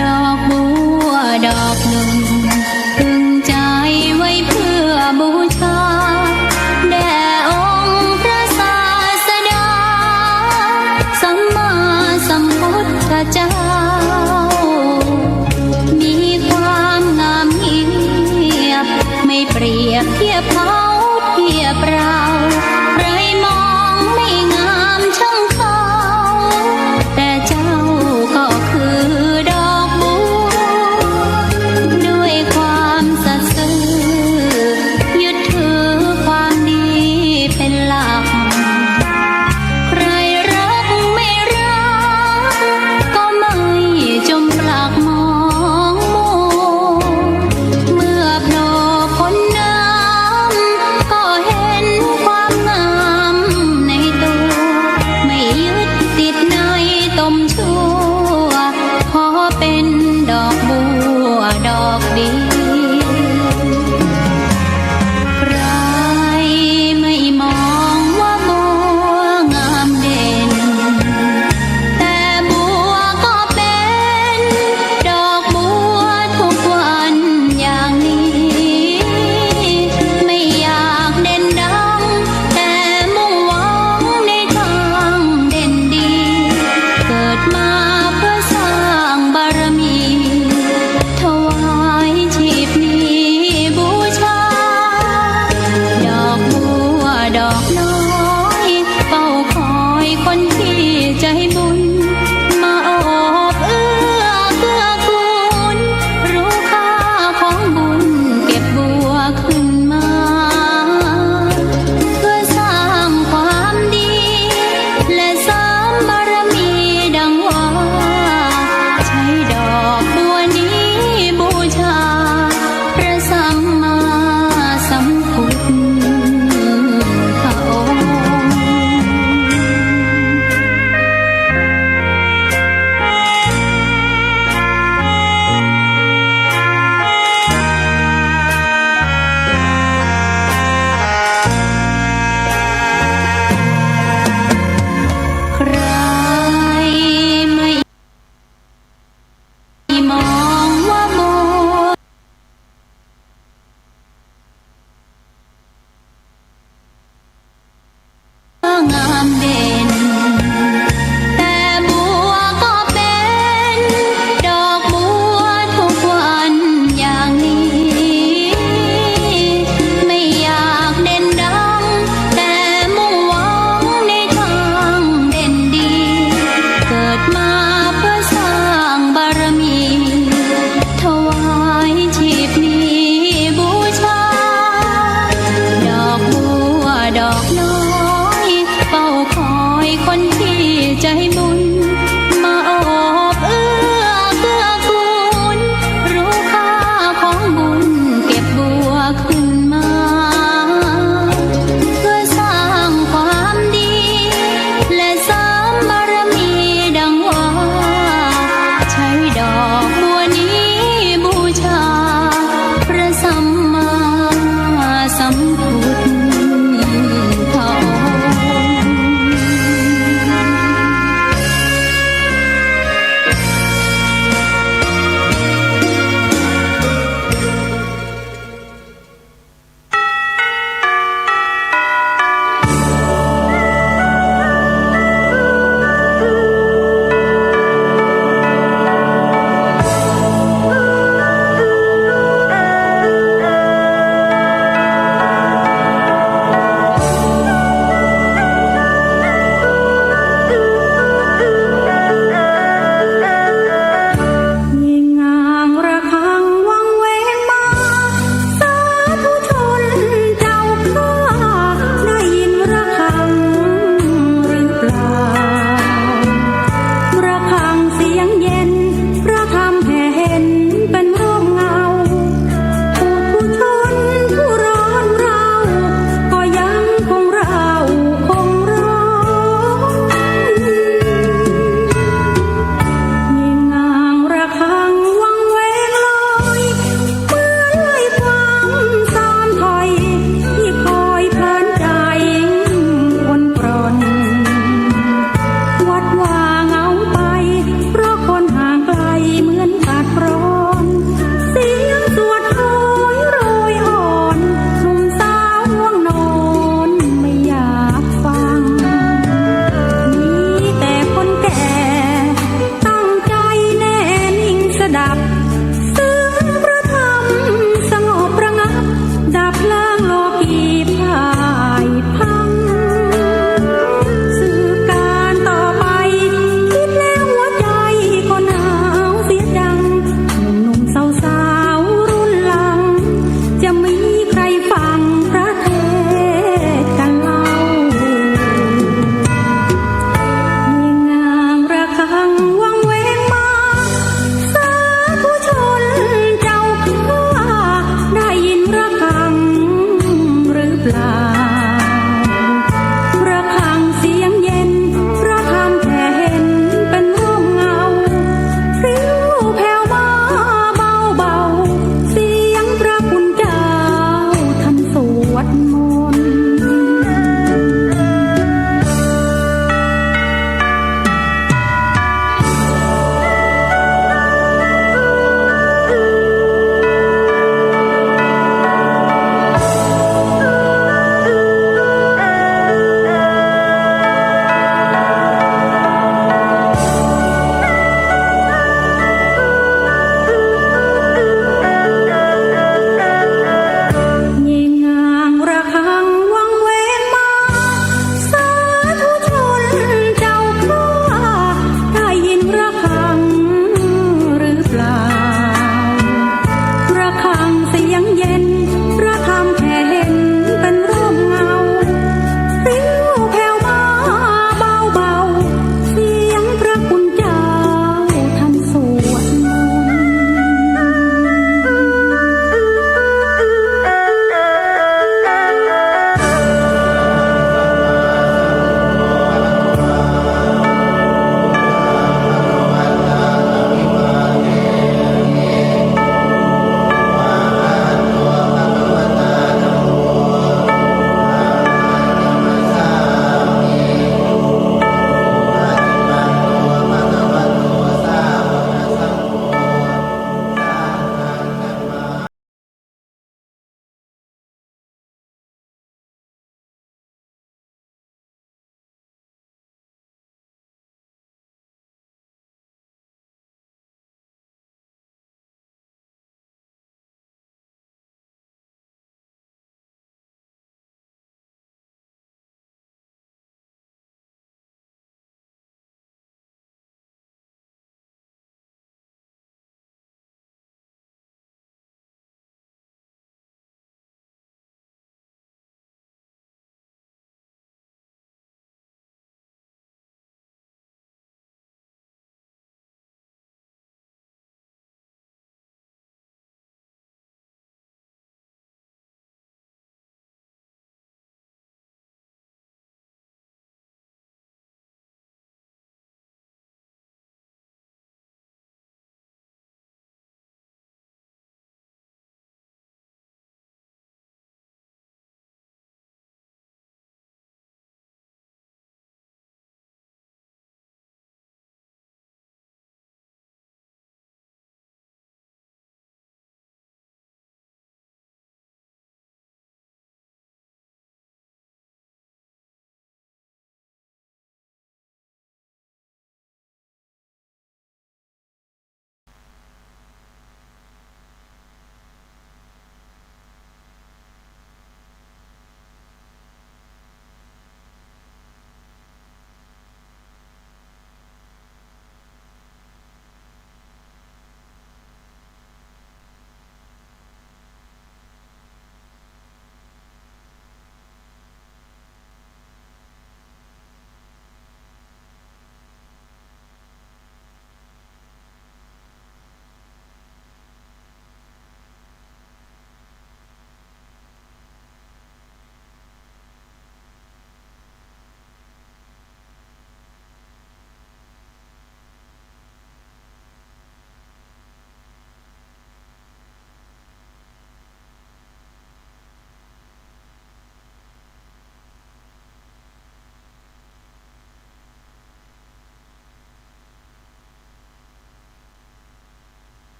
ดอกบัวดอกหนึ่งพึงใจไว้เพื่อบูชาแด่องค์พระศาสดาสัมมาสัมพุทธเจ้า